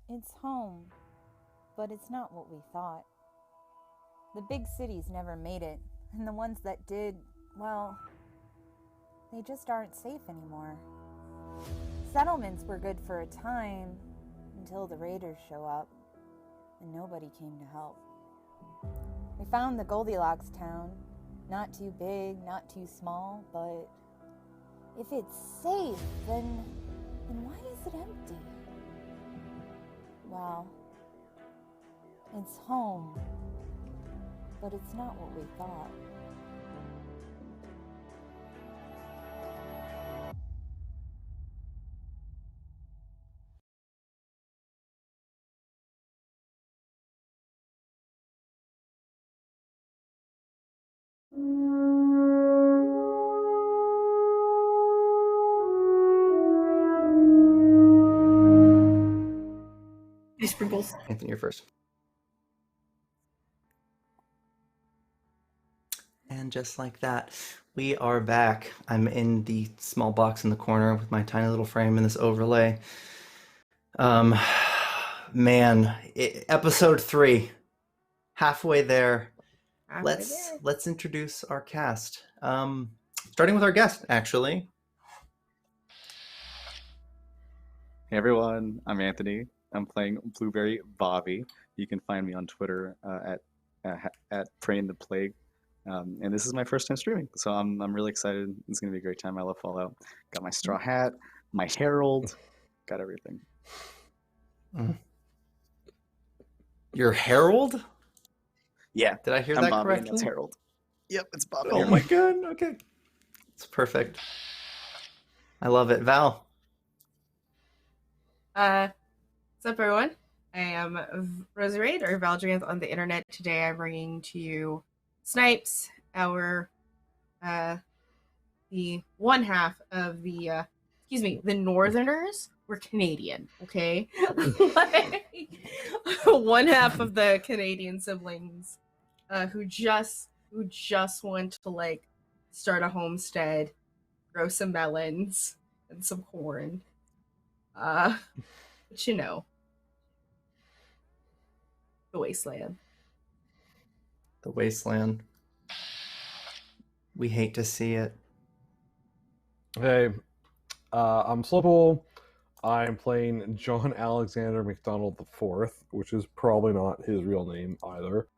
It's home, but it's not what we thought. The big cities never made it, and the ones that did, well, they just aren't safe anymore. Settlements were good for a time, until the raiders show up, and nobody came to help. We found the Goldilocks town. Not too big, not too small, but if it's safe, then why is it empty? Well, it's home, but it's not what we thought. Sprinkles. Anthony, you're first. And just like that, we are back. I'm in the small box in the corner with my tiny little frame and this overlay. Episode 3, halfway there. Let's introduce our cast. Starting with our guest, actually. Hey everyone, I'm Anthony. I'm playing Blueberry Bobby. You can find me on Twitter at Praying the Plague. And this is my first time streaming, so I'm really excited. It's gonna be a great time. I love Fallout. Got my straw hat, my herald, got everything. Your herald? Yeah. Did I hear I'm that Bobby, correctly? and that's Herald. Yep, it's Bobby. Oh my god, okay. It's perfect. I love it. Val. What's up, everyone? I am Roserade, or Valdrianth on the internet. Today I'm bringing to you Snipes, the one half of the Northerners. We're Canadian, okay? Like, one half of the Canadian siblings who just want to, like, start a homestead, grow some melons and some corn. But you know, the wasteland. The wasteland. We hate to see it. Hey, I'm Slipple. I'm playing John Alexander Macdonald IV, which is probably not his real name either.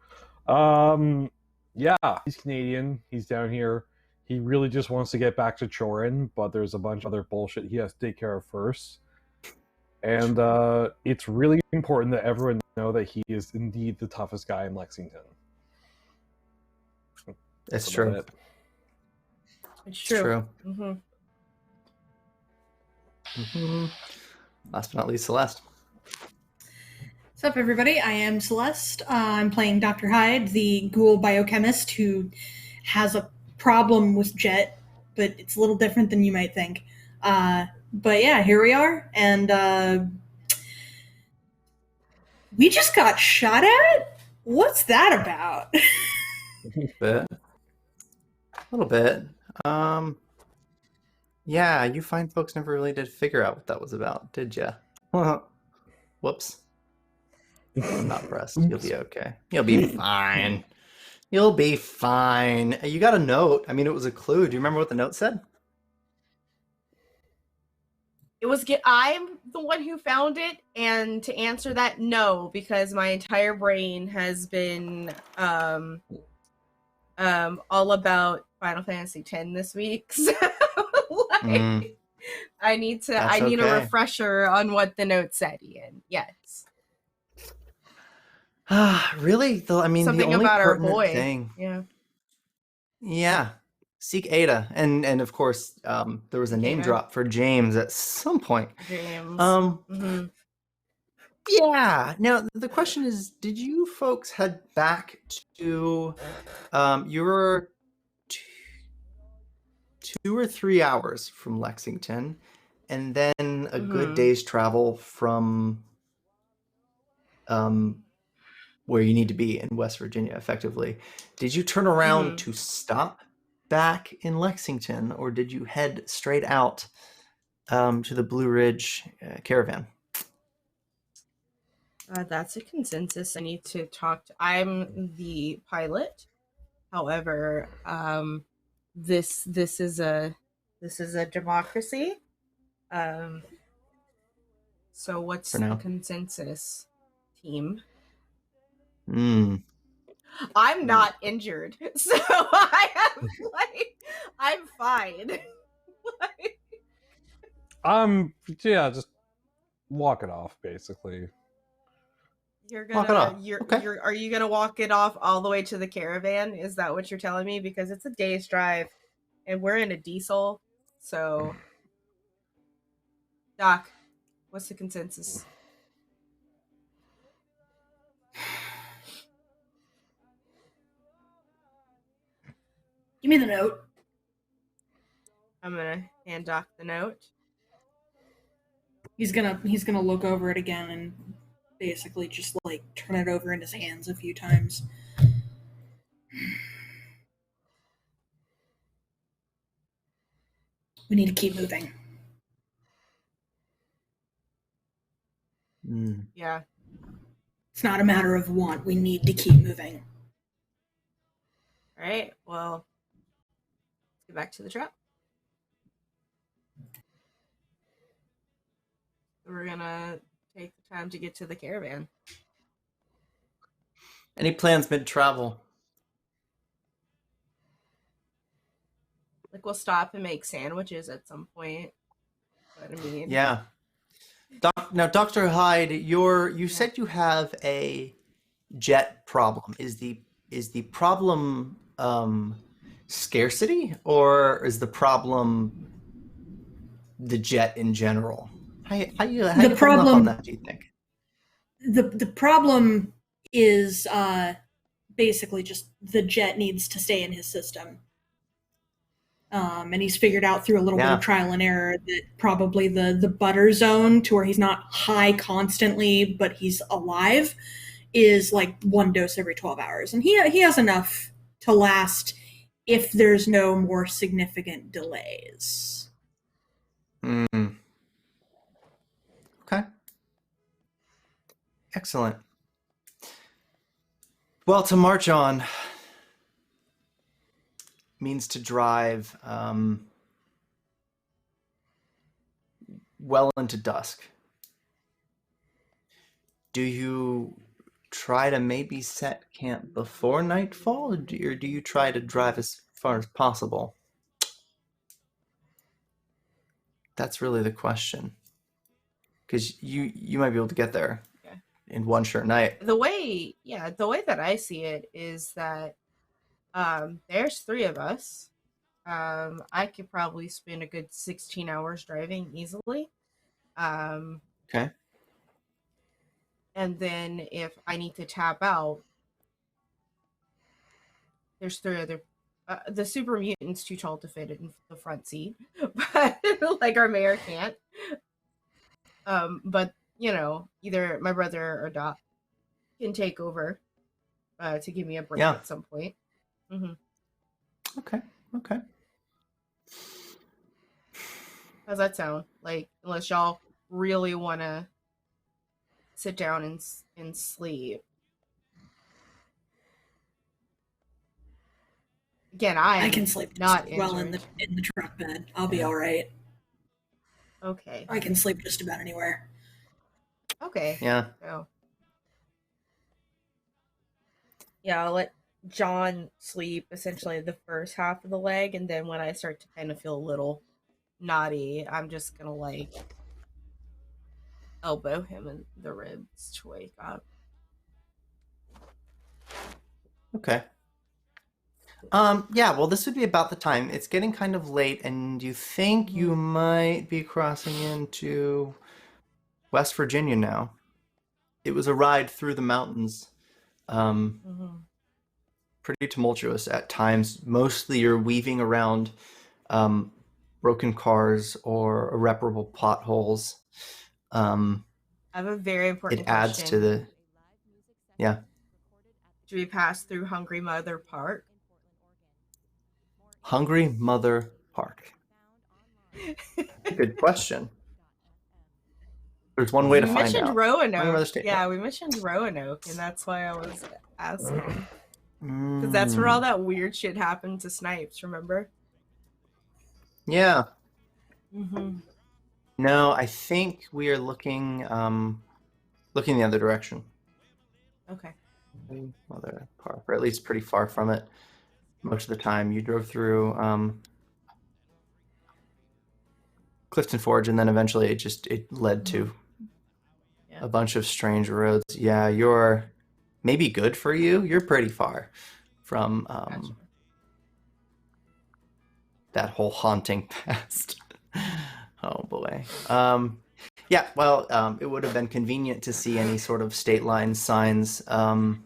Yeah, he's Canadian. He's down here. He really just wants to get back to Chorin, but there's a bunch of other bullshit he has to take care of first. And it's really important that everyone know that he is indeed the toughest guy in Lexington. It's true. It. It's true. Last but not least, Celeste. What's up, everybody? I am Celeste. I'm playing Dr. Hyde, the ghoul biochemist who has a problem with Jet, but it's a little different than you might think. But yeah, here we are, and we just got shot at? What's that about? A little bit. Yeah, you fine folks never really did figure out what that was about, did ya? Whoops. I'm not pressed. You'll be okay. You'll be fine. You'll be fine. You got a note. I mean, it was a clue. Do you remember what the note said? It was. I'm the one who found it, and to answer that, no, because my entire brain has been all about Final Fantasy X this week. So I need a refresher on what the note said, Ian. Yes. Really? Though, I mean, something the only about our pertinent boy. thing. Yeah. Seek Ada, and of course, there was a name drop for James at some point. James. Yeah. Now the question is, did you folks head back to? You were 2 or 3 hours from Lexington, and then a good day's travel from where you need to be in West Virginia, effectively. Did you turn around to stop back in Lexington, or did you head straight out to the Blue Ridge caravan? That's a consensus. I need to talk to. I'm the pilot. However, this is a democracy. So what's For now. the consensus, team? Hmm. I'm not injured, so I'm fine. Yeah, just walk it off, basically. You're Walk it off. gonna Okay. are you gonna walk it off all the way to the caravan? Is that what you're telling me? Because it's a day's drive and we're in a diesel. So Doc, what's the consensus? Give me the note. I'm gonna hand Doc the note. He's gonna look over it again and basically just like turn it over in his hands a few times. We need to keep moving. Yeah. It's not a matter of want. We need to keep moving. All right. Well, let's get back to the truck. We're gonna take the time to get to the caravan. Any plans mid-travel? Like we'll stop and make sandwiches at some point. But I mean, Yeah. Now, Dr. Hyde, you said you have a jet problem. Is the problem scarcity, or is the problem the jet in general? How you holding up on that, do you think? The problem is basically just the jet needs to stay in his system. And he's figured out through a little bit of trial and error that probably the butter zone to where he's not high constantly, but he's alive, is like one dose every 12 hours. And he has enough to last if there's no more significant delays. Okay. Excellent. Well, to march on means to drive well into dusk. Do you try to maybe set camp before nightfall, or do you try to drive as far as possible? That's really the question, because you might be able to get there in one short night. the way that I see it is that there's 3 of us. I could probably spend a good 16 hours driving easily. Okay. And then if I need to tap out, there's 3 other. The super mutant's too tall to fit in the front seat, but like our mayor can't. But you know, either my brother or Doc can take over to give me a break at some point. Mm-hmm. Okay. How's that sound? Like, unless y'all really want to sit down and sleep. Again, I can sleep not well in the truck bed. I'll be all right. Okay. I can sleep just about anywhere. Okay. Yeah. So, yeah, I'll let John sleep essentially the first half of the leg, and then when I start to kind of feel a little naughty, I'm just gonna like elbow him in the ribs to wake up. Okay. Yeah, well, this would be about the time. It's getting kind of late, and you think you might be crossing into West Virginia now. It was a ride through the mountains. Pretty tumultuous at times. Mostly you're weaving around broken cars or irreparable potholes. I have a very important question. It adds to the... Yeah. Do we pass through Hungry Mother Park? Hungry Mother Park. Good question. There's one way to we find mentioned out. Roanoke. Yeah, we mentioned Roanoke, and that's why I was asking. Because that's where all that weird shit happened to Snipes, remember? Yeah. Mm-hmm. No, I think we are looking the other direction. Okay. Other park, or at least pretty far from it. Most of the time, you drove through Clifton Forge, and then eventually it led to a bunch of strange roads. Yeah, you're maybe good for you. You're pretty far from Gotcha. that whole haunting past. Oh boy. Yeah, well, it would have been convenient to see any sort of state line signs, and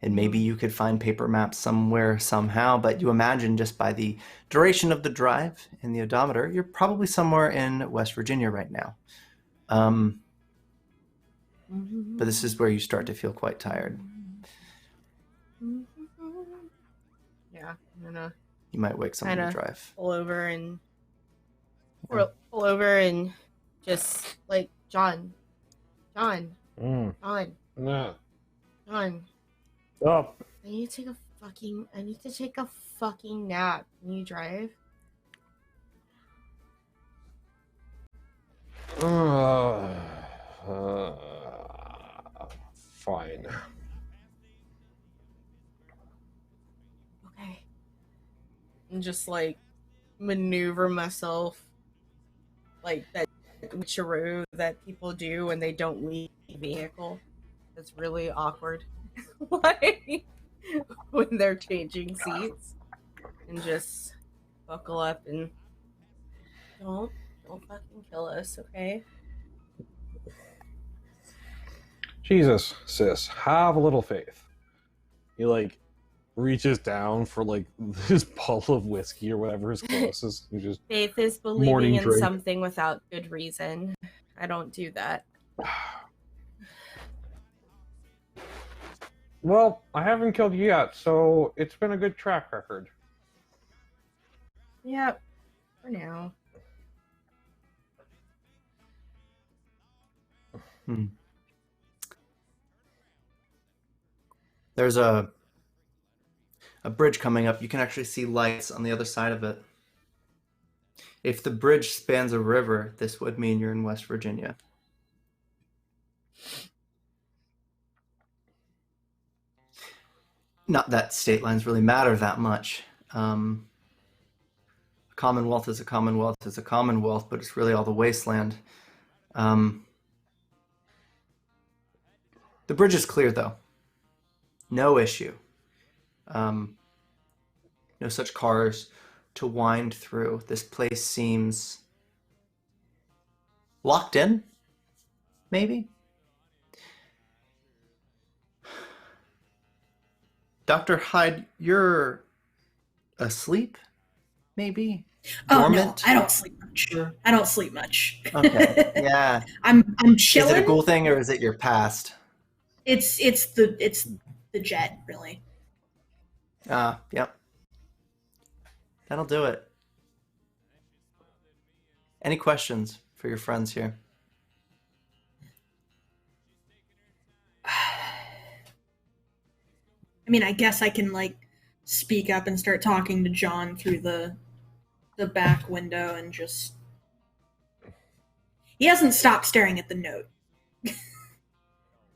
maybe you could find paper maps somewhere somehow, but you imagine just by the duration of the drive and the odometer, you're probably somewhere in West Virginia right now. But this is where you start to feel quite tired. Yeah, I'm gonna You might wake someone to drive. pull over and just like John. Yeah. I Up. need to take a fucking nap. Can you drive? Fine. Okay. And just like maneuver myself like that switcheroo that people do when they don't leave the vehicle. It's really awkward. Like when they're changing seats, and just buckle up and don't fucking kill us, okay? Jesus, sis, have a little faith. He like reaches down for like this bottle of whiskey or whatever is closest. He just Faith is believing morning in drink. something without good reason. I don't do that. Well, I haven't killed you yet, so it's been a good track record. Yep. For now. There's a bridge coming up. You can actually see lights on the other side of it. If the bridge spans a river, this would mean you're in West Virginia. Not that state lines really matter that much. A commonwealth is a commonwealth is a commonwealth, but it's really all the wasteland. The bridge is clear, though. No issue. No such cars to wind through. This place seems locked in, maybe? Dr. Hyde, you're asleep, maybe? Oh Dormant? no, I don't sleep much. I don't sleep much. Okay, yeah. I'm Is chilling. it a ghoul thing or is it your past? It's the jet, really. Yep. That'll do it. Any questions for your friends here? I mean, I guess I can like speak up and start talking to John through the back window and just. He hasn't stopped staring at the note.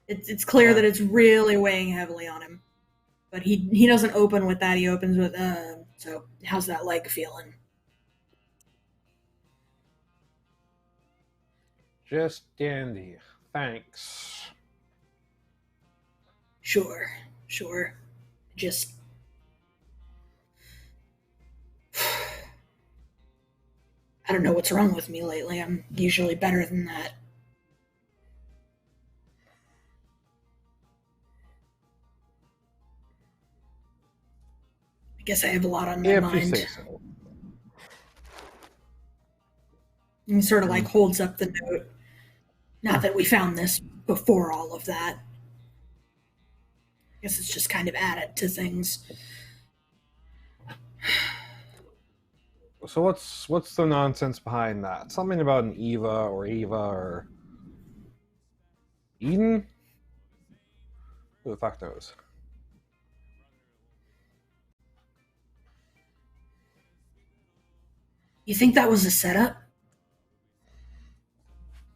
It's clear that it's really weighing heavily on him, but he doesn't open with that. He opens with so how's that leg feeling? Just dandy. Thanks. Sure. Just I don't know what's wrong with me lately. I'm usually better than that. I guess I have a lot on my If you mind. say so. And he sort of like holds up the note. Not that we found this before all of that. I guess it's just kind of added to things. So what's the nonsense behind that? Something about an Eva or Eva or Eden? Who the fuck knows? You think that was a setup?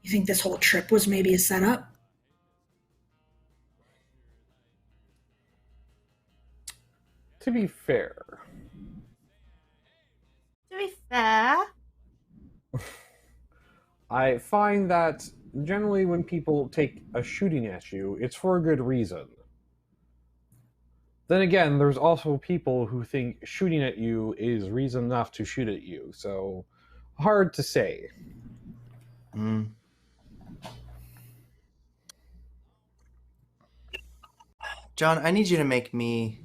You think this whole trip was maybe a setup? To be fair, To be fair, I find that generally when people take a shooting at you, it's for a good reason. Then again, there's also people who think shooting at you is reason enough to shoot at you, so hard to say. Mm. John, I need you to make me,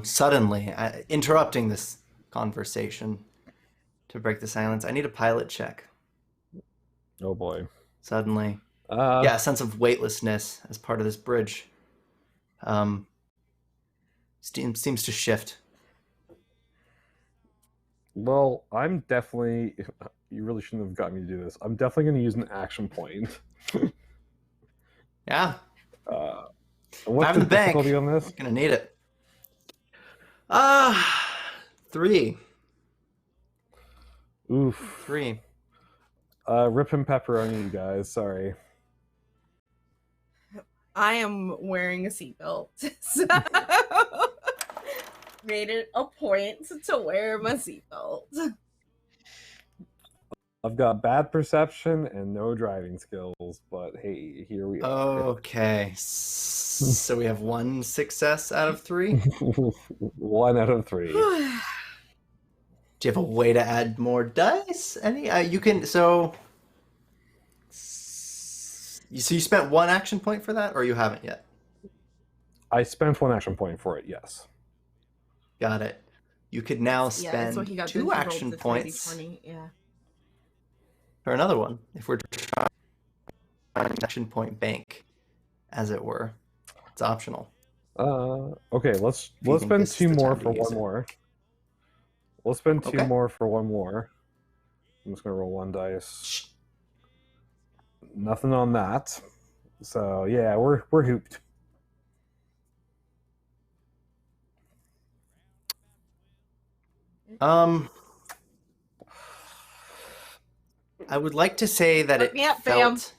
suddenly, interrupting this conversation to break the silence, I need a pilot check. Oh boy. Suddenly. Yeah, a sense of weightlessness as part of this bridge. Seems to shift. Well, I'm definitely... You really shouldn't have got me to do this. I'm definitely going to use an action point. Yeah. What's I'm the in the bank. difficulty on this? Gonna need it. 3. Oof. 3. Rip and pepperoni, you guys. Sorry. I am wearing a seatbelt. So made it a point to wear my seatbelt. I've got bad perception and no driving skills, but hey, here we are. Okay. So we have 1 success out of 3. 1 out of 3. Do you have a way to add more dice? Any? You can. So you spent 1 action point for that, or you haven't yet? I spent 1 action point for it. Yes. Got it. You could now Yeah, that's what spend he got. 2 action points 20, yeah. for another one. If we're trying an action point bank, as it were, it's optional. Okay. Let's think spend this is 2 the more time to for use 1 it. more. We'll spend 2 Okay. more for 1 more. I'm just gonna roll 1 dice. Nothing on that. So yeah, we're hooped. I would like to say that Let it me up, fam. felt.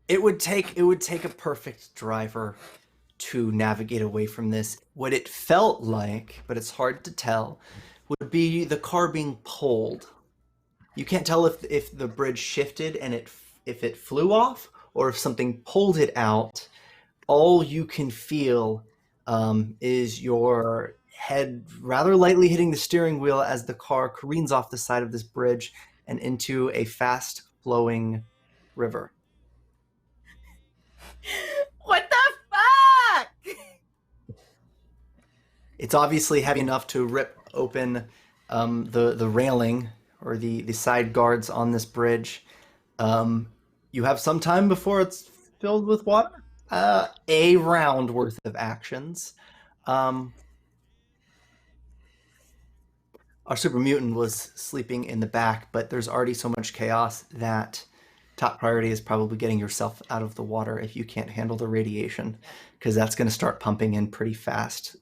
It would take a perfect driver to navigate away from this. What it felt like, but it's hard to tell, would be the car being pulled. You can't tell if the bridge shifted and if it flew off or if something pulled it out. All you can feel is your head rather lightly hitting the steering wheel as the car careens off the side of this bridge and into a fast-flowing river. What the fuck? It's obviously heavy enough to rip open the railing or the side guards on this bridge. You have some time before it's filled with water. A round worth of actions. Our super mutant was sleeping in the back, but there's already so much chaos that top priority is probably getting yourself out of the water if you can't handle the radiation, because that's going to start pumping in pretty fast.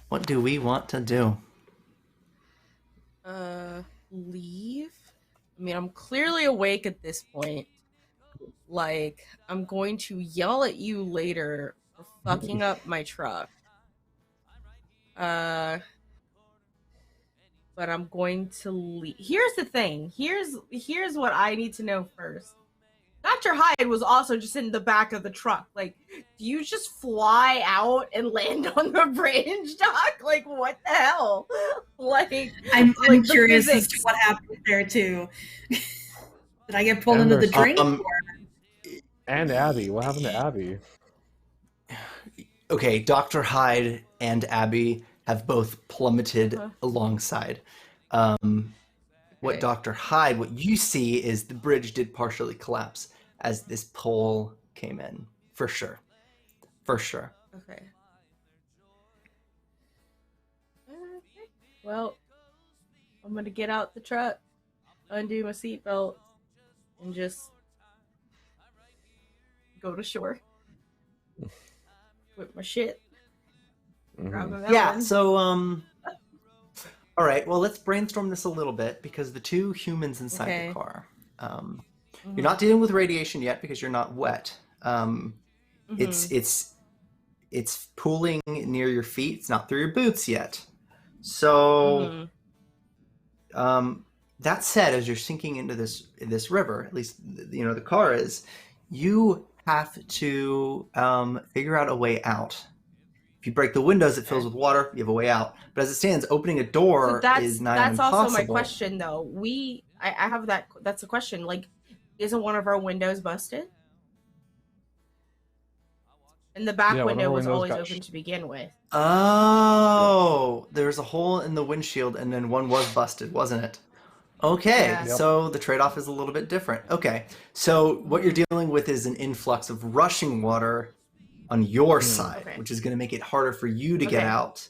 What do we want to do? Leave? I mean, I'm clearly awake at this point. Like, I'm going to yell at you later for fucking up my truck. But I'm going to leave. Here's the thing. Here's what I need to know first. Dr. Hyde was also just in the back of the truck. Like, do you just fly out and land on the bridge, Doc? Like, what the hell? Like, I'm like the curious as to physics. what happened there too. Did I get pulled And into the there's- drink? And Abby. What happened to Abby? Okay, Dr. Hyde and Abby have both plummeted Uh-huh. alongside. What Okay. Dr. Hyde, what you see is the bridge did partially collapse as this pole came in. For sure. For sure. Okay. Well, I'm gonna get out the truck undo my seatbelt and just go to shore with my shit. Grab a melon. Yeah, so all right, well, let's brainstorm this a little bit because the two humans inside Okay. the car, Mhm. you're not dealing with radiation yet because you're not wet. Mhm. It's pooling near your feet. It's not through your boots yet. So, that said, as you're sinking into this river, at least the car is, you have to figure out a way out. If you break the windows, it fills with water. You have a way out. But as it stands, opening a door is nigh on impossible. That's also my question, though. I have that. That's a question. Like, isn't one of our windows busted? And the back window was always open to begin with. Oh, there was a hole in the windshield, and then one was busted, wasn't it? Okay, Yeah. so the trade-off is a little bit different. Okay, so what you're dealing with is an influx of rushing water on your side, which is going to make it harder for you to get out.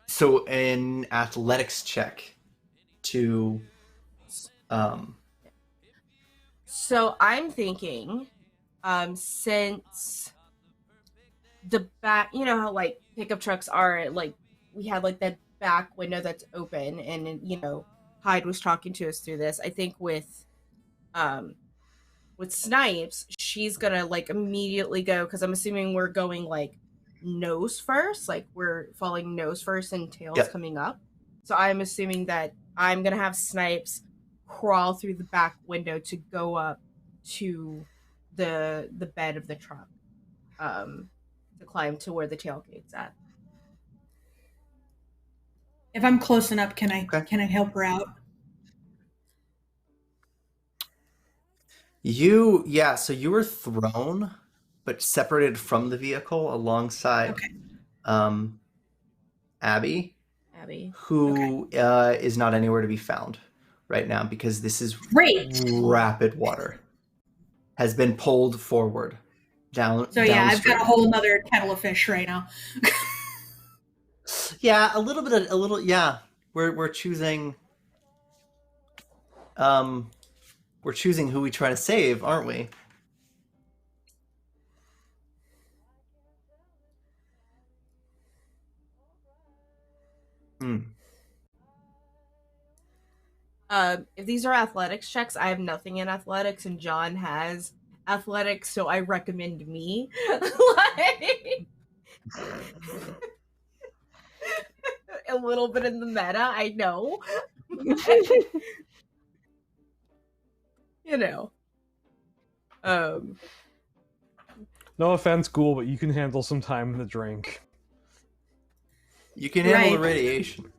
So an athletics check to... So I'm thinking, since the back, you know how like pickup trucks are, like we had like that back window that's open, and Hyde was talking to us through this. I think with Snipes, she's gonna like immediately go, because I'm assuming we're going like nose first, like we're falling nose first and tails coming up. So I'm assuming that I'm gonna have Snipes crawl through the back window to go up to the bed of the truck, to climb to where the tailgate's at. If I'm close enough, can I help her out? So you were thrown, but separated from the vehicle alongside Abby, who is not anywhere to be found right now because this is rapid water. Has been pulled forward down. So yeah, I've got a whole other kettle of fish right now. Yeah, a little. Yeah, we're choosing. We're choosing who we try to save, aren't we? If these are athletics checks, I have nothing in athletics, and John has athletics, so I recommend me. Like, a little bit in the meta, I know. No offense, Ghoul, but you can handle some time in the drink. You can handle the radiation.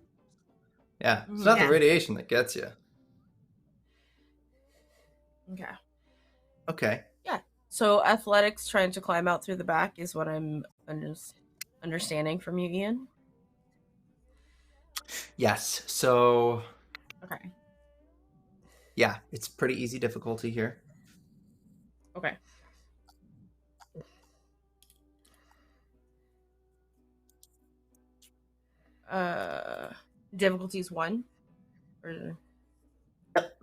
Yeah, it's not the radiation that gets you. Okay. Yeah. So athletics trying to climb out through the back is what I'm understanding from you, Ian. Yes. So. Okay. Yeah, it's pretty easy difficulty here. Okay. Difficulty's 1? Or... Yep.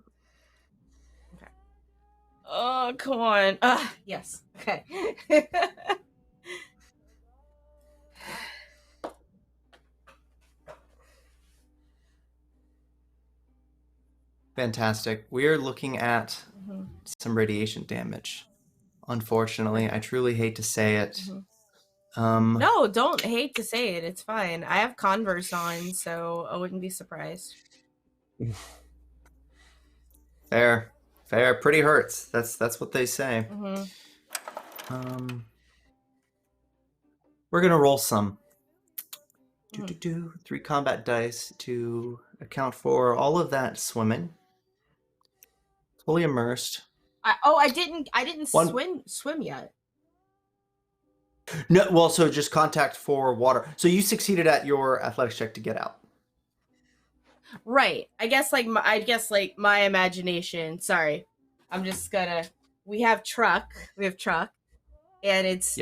Okay. Oh, come on. Yes. Okay. Fantastic. We're looking at some radiation damage. Unfortunately, I truly hate to say it. No, don't hate to say it. It's fine. I have Converse on, so I wouldn't be surprised. Fair. Pretty hurts. That's what they say. We're gonna roll some. 3 combat dice to account for all of that swimming. Fully immersed. I didn't swim yet. No, well, so just contact for water. So you succeeded at your athletics check to get out. Right. I guess my imagination. Sorry, I'm just gonna. We have truck, and it's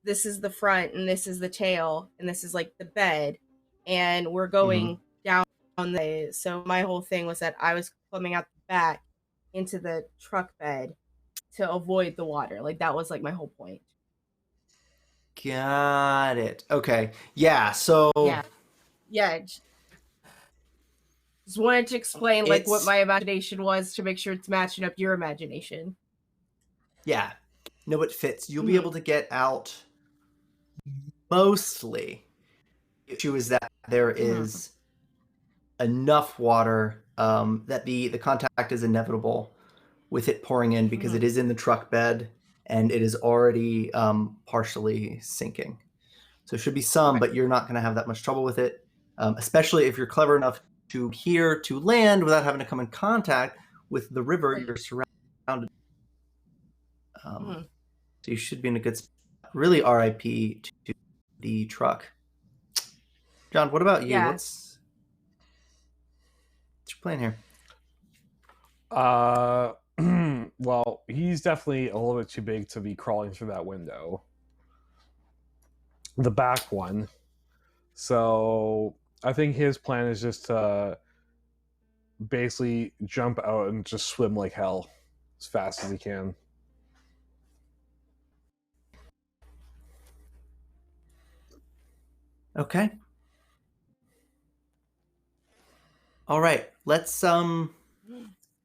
This is the front, and this is the tail, and this is like the bed, and we're going down So my whole thing was that I was climbing out the back into the truck bed to avoid the water. Like that was like my whole point. Got it. Okay. Yeah. So Yeah. Just wanted to explain like what It's- my imagination was to make sure it's matching up your imagination. yeah. No, it fits. You'll be able to get out mostly. The issue is that there is enough water that the contact is inevitable with it pouring in because it is in the truck bed and it is already partially sinking. So it should be some, but you're not going to have that much trouble with it, especially if you're clever enough to land without having to come in contact with the river you're surrounded. So you should be in a good spot. Really, RIP to the truck. John, what about you? Yeah. What's your plan here? Well, he's definitely a little bit too big to be crawling through that window. The back one. So I think his plan is just to basically jump out and just swim like hell as fast as he can. Okay. All right. Let's I'm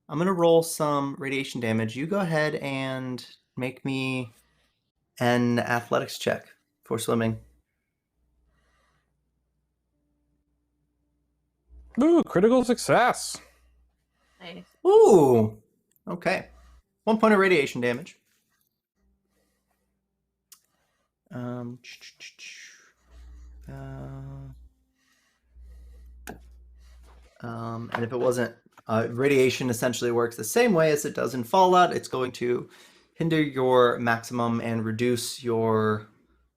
going to roll some radiation damage. You go ahead and make me an athletics check for swimming. Ooh, critical success. Nice. Ooh. Okay. 1 point of radiation damage. And if it wasn't, radiation essentially works the same way as it does in Fallout. It's going to hinder your maximum and reduce your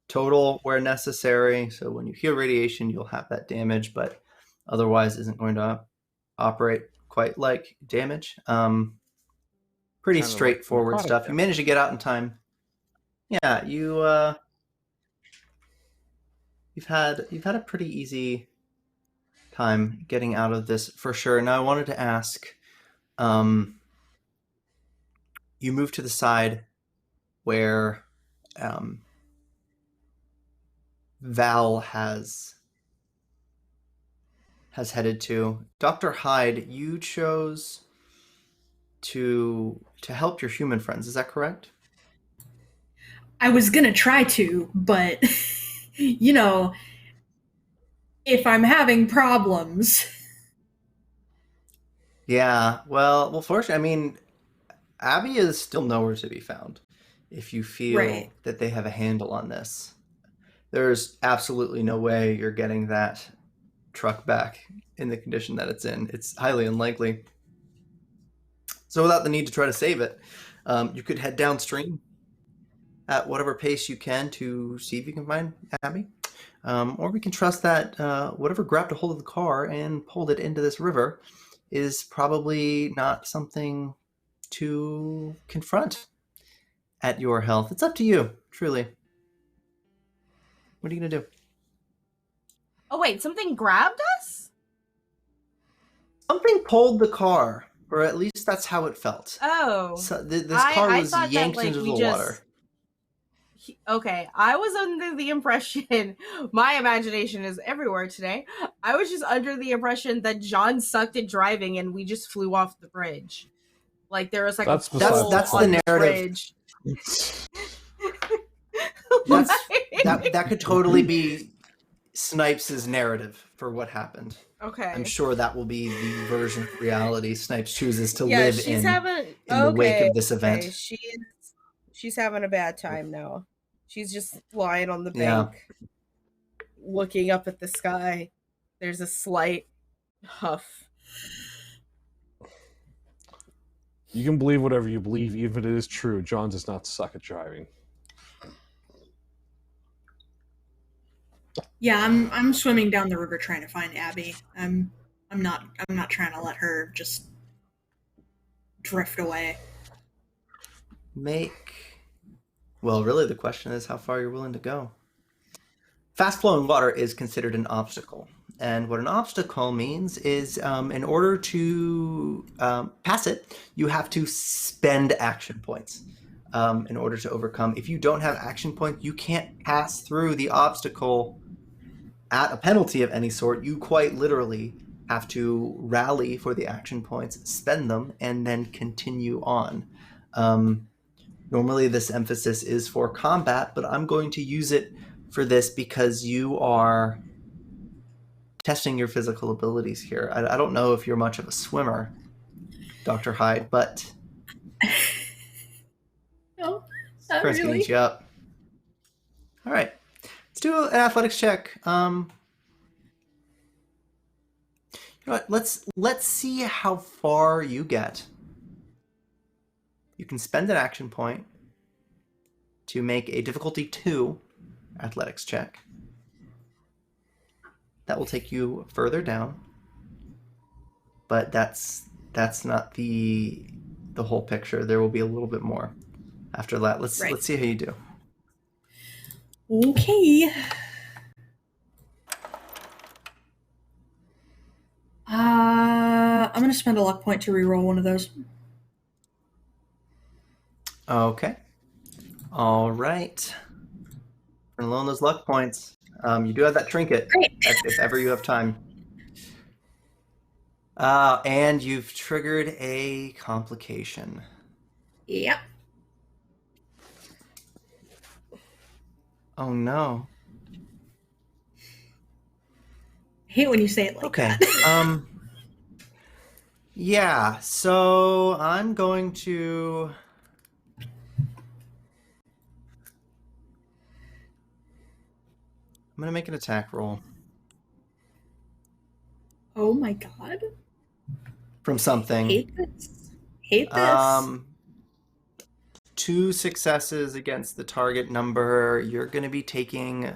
total where necessary. So when you heal radiation, you'll have that damage, but otherwise isn't going to operate quite like damage. Pretty Kind of straightforward like stuff. You managed to get out in time. Yeah, you've had a pretty easy time getting out of this for sure. Now I wanted to ask, you moved to the side where Val has headed to. Dr. Hyde, you chose to help your human friends. Is that correct? I was gonna try to, but you know, if I'm having problems. Yeah. Well, fortunately, I mean, Abby is still nowhere to be found. If you feel Right. that they have a handle on this, there's absolutely no way you're getting that truck back in the condition that it's in. It's highly unlikely. So without the need to try to save it, you could head downstream at whatever pace you can to see if you can find Abby. Or we can trust that whatever grabbed a hold of the car and pulled it into this river is probably not something to confront at your health. It's up to you, truly. What are you going to do? Oh wait, something grabbed us? Something pulled the car, or at least that's how it felt. Oh. So this car I was thought yanked that, like, into we the just- water. Okay, I was under the impression, my imagination is everywhere today. I was just under the impression that John sucked at driving and we just flew off the bridge. Like there was like That's a besides hole that's on the narrative. bridge. That could totally be Snipes' narrative for what happened. Okay. I'm sure that will be the version of reality Snipes chooses to Yeah, live she's in having the wake of this event. Okay, she's having a bad time now. She's just lying on the Yeah. bank, looking up at the sky. There's a slight huff. You can believe whatever you believe, even if it is true. John does not suck at driving. Yeah, I'm swimming down the river trying to find Abby. I'm not trying to let her just drift away. Well, really the question is how far you're willing to go. Fast flowing water is considered an obstacle. And what an obstacle means is in order to pass it, you have to spend action points in order to overcome. If you don't have action points, you can't pass through the obstacle at a penalty of any sort. You quite literally have to rally for the action points, spend them, and then continue on. Normally this emphasis is for combat, but I'm going to use it for this because you are testing your physical abilities here. I don't know if you're much of a swimmer, Dr. Hyde, but No, not trying to really. speed you up. All right, let's do an athletics check. You know what? Let's see how far you get. You can spend an action point to make a difficulty 2 athletics check. That will take you further down, but that's not the whole picture. There will be a little bit more after that. Let's see how you do. Okay. I'm gonna spend a luck point to reroll one of those. Okay. All right. We're gonna loan those luck points. You do have that trinket. Great. If ever you have time. And you've triggered a complication. Yep. Oh no. I hate when you say it like Okay. that. Yeah, so I'm going to make an attack roll Oh my god. from something. Hate this. Hate this. 2 successes against the target number. You're going to be taking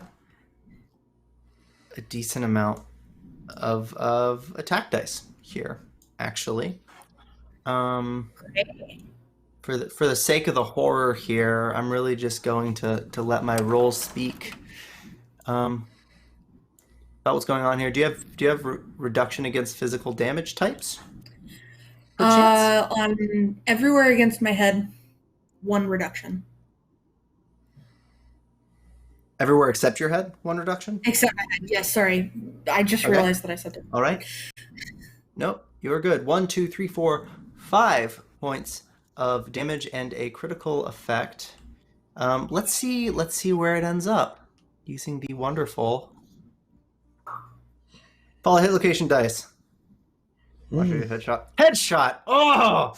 a decent amount of attack dice here, actually. Great. For the sake of the horror here, I'm really just going to let my rolls speak. About what's going on here. Do you have reduction against physical damage types? On everywhere against my head, 1 reduction. Everywhere except your head, 1 reduction? Except my head. Yes, sorry. I just Okay. realized that I said that. All right. Nope, you're good. 1, 2, 3, 4, 5 points of damage and a critical effect. Let's see where it ends up using the wonderful follow hit location dice. Watch your headshot. Headshot! Oh!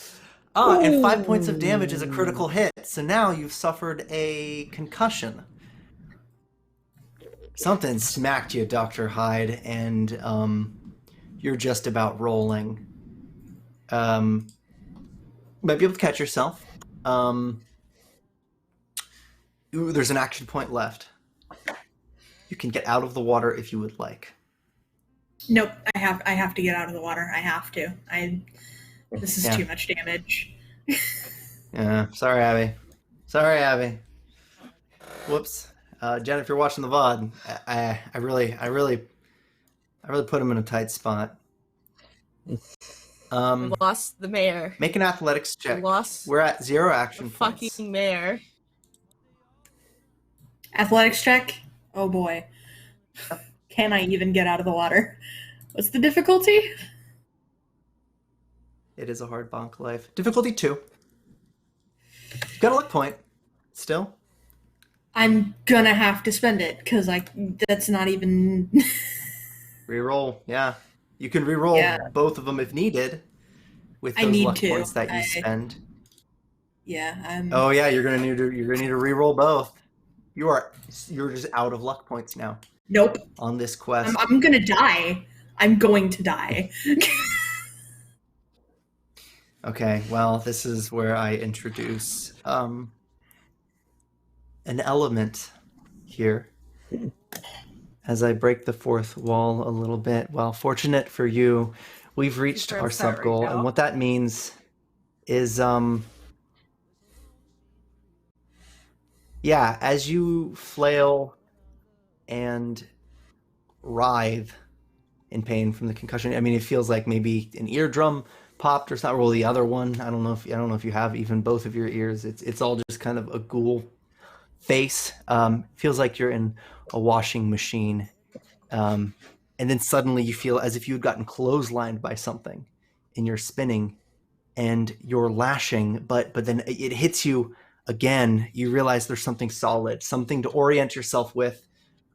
And 5 points of damage is a critical hit. So now you've suffered a concussion. Something smacked you, Dr. Hyde, and you're just about rolling. Might be able to catch yourself. There's an action point left. You can get out of the water if you would like. Nope, I have to get out of the water. I have to. This is Yeah. too much damage. Yeah, sorry, Abby. Whoops. Jen, if you're watching the VOD, I really put him in a tight spot. We lost the mayor. Make an athletics check. We lost We're at 0 action the points. fucking mayor. Athletics check? Oh boy. Can I even get out of the water? What's the difficulty? It is a hard bonk life. Difficulty 2. You've got a luck point. Still. I'm gonna have to spend it, because that's not even... Reroll. Yeah. You can reroll both of them if needed with I those need luck to. points that you spend. Yeah, Oh yeah, you're gonna need to reroll both. You're just out of luck points now Nope. on this quest. I'm gonna die. I'm going to die. Okay, well, this is where I introduce an element here as I break the fourth wall a little bit. Well, fortunate for you, we've reached our sub goal, right now. and what that means is yeah, as you flail and writhe in pain from the concussion. I mean, it feels like maybe an eardrum popped or something. Well, the other one, I don't know if you have even both of your ears. It's all just kind of a ghoul face. Feels like you're in a washing machine. And then suddenly you feel as if you had gotten clotheslined by something, and you're spinning and you're lashing, but then it hits you again. You realize there's something solid, something to orient yourself with.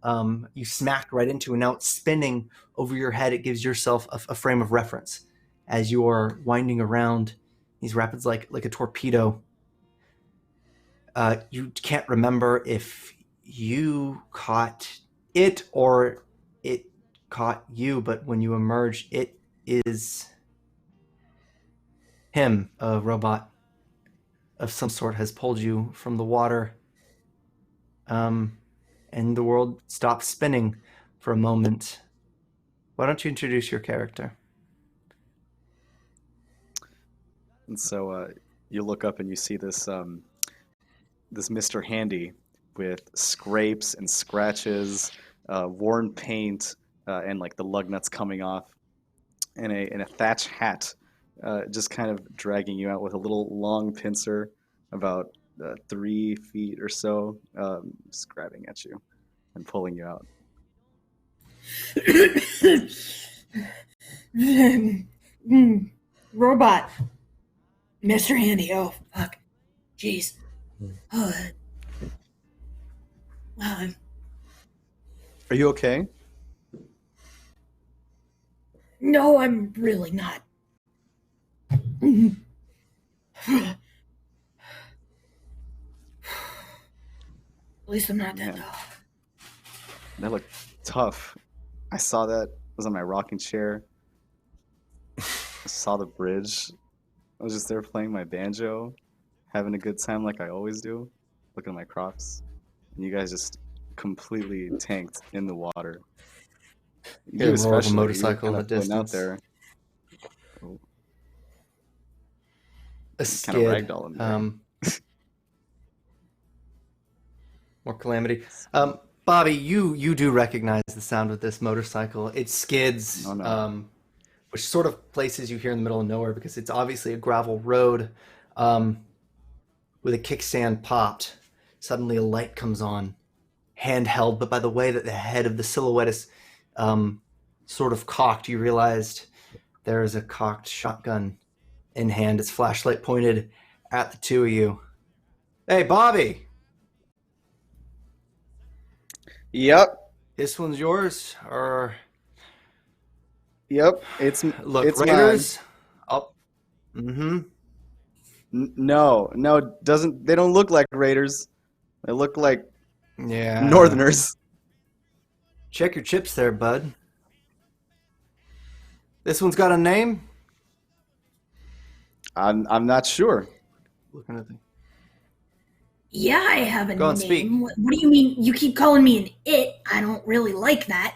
You smacked right into, and now it's spinning over your head. It gives yourself a frame of reference as you're winding around these rapids like a torpedo. You can't remember if you caught it or it caught you, but when you emerge, it is him. A robot of some sort has pulled you from the water, and the world stops spinning for a moment. Why don't you introduce your character? And so you look up and you see this this Mr. Handy with scrapes and scratches, worn paint, and like the lug nuts coming off, and a thatch hat, just kind of dragging you out with a little long pincer, about 3 feet or so, just grabbing at you and pulling you out. Robot. Mr. Handy. Oh, fuck. Jeez. Are you okay? No, I'm really not. At least I'm not dead, though. That looked tough. I saw that. I was on my rocking chair. I saw the bridge. I was just there playing my banjo, having a good time like I always do, looking at my crops. And you guys just completely tanked in the water. You roll a motorcycle in the distance. Out there. A skid. Kind of ragdoll in there. More calamity. Bobby, you do recognize the sound of this motorcycle. It skids, which sort of places you here in the middle of nowhere because it's obviously a gravel road with a kickstand popped. Suddenly a light comes on, handheld, but by the way that the head of the silhouette is sort of cocked, you realized there is a cocked shotgun in hand, its flashlight pointed at the two of you. Hey, Bobby! Yep. This one's yours, or... Yep, it's Raiders. Mine. Oh, mm-hmm. No, doesn't. They don't look like Raiders. They look like Northerners. Check your chips there, bud. This one's got a name? I'm not sure. Looking at the... Yeah, I have a Go on, name. speak. What do you mean? You keep calling me an it. I don't really like that.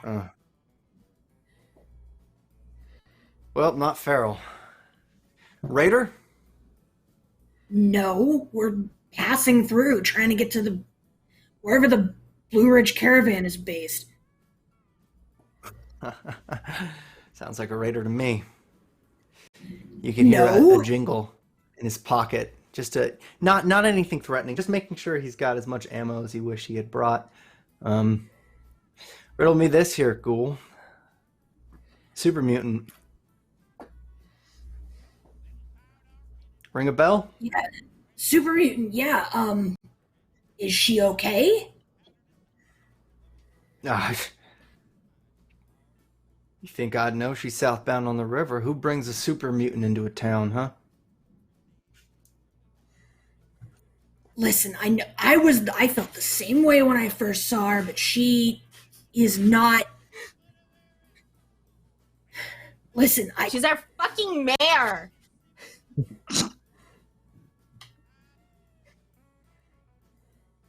Well, not feral. Raider? No, we're passing through, trying to get to wherever the Blue Ridge Caravan is based. Sounds like a raider to me. You can hear a jingle in his pocket. Just not anything threatening, just making sure he's got as much ammo as he wished he had brought. Riddle me this here, ghoul. Super mutant. Ring a bell? Yeah, super mutant. Yeah. Is she okay? You think I'd know she's southbound on the river? Who brings a super mutant into a town, huh? Listen, I know I felt the same way when I first saw her, but she is not. Listen, She's our fucking mayor.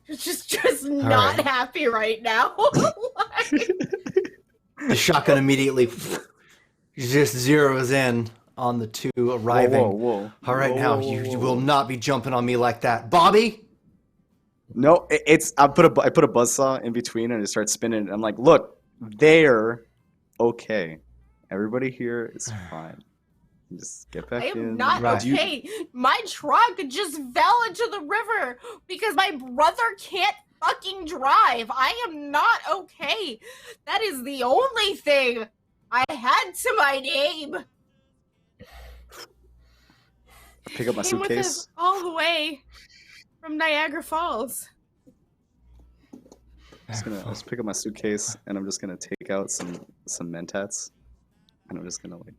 Just not happy right now. The shotgun immediately just zeroes in on the two arriving. Whoa. All right, now you will not be jumping on me like that, Bobby. No, I put a buzzsaw in between and it starts spinning. And I'm like, look, they're okay. Everybody here is fine. Just get back I in. am not Right. okay. My truck just fell into the river because my brother can't fucking drive. I am not okay. That is the only thing I had to my name. Pick up my Came with us suitcase. all the way from Niagara Falls. I'll just pick up my suitcase and I'm just gonna take out some Mentats, and I'm just gonna like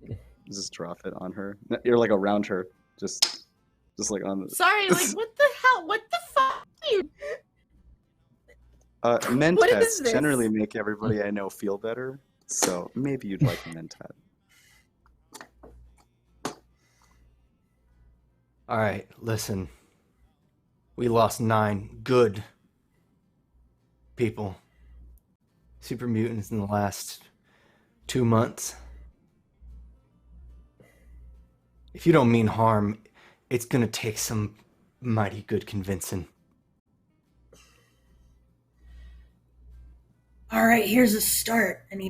just drop it on her. You're like around her, just like on the. Sorry, like what the hell? What the fuck? What is Mentats this? generally make everybody I know feel better, so maybe you'd like a Mentat. All right, listen. We lost 9 good people, super mutants, in the last 2 months. If you don't mean harm, it's gonna take some mighty good convincing. All right, here's a start. And he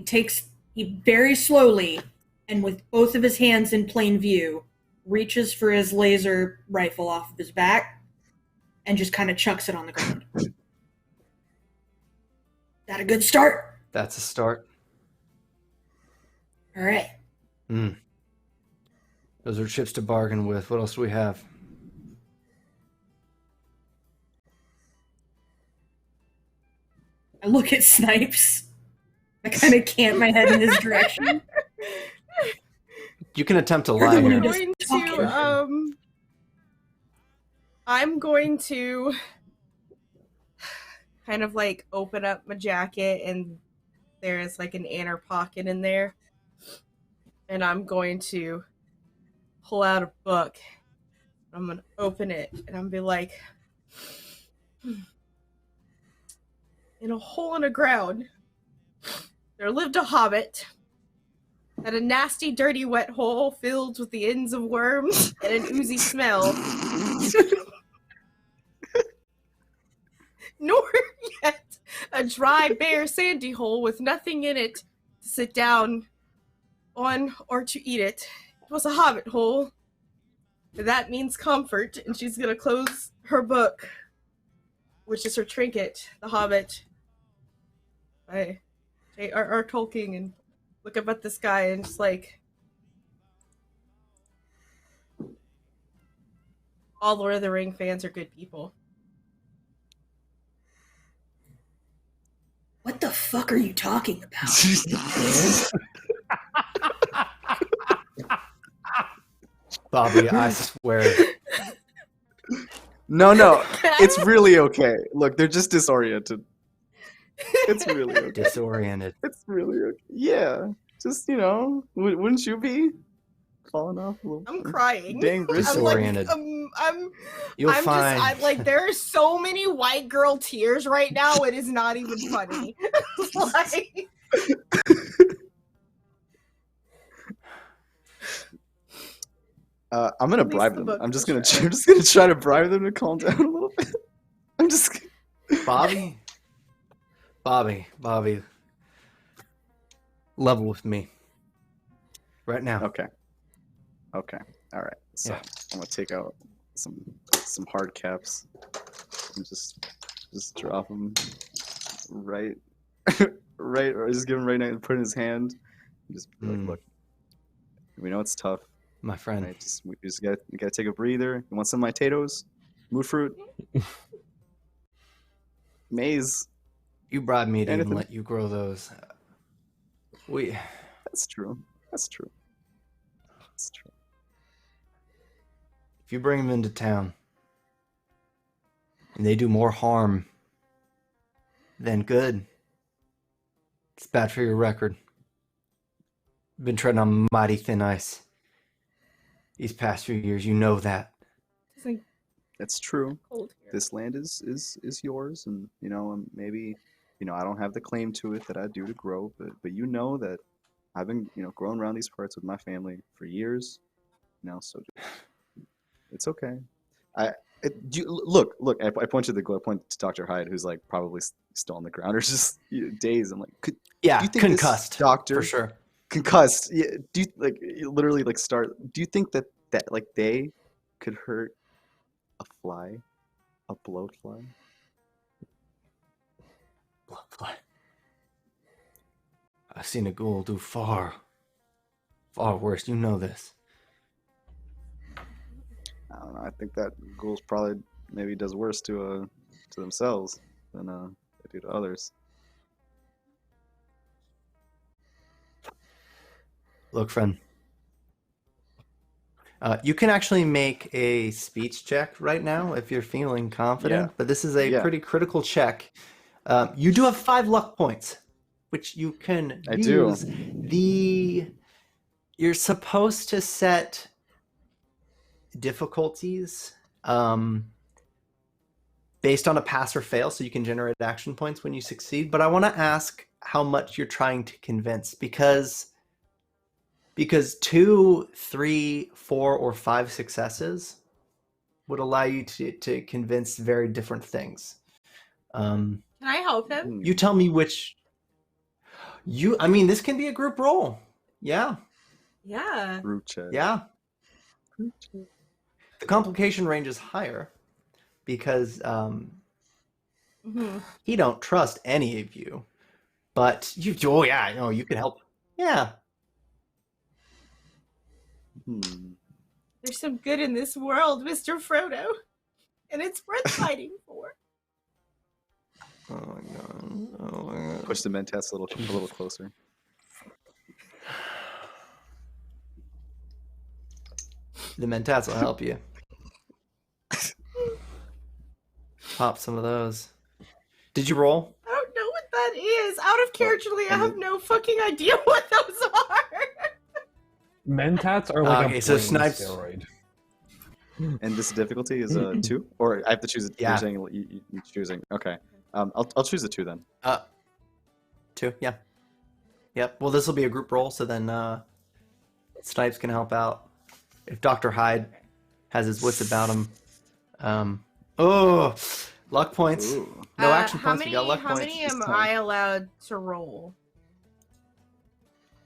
very slowly, and with both of his hands in plain view, reaches for his laser rifle off of his back and just kind of chucks it on the ground. That a good start? That's a start. All right. Those are chips to bargain with. What else do we have? I look at Snipes. I kind of cant my head in his direction. You can attempt to You're lie the one here. who going just talking. to I'm going to kind of like open up my jacket, and there is like an inner pocket in there, and I'm going to pull out a book. I'm gonna open it and I'm gonna be like, in a hole in the ground there lived a hobbit, at a nasty, dirty, wet hole filled with the ends of worms and an oozy smell. Nor yet a dry, bare, sandy hole with nothing in it to sit down on or to eat it. It was a hobbit hole. That means comfort, and she's gonna close her book, which is her trinket, The Hobbit, by J.R.R. Tolkien, and look up at this guy and just like, all Lord of the Ring fans are good people. What the fuck are you talking about? Bobby, I swear. No, it's really okay. Look, they're just disoriented. It's really okay. Disoriented. It's really okay. Yeah, just wouldn't you be falling off a little? I'm crying. Dang, Rich. Disoriented. You'll I'm find. just like, there are so many white girl tears right now. It is not even funny. Like, I'm gonna Release bribe the them. book, I'm just for gonna sure. I'm just gonna try to bribe them to calm down a little bit. I'm just. Bobby? Bobby. Level with me. Right now. Okay. All right. So Yeah. I'm gonna take out some hard caps and just drop them right, or just give him right now and put in his hand. And just be like, look, we know it's tough. My friend. Right? We just gotta take a breather. You want some of my potatoes? Mood fruit? Maize? You bribed me to even Anything. let you grow those. That's true. If you bring them into town and they do more harm than good, it's bad for your record. You've been treading on mighty thin ice these past few years. You know that. it's like That's true. cold here. This land is yours, and maybe I don't have the claim to it that I do to grow, but that I've been growing around these parts with my family for years, so it's okay. Look. I point to the glove. I point to Dr. Hyde, who's probably still on the ground or just dazed. I'm like, Yeah, do you think this concussed. doctor For sure. concussed. Yeah, do you like you literally like start? Do you think that like they could hurt a fly, a blowfly? Blowfly. I've seen a ghoul do far worse. You know this. I don't know. I think that ghouls probably maybe does worse to themselves than they do to others. Look, friend. You can actually make a speech check right now if you're feeling confident, Yeah. but this is a Yeah. pretty critical check. You do have 5 luck points, which you can I do. use. You're supposed to set difficulties based on a pass or fail, so you can generate action points when you succeed. But I want to ask how much you're trying to convince, because 2, 3, 4, or 5 successes would allow you to convince very different things. Can I help him? You tell me which. I mean, this can be a group roll. Yeah. Yeah. Group chat. Yeah. The complication range is higher because Mhm. he don't trust any of you, but you. Oh yeah, no, you can help. Yeah. There's some good in this world, Mr. Frodo, and it's worth fighting for. Oh my god. Oh my god. Push the Mentats a little closer. The Mentats will help you. Pop some of those. Did you roll? I don't know what that is. Out of characterly, I have no fucking idea what those are. Mentats are like Okay, a so brain Snipes- steroid. And this difficulty is 2, or I have to choose it. Yeah. You're saying you're choosing. Okay. I'll choose a 2 then. 2, yeah. Yep. Well, this will be a group roll, so then Snipes can help out. If Dr. Hyde has his wits about him. Luck points. Ooh. No action How points. many? We got luck How points. many this am time. I allowed to roll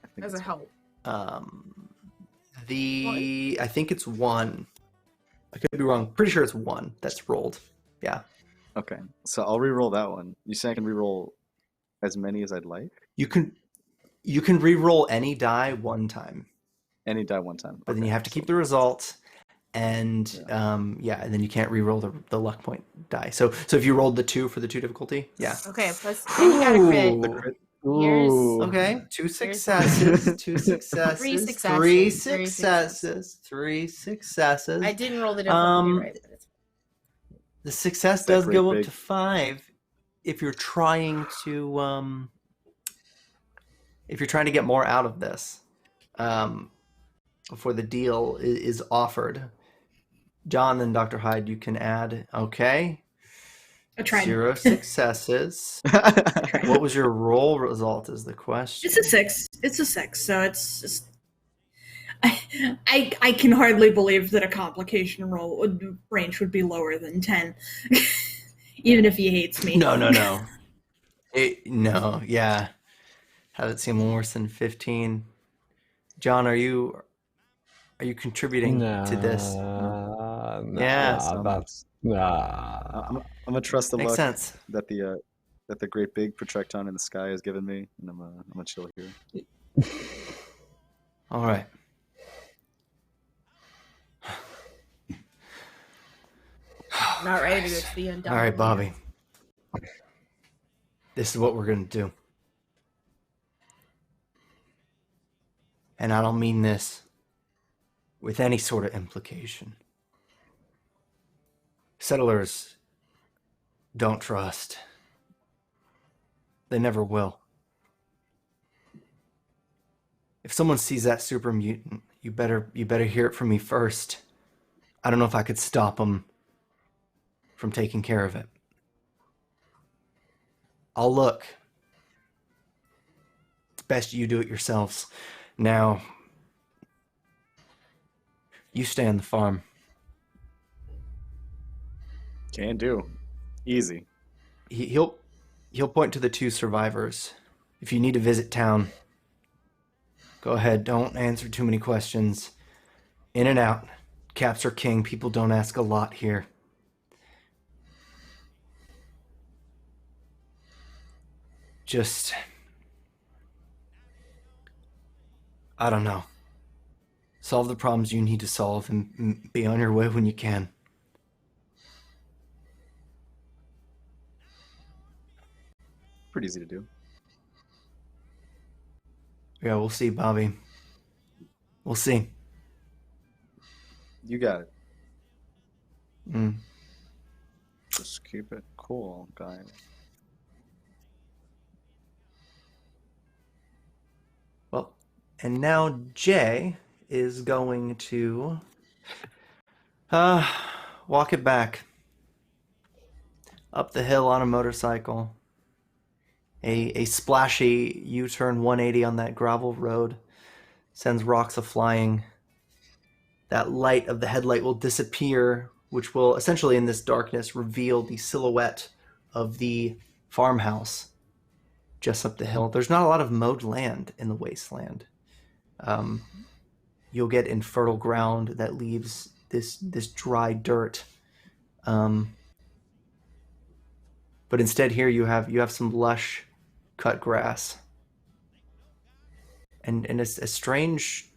I think as a it's- help? I think it's 1. I could be wrong. Pretty sure it's 1 that's rolled. Yeah. Okay, so I'll re-roll that one. You say I can re-roll as many as I'd like? You can re-roll any die 1 time, Any die 1 time. but then Okay, you have to so- keep the result, and and then you can't re-roll the luck point die. So if you rolled the 2 for the 2 difficulty, yeah. Okay, plus and you got a crit. The crit. Here's- Ooh. Okay, 2 Here's successes, 2 successes, 3 3 successes, successes, 3 successes. I didn't roll the difficulty right, but it's The success That does great go up big- to 5 if you're trying to get more out of this before the deal is offered. John and Dr. Hyde, you can add. Okay. I tried. 0 successes. What was your roll result is the question. It's a 6. It's a 6, so it's just. I can hardly believe that a complication range would be lower than 10, even if he hates me. No. No, yeah. Have it seem worse than 15. John, are you contributing to this? Yeah, That's I'm gonna trust the Makes luck sense. that the great big Protecton in the sky has given me, and I'm gonna chill here. All right. not ready to go to the end. All right, Bobby. This is what we're going to do. And I don't mean this with any sort of implication. Settlers don't trust. They never will. If someone sees that super mutant, you better hear it from me first. I don't know if I could stop them from taking care of it. I'll look. It's best you do it yourselves. Now, you stay on the farm. Can do. Easy. He'll point to the 2 survivors. If you need to visit town, Go ahead. Don't answer too many questions. In and out. Caps are king. People don't ask a lot here. Just... I don't know. Solve the problems you need to solve and be on your way when you can. Pretty easy to do. Yeah, we'll see, Bobby. We'll see. You got it. Mm. Just keep it cool, guys. Well, and now Jay is going to walk it back. Up the hill on a motorcycle. A splashy U-turn 180 on that gravel road sends rocks a-flying. That light of the headlight will disappear, which will essentially in this darkness reveal the silhouette of the farmhouse just up the hill. There's not a lot of mowed land in the wasteland. You'll get infertile ground that leaves this dry dirt. But instead here you have some lush cut grass. And a strange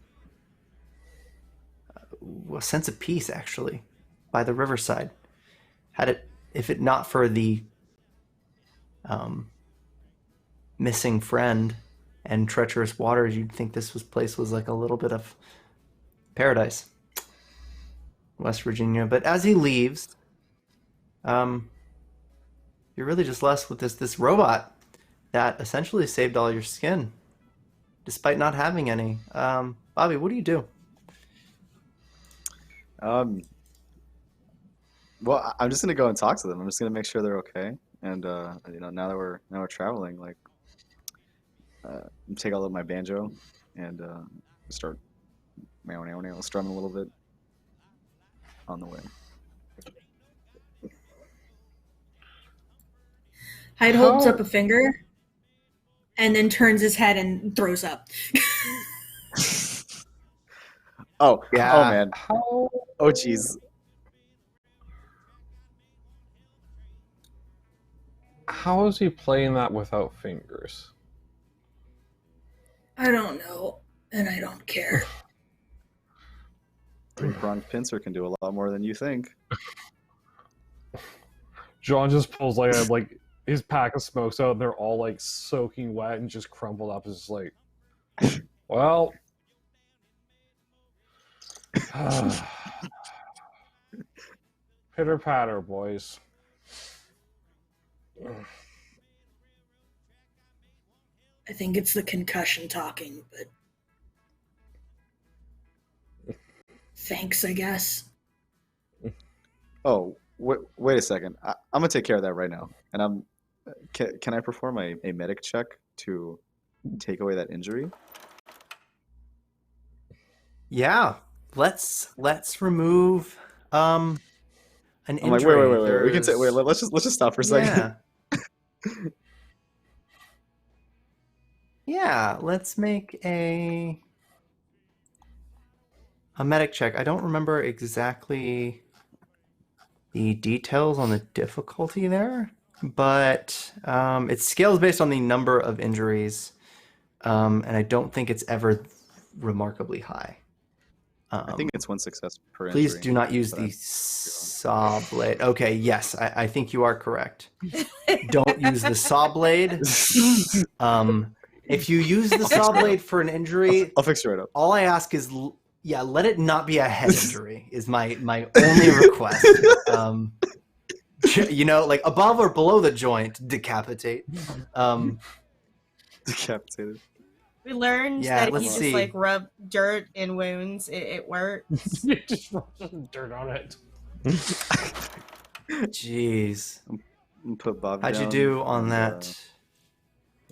sense of peace, actually, by the riverside. If it not for the missing friend and treacherous waters, you'd think this place was like a little bit of paradise, West Virginia. But as he leaves, you're really just left with this robot that essentially saved all your skin, despite not having any. Bobby, what do you do? Well, I'm just gonna go and talk to them. I'm just gonna make sure they're okay. And now that we're traveling, like, take out my banjo and start strumming a little bit on the way. Hyde holds up a finger and then turns his head and throws up. Oh, Yeah. oh man. Oh jeez. How is he playing that without fingers? I don't know, and I don't care. Three-pronged pincer can do a lot more than you think. John just pulls like his pack of smokes out, and they're all like soaking wet and just crumpled up. It's just like, well, pitter patter, boys. I think it's the concussion talking, but thanks, I guess. Oh, wait a second. I'm gonna take care of that right now. And can I perform a medic check to take away that injury? Yeah, let's remove an I'm injury. like, wait. We can say, let's just stop for a second. Yeah, let's make a medic check. I don't remember exactly the details on the difficulty there, but it scales based on the number of injuries, and I don't think it's ever remarkably high. I think it's one success per Please injury. do not use the saw blade. Okay, yes, I think you are correct. Don't use the saw blade. If you use the saw blade for an injury, I'll fix it right up. all I ask is, let it not be a head injury is my only request. Like above or below the joint, decapitate. Decapitated. We learned Yeah, that if you let's just see. like rub dirt in wounds, it works. You just rub some dirt on it. Jeez. Put Bob How'd you down do on and, that?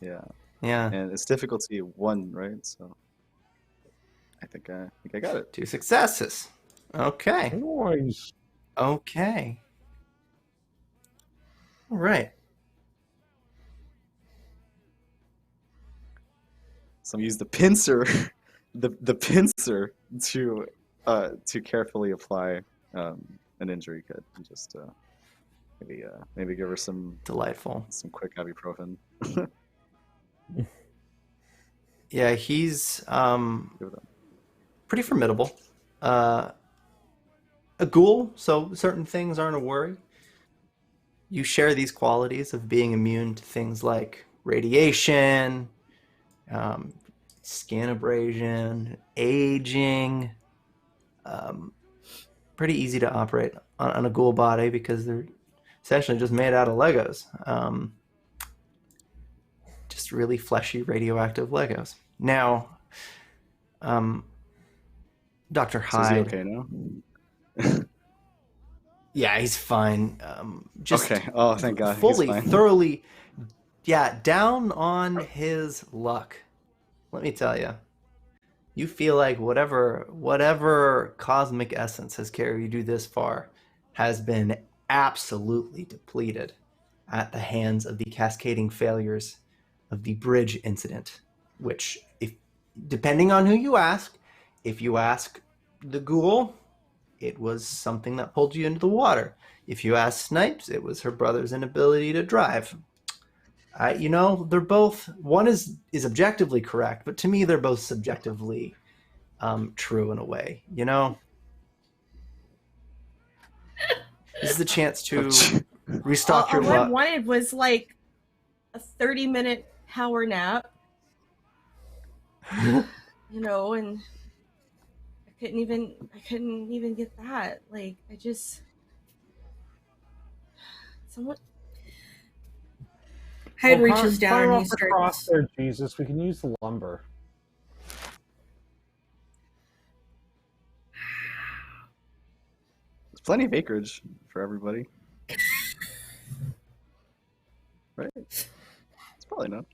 Yeah, Yeah, and it's difficulty 1, right? So I think I got it. 2 successes. Okay. Noise. Okay. All right. So I'm use the pincer the pincer to carefully apply an injury kit and just maybe give her some Delightful. quick ibuprofen. Yeah, he's Give it up. pretty formidable. A ghoul, so certain things aren't a worry. You share these qualities of being immune to things like radiation, skin abrasion, aging. Pretty easy to operate on a ghoul body because they're essentially just made out of Legos. Just really fleshy, radioactive Legos. Now, Dr. So is he Hyde. okay now? Yeah, he's fine. Just Okay. Oh, thank God. He's fully, fine. thoroughly, yeah, down on his luck. Let me tell you. You feel like whatever cosmic essence has carried you this far has been absolutely depleted at the hands of the cascading failures of the bridge incident, which, if depending on who you ask, if you ask the ghoul, it was something that pulled you into the water. If you ask Snipes, it was her brother's inability to drive. They're both, one is objectively correct, but to me they're both subjectively true in a way, This is the chance to restock your All I luck. wanted was like a 30-minute power nap. And I couldn't even get that. Like, I just somewhat. Hyde Well, reaches down fire and he off the cross starts. there, Jesus. We can use the lumber. There's plenty of acreage for everybody. Right? It's probably not.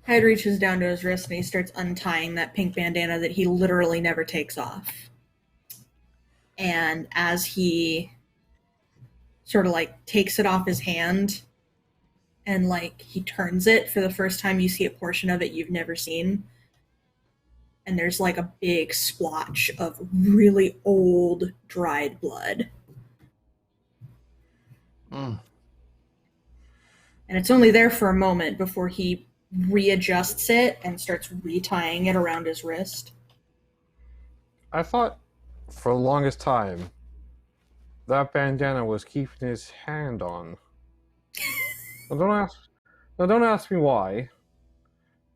Hyde reaches down to his wrist and he starts untying that pink bandana that he literally never takes off. And as he sort of like takes it off his hand and like he turns it for the first time, you see a portion of it you've never seen. And there's like a big splotch of really old dried blood. Mm. And it's only there for a moment before he readjusts it and starts retying it around his wrist. I thought for the longest time that bandana was keeping his hand on. Now don't ask me why.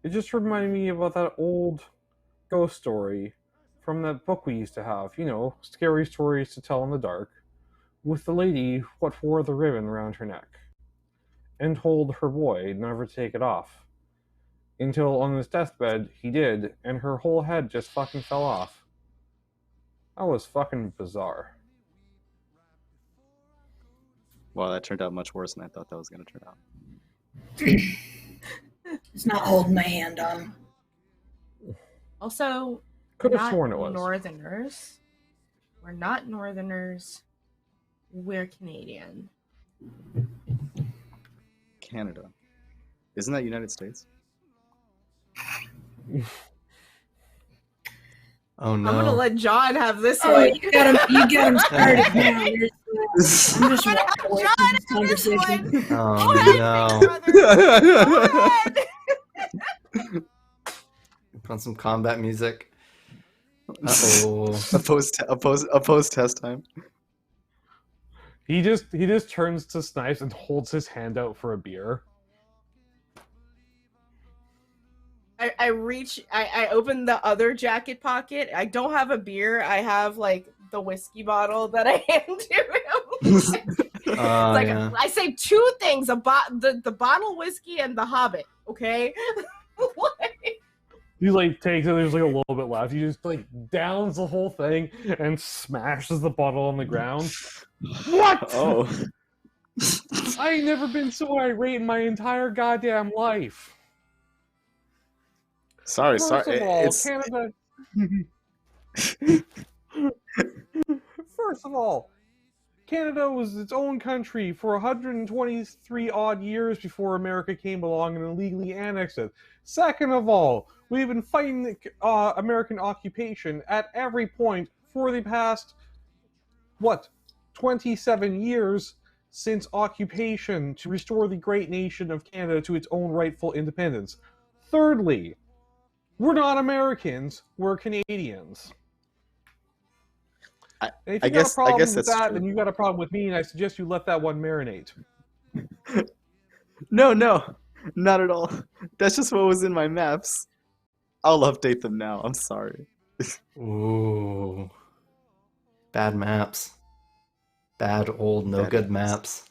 It just reminded me about that old ghost story from that book we used to have, scary stories to tell in the dark, with the lady what wore the ribbon around her neck and told her boy never to take it off. Until on his deathbed, he did, and her whole head just fucking fell off. That was fucking bizarre. Wow, that turned out much worse than I thought that was going to turn out. It's not holding my hand on. Also, Could have not sworn it was. Northerners. We're not Northerners. We're Canadian. Canada. Isn't that United States? Oh no. I'm gonna let John have this Oh, one. you got him started now. I'm just I'm gonna walking have away John from this have this conversation. one. Oh Go ahead, no. big brother. Go ahead. Put on some combat music. Uh-oh. Opposed test time. He just turns to Snipes and holds his hand out for a beer. I open the other jacket pocket. I don't have a beer. I have like the whiskey bottle that I hand to him. Like Yeah. I say two things: the bottle whiskey and the Hobbit. Okay. He like takes it. There's like a little bit left. He just like downs the whole thing and smashes the bottle on the ground. What? Oh. I ain't never been so irate in my entire goddamn life. Sorry. First of all, It's Canada. First of all, Canada was its own country for 123 odd years before America came along and illegally annexed it. Second of all, we've been fighting American occupation at every point for the past, 27 years since occupation to restore the great nation of Canada to its own rightful independence. Thirdly, we're not Americans, we're Canadians. And if you got a problem with that, then you got a problem with me, and I suggest you let that one marinate. No, not at all. That's just what was in my maps. I'll update them now. I'm sorry. Ooh. Bad maps. Bad old no good maps.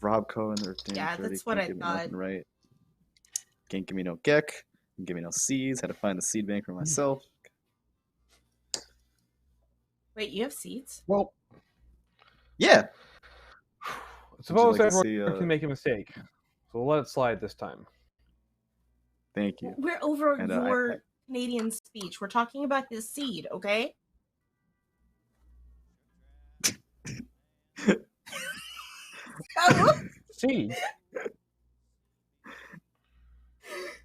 Robco and their damn Yeah, 30 that's what can't I give me thought. nothing right. Can't give me no geck. Can't give me no seeds. Had to find the seed bank for myself. Wait, you have seeds? Well, Yeah. suppose like to everyone see, can make a mistake, so let it slide this time. Thank you. We're over And, your Canadian speech. We're talking about his seed, okay? Seed.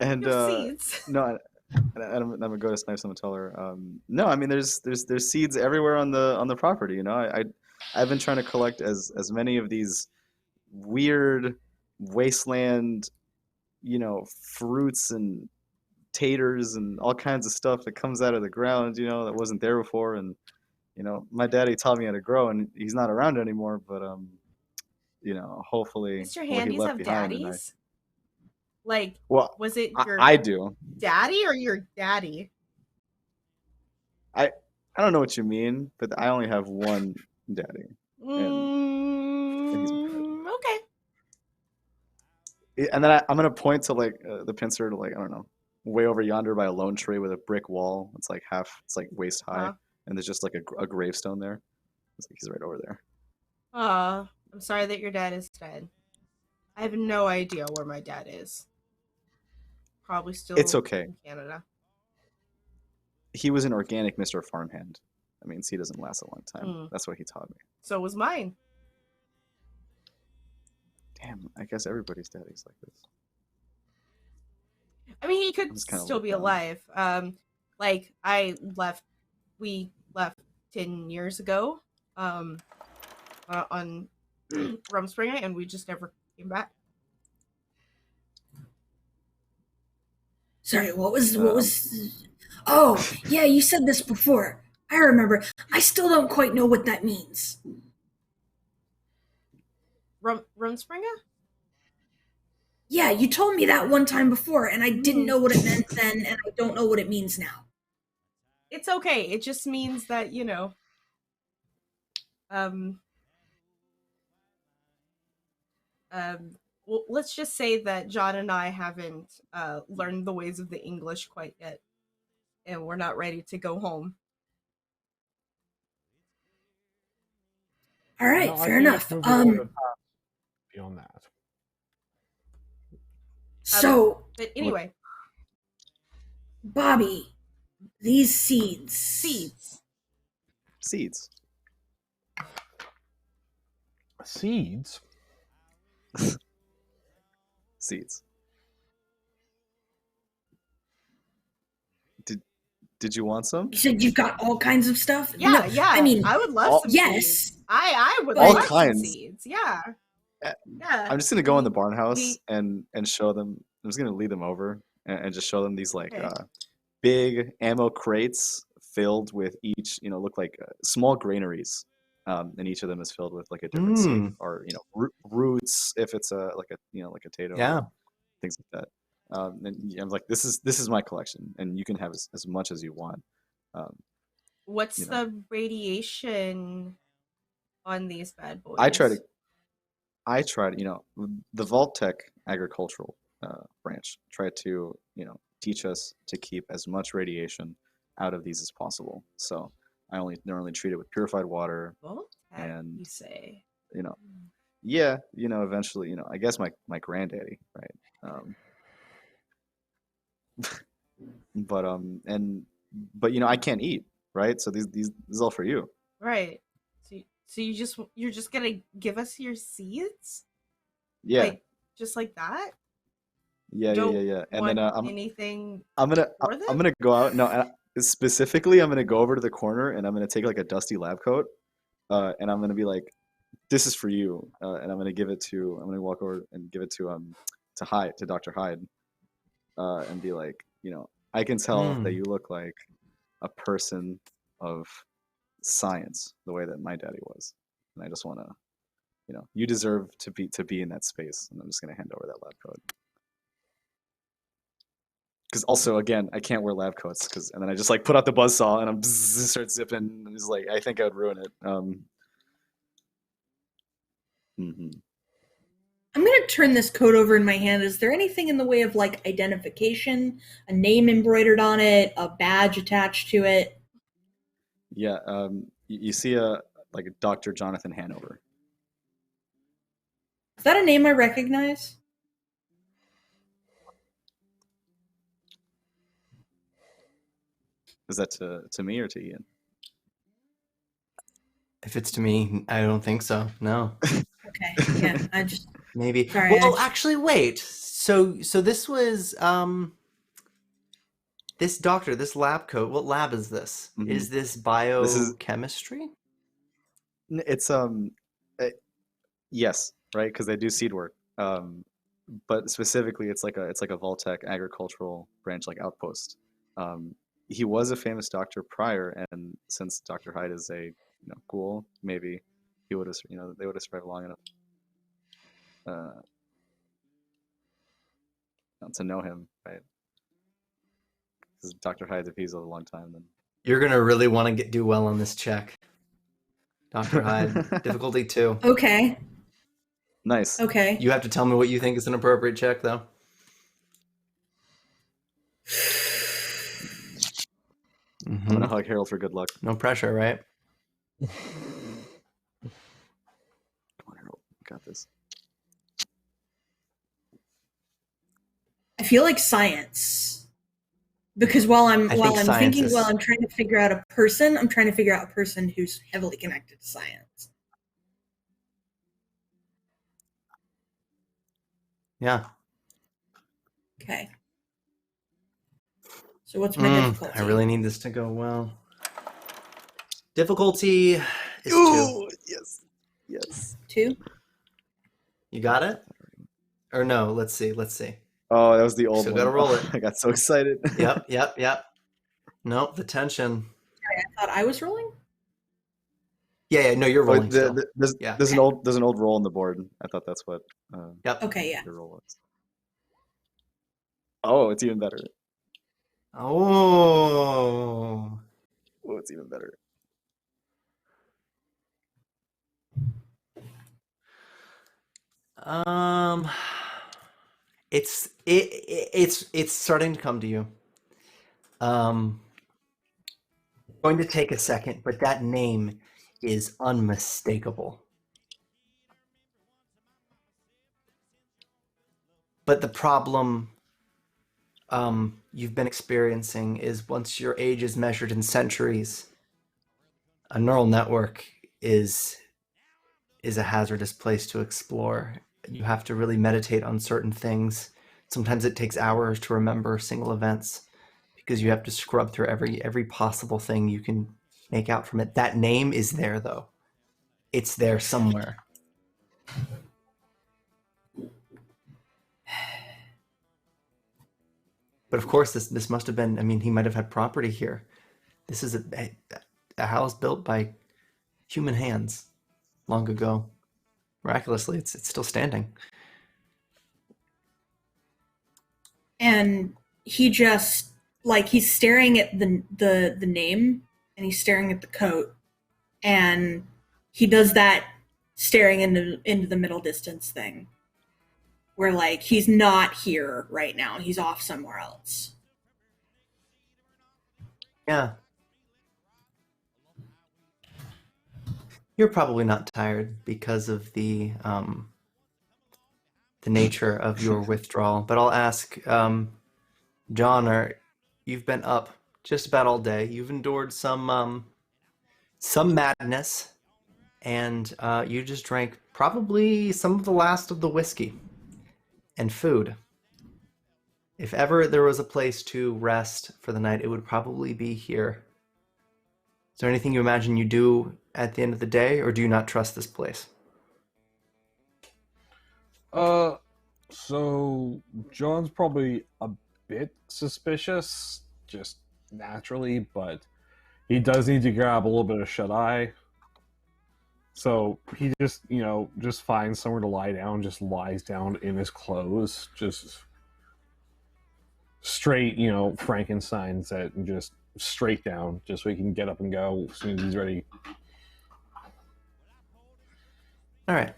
And seeds. no, I'm gonna go to Snipes and tell her. No, I mean there's seeds everywhere on the property. You know, I've been trying to collect as many of these weird wasteland, you know, fruits and taters and all kinds of stuff that comes out of the ground. You know, that wasn't there before. And you know, my daddy taught me how to grow, and he's not around anymore. But you know, hopefully, Mr. what he Handies left have behind. And daddies? Like, well, was it your I do. daddy or your daddy? I don't know what you mean, but I only have one daddy. Okay. And then I'm gonna point to like the pincer to like I don't know, way over yonder by a lone tree with a brick wall. It's like waist high, Uh-huh. and there's just like a gravestone there. It's like he's right over there. I'm sorry that your dad is dead. I have no idea where my dad is. Probably still It's okay. in Canada. He was an organic Mr. Farmhand. That means he doesn't last a long time. That's what he taught me. So was mine. Damn, I guess everybody's daddy's like this. I mean, he could still be alive. Like we left 10 years ago, on Rumspringa, and we just never came back. Sorry, what was? Oh, yeah, you said this before. I remember. I still don't quite know what that means. Rumspringa? Yeah, you told me that one time before, and I didn't know what it meant then, and I don't know what it means now. It's okay. It just means that, you know, well, let's just say that John and I haven't learned the ways of the English quite yet, and we're not ready to go home. All right, fair enough. Beyond that. So, but anyway, Bobby, these seeds. Seeds. Did you want some? You said you've got all kinds of stuff? Yeah, No, yeah. I mean, I would love some yes. seeds. I would All love kinds. some seeds. Yeah. Yeah. I'm just gonna go in the barn house and show them. I'm just gonna lead them over and just show them these like big ammo crates filled with each, you know, look like small granaries, and each of them is filled with like a different seed or you know roots if it's a you know like a potato, things like that. And I'm like, this is my collection, and you can have as much as you want. What's you know. the radiation on these bad boys? I tried, you know, the Vault-Tec agricultural branch tried to, you know, teach us to keep as much radiation out of these as possible. So I normally treat it with purified water. Vault-Tec, and you say? You know, yeah, you know, eventually, you know, I guess my granddaddy, right? But you know, I can't eat, right? So this is all for you. Right. So So you're just gonna give us your seeds? Yeah, Like just like that? yeah. And Want then anything I'm gonna for them? I'm gonna go out. No, specifically, I'm gonna go over to the corner and I'm gonna take like a dusty lab coat, and I'm gonna be like, "This is for you," and I'm gonna walk over and give it to Hyde, to Dr. Hyde, and be like, I can tell that you look like a person of science, the way that my daddy was, and I just want to, you deserve to be in that space, and I'm just gonna hand over that lab coat. Because also, again, I can't wear lab coats, and then I just like put out the buzzsaw and I'm start zipping. And it's like I think I would ruin it. I'm gonna turn this coat over in my hand. Is there anything in the way of like identification, a name embroidered on it, a badge attached to it? Yeah, you see a Dr. Jonathan Hanover. Is that a name I recognize? Is that to me or to Ian? If it's to me, I don't think so. No. Okay. Yeah, I just Maybe. Sorry, Well, actually, wait. So this was this doctor, this lab coat. What lab is this? Mhm. Is this biochemistry? It's yes, right, because they do seed work. But specifically, it's like a Voltec agricultural branch, like outpost. He was a famous doctor prior, and since Dr. Hyde is a ghoul, maybe he would have they would have survived long enough to know him, right? Because Dr. Hyde, if he's a long time, then You're gonna really want to do well on this check, Dr. Hyde. Difficulty 2. okay. Nice. Okay. You have to tell me what you think is an appropriate check, though. I'm gonna hug Harold for good luck. No pressure, right? Come on, Harold, you got this. I feel like science. Because while I'm trying to figure out a person, I'm trying to figure out a person who's heavily connected to science. Yeah. Okay. So what's my difficulty? I really need this to go well. Difficulty is 2. Ooh, yes. 2? You got it? Or no? Let's see. Oh, that was the old Still one. gotta roll it. I got so excited. Yep. Nope, the tension. Sorry, I thought I was rolling? Yeah, no, you're rolling still. There's an old roll on the board. I thought that's what Yep. Okay, yeah. the roll was. Oh, it's even better. Oh, it's even better. It's starting to come to you. Going to take a second, but that name is unmistakable. But the problem you've been experiencing is once your age is measured in centuries, a neural network is a hazardous place to explore. You have to really meditate on certain things. Sometimes it takes hours to remember single events because you have to scrub through every possible thing you can make out from it. That name is there, though. It's there somewhere. But of course, this must have been, I mean, he might have had property here. This is a house built by human hands long ago. Miraculously, it's still standing. And he just, like, he's staring at the name, and he's staring at the coat, and he does that staring into the middle distance thing, where, like, he's not here right now. He's off somewhere else. Yeah. You're probably not tired because of the nature of your withdrawal, but I'll ask John, you've been up just about all day. You've endured some madness. and you just drank probably some of the last of the whiskey and food. If ever there was a place to rest for the night, it would probably be here. Is there anything you imagine you do at the end of the day, or do you not trust this place? So John's probably a bit suspicious, just naturally, but he does need to grab a little bit of shut-eye. So he just, just finds somewhere to lie down, just lies down in his clothes, just straight, Frankenstein set, and just straight down, just so he can get up and go as soon as he's ready. All right.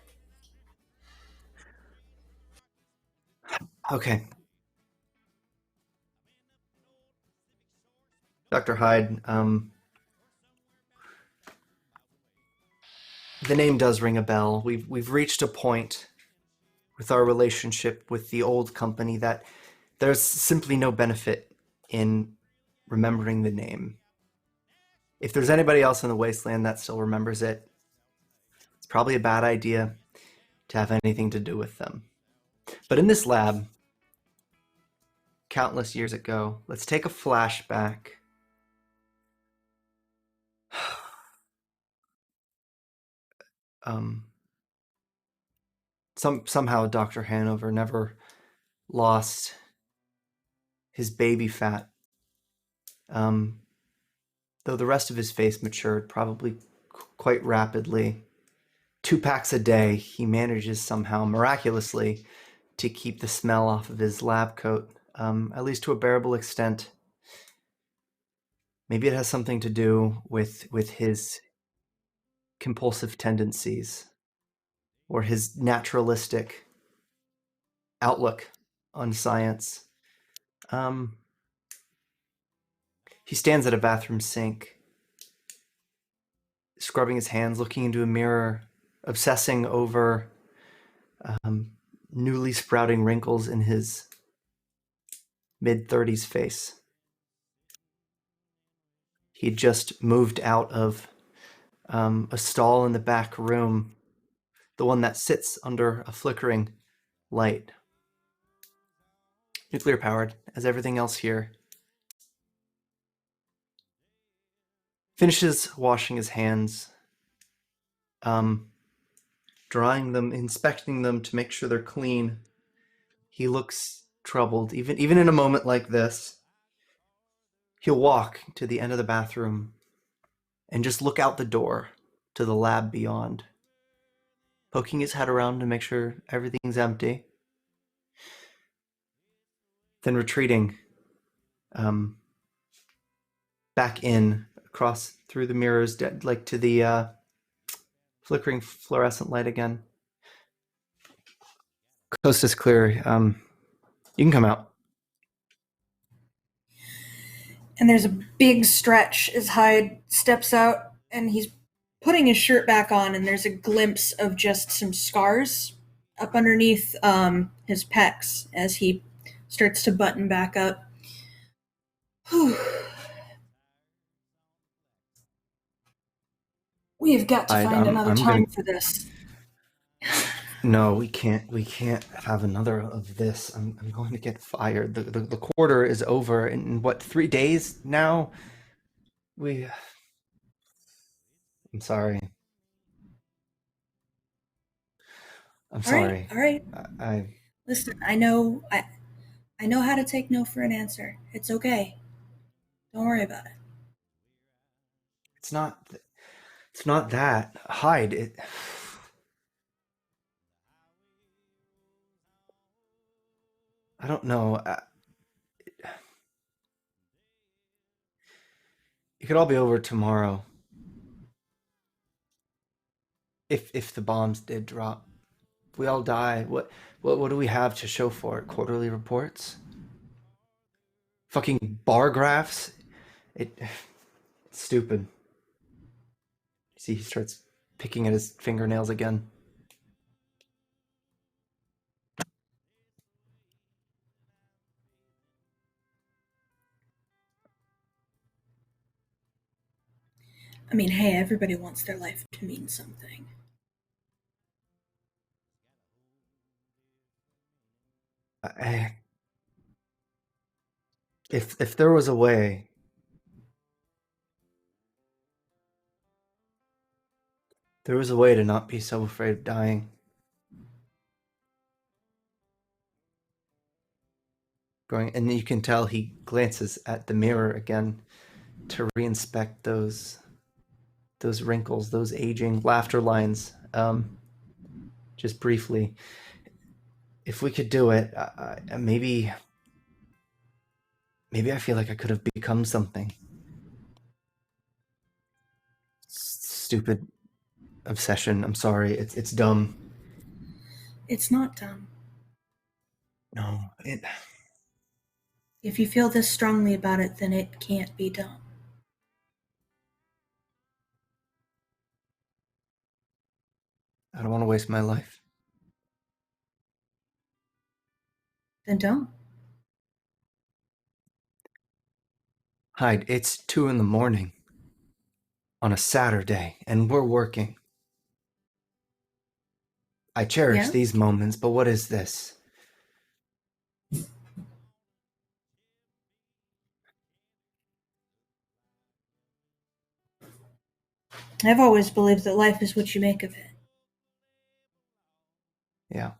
Okay. Dr. Hyde, the name does ring a bell. We've reached a point with our relationship with the old company that there's simply no benefit in remembering the name. If there's anybody else in the wasteland that still remembers it, it's probably a bad idea to have anything to do with them. But in this lab, countless years ago, let's take a flashback. Somehow Dr. Hanover never lost his baby fat. Though the rest of his face matured probably quite rapidly. 2 packs a day, he manages somehow, miraculously, to keep the smell off of his lab coat, at least to a bearable extent. Maybe it has something to do with his compulsive tendencies or his naturalistic outlook on science. He stands at a bathroom sink, scrubbing his hands, looking into a mirror, obsessing over newly sprouting wrinkles in his mid-30s face. He had just moved out of a stall in the back room, the one that sits under a flickering light. Nuclear powered, as everything else here. Finishes washing his hands, drying them, inspecting them to make sure they're clean. He looks troubled. Even in a moment like this, he'll walk to the end of the bathroom and just look out the door to the lab beyond, poking his head around to make sure everything's empty. Then retreating back in, across through the mirrors, like to the flickering fluorescent light again. Coast is clear. You can come out. And there's a big stretch as Hyde steps out, and he's putting his shirt back on, and there's a glimpse of just some scars up underneath his pecs as he starts to button back up. Whew. We have got to find another time for this. No, we can't. We can't have another of this. I'm going to get fired. The quarter is over in what, 3 days now? I'm sorry. I'm sorry. All right. I Listen, I know how to take no for an answer. It's okay. Don't worry about it. It's not that. Hyde. I don't know. It could all be over tomorrow. If the bombs did drop. If we all die, what do we have to show for it? Quarterly reports? Fucking bar graphs? It's stupid. See, he starts picking at his fingernails again. I mean, hey, everybody wants their life to mean something. If there was a way, to not be so afraid of dying. And you can tell he glances at the mirror again to reinspect those wrinkles, those aging laughter lines. Just briefly, if we could do it, maybe I feel like I could have become something. Stupid obsession. I'm sorry. It's dumb. It's not dumb. No, If you feel this strongly about it, then it can't be dumb. I don't want to waste my life. Then don't. Hyde, it's 2 a.m. on a Saturday, and we're working. I cherish Yeah? these moments, but what is this? I've always believed that life is what you make of it. Yeah.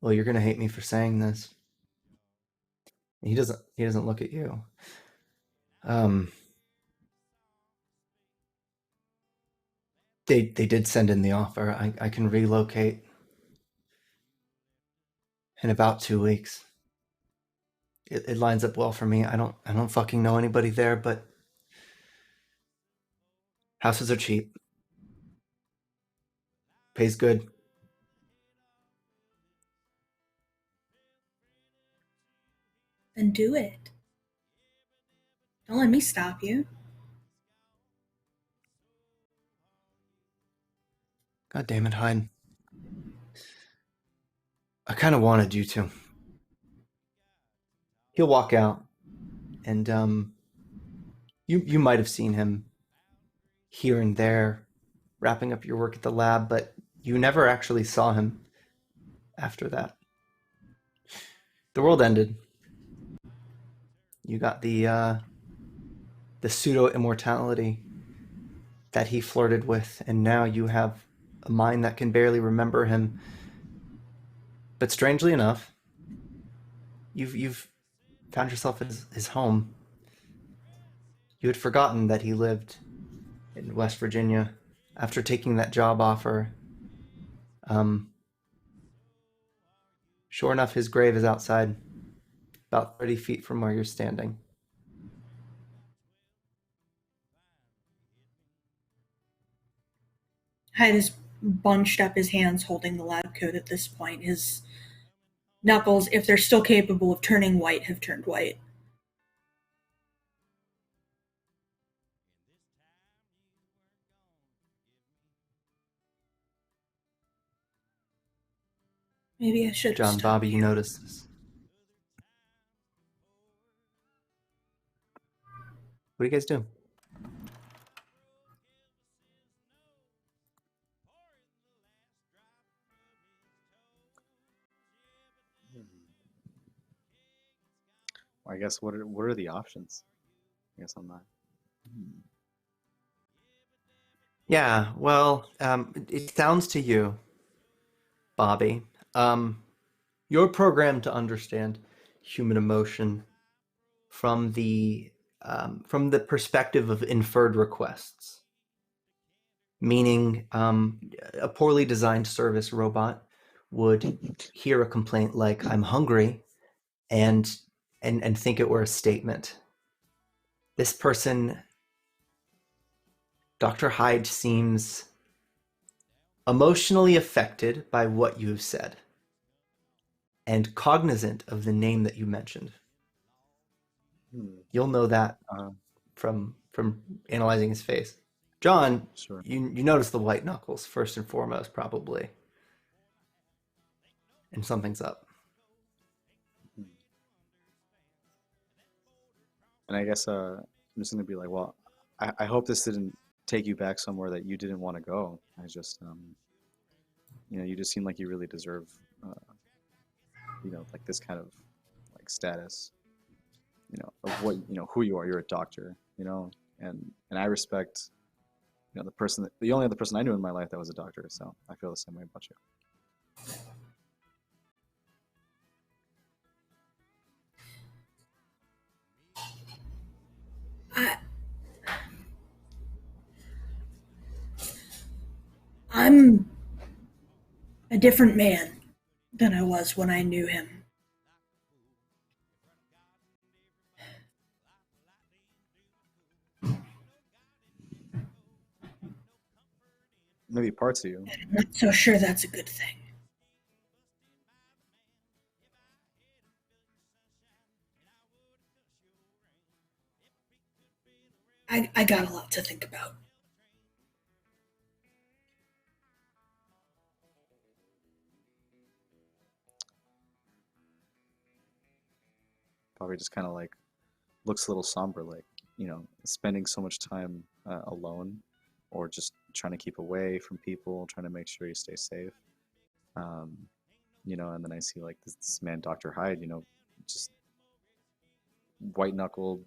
Well, you're gonna hate me for saying this. He doesn't look at you. They did send in the offer. I can relocate in about 2 weeks. It lines up well for me. I don't fucking know anybody there, but houses are cheap. Pays good. Then do it. Don't let me stop you. God damn it, Hyde. I kind of wanted you to. He'll walk out, and you might have seen him here and there wrapping up your work at the lab, but you never actually saw him after that. The world ended. You got the pseudo immortality that he flirted with, and now you have a mind that can barely remember him. But strangely enough, you've found yourself in his home. You had forgotten that he lived in West Virginia after taking that job offer. Sure enough, his grave is outside, about 30 feet from where you're standing. Hyde has bunched up his hands holding the lab coat at this point. His knuckles, if they're still capable of turning white, have turned white. Maybe I should have John, stopped Bobby, you you. noticed this. What do you guys do? I guess what are the options? I guess I'm not. Yeah, well, it sounds to you, Bobby, you're programmed to understand human emotion from the perspective of inferred requests, meaning a poorly designed service robot would hear a complaint like "I'm hungry," and think it were a statement. This person, Dr. Hyde, seems emotionally affected by what you have said and cognizant of the name that you mentioned. You'll know that from analyzing his face. John, Sure. you notice the white knuckles first and foremost, probably. And something's up. And I guess just gonna be like, well, I hope this didn't take you back somewhere that you didn't want to go. I just, you just seem like you really deserve, like this kind of like status, of what, who you are. You're a doctor, and I respect, the only other person I knew in my life that was a doctor. So I feel the same way about you. I'm a different man than I was when I knew him. Maybe parts of you. I'm not so sure that's a good thing. I got a lot to think about. Probably just kind of like looks a little somber, like, spending so much time alone, or just trying to keep away from people, trying to make sure you stay safe. And then I see like this man, Dr. Hyde, just white knuckled,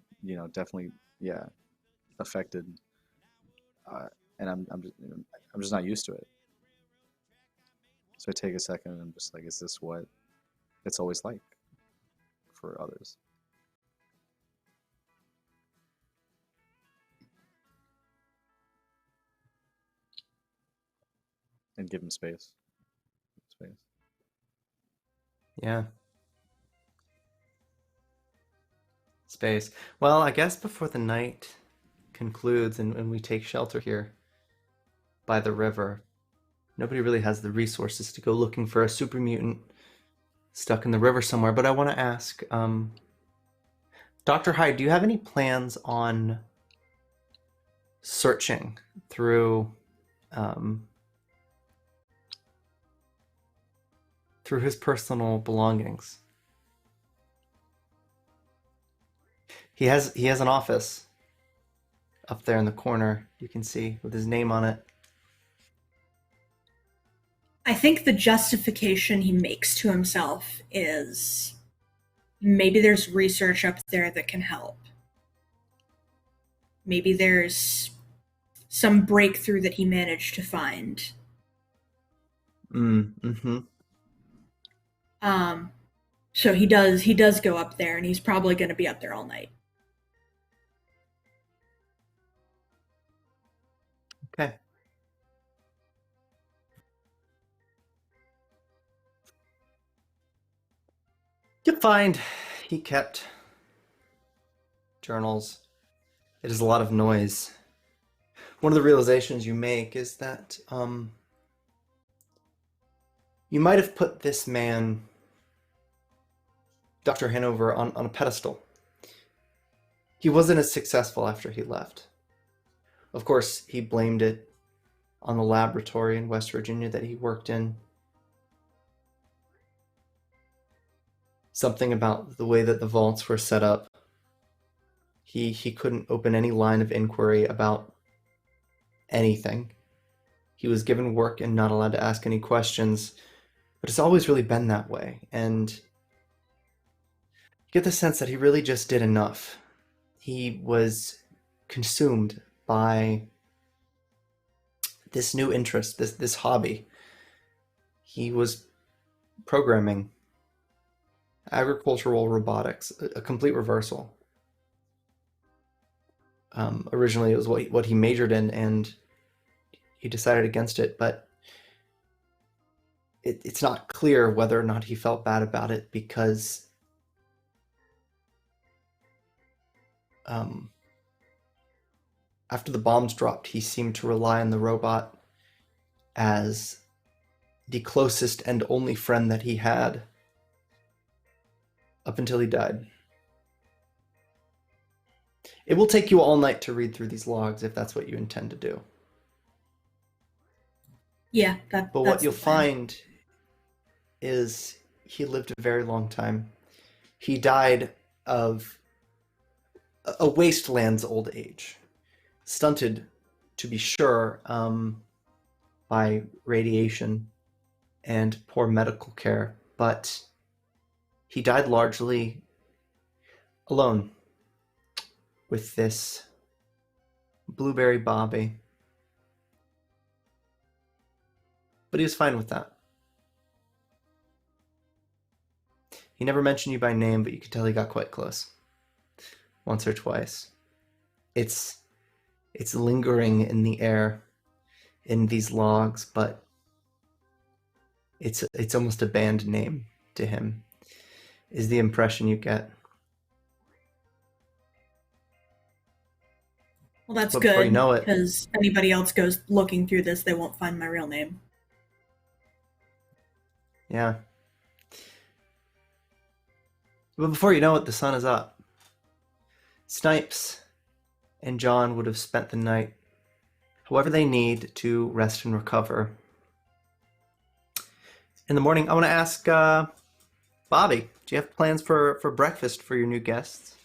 definitely, yeah, affected. And I'm just not used to it. So I take a second and I'm just like, is this what it's always like for others? And give him space. Yeah. Space. Well, I guess before the night concludes and we take shelter here by the river, nobody really has the resources to go looking for a super mutant stuck in the river somewhere. But I want to ask, Dr. Hyde, do you have any plans on searching through his personal belongings? He has an office up there in the corner, you can see, with his name on it. I think the justification he makes to himself is maybe there's research up there that can help. Maybe there's some breakthrough that he managed to find. Mm-hmm. So he does go up there, and he's probably going to be up there all night. Okay. You'll find he kept journals. It is a lot of noise. One of the realizations you make is that you might have put this man, Dr. Hanover, on a pedestal. He wasn't as successful after he left. Of course, he blamed it on the laboratory in West Virginia that he worked in. Something about the way that the vaults were set up. He couldn't open any line of inquiry about anything. He was given work and not allowed to ask any questions, but it's always really been that way. And you get the sense that he really just did enough. He was consumed by this new interest, this hobby. He was programming, agricultural robotics, a complete reversal. Originally, it was what he majored in, and he decided against it, but it's not clear whether or not he felt bad about it, because after the bombs dropped, he seemed to rely on the robot as the closest and only friend that he had up until he died. It will take you all night to read through these logs if that's what you intend to do. Yeah, but what you'll find is he lived a very long time. He died of a wasteland's old age, stunted, to be sure, by radiation and poor medical care, but he died largely alone with this blueberry Bobby. But he was fine with that. He never mentioned you by name, but you could tell he got quite close. Once or twice. It's lingering in the air in these logs, but it's almost a band name to him, is the impression you get. Well, that's But before good, you know it- because if anybody else goes looking through this, they won't find my real name. Yeah. But before you know it, the sun is up. Snipes and John would have spent the night however they need to rest and recover. In the morning, I want to ask Bobby, do you have plans for breakfast for your new guests?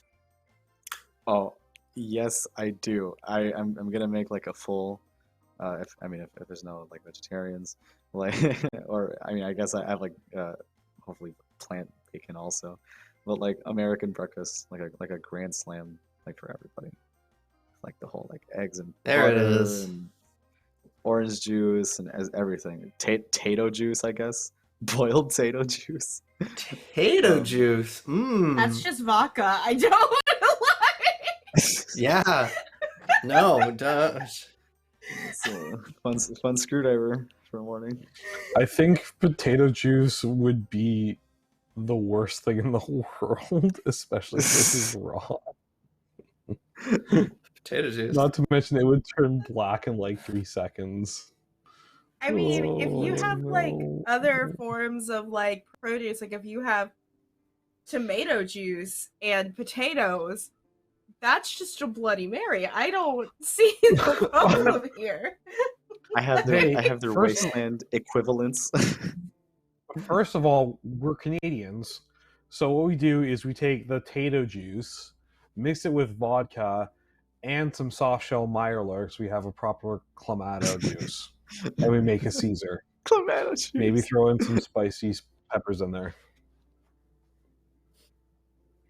Oh, yes, I do. I'm gonna make like a full, if there's no like vegetarians, like or I guess I have like hopefully plant bacon also, but like American breakfast, like a grand slam like for everybody, like the whole like eggs and There it butter is. and orange juice and everything, tato juice, I guess, boiled tato juice. Potato juice. That's just vodka. I don't like. Yeah. No, duh. It's a fun screwdriver for a morning. I think potato juice would be the worst thing in the world, especially if this is raw. Potato juice. Not to mention it would turn black in like 3 seconds. I mean, if you Oh, have like no. other forms of like produce, like if you have tomato juice and potatoes, that's just a Bloody Mary. I don't see the problem here. I have their Hey, first wasteland equivalents. First of all, we're Canadians, so what we do is we take the potato juice, mix it with vodka, and some soft shell Mirelurks. We have a proper clamato juice, and we make a Caesar. Clamato juice. Maybe throw in some spicy peppers in there.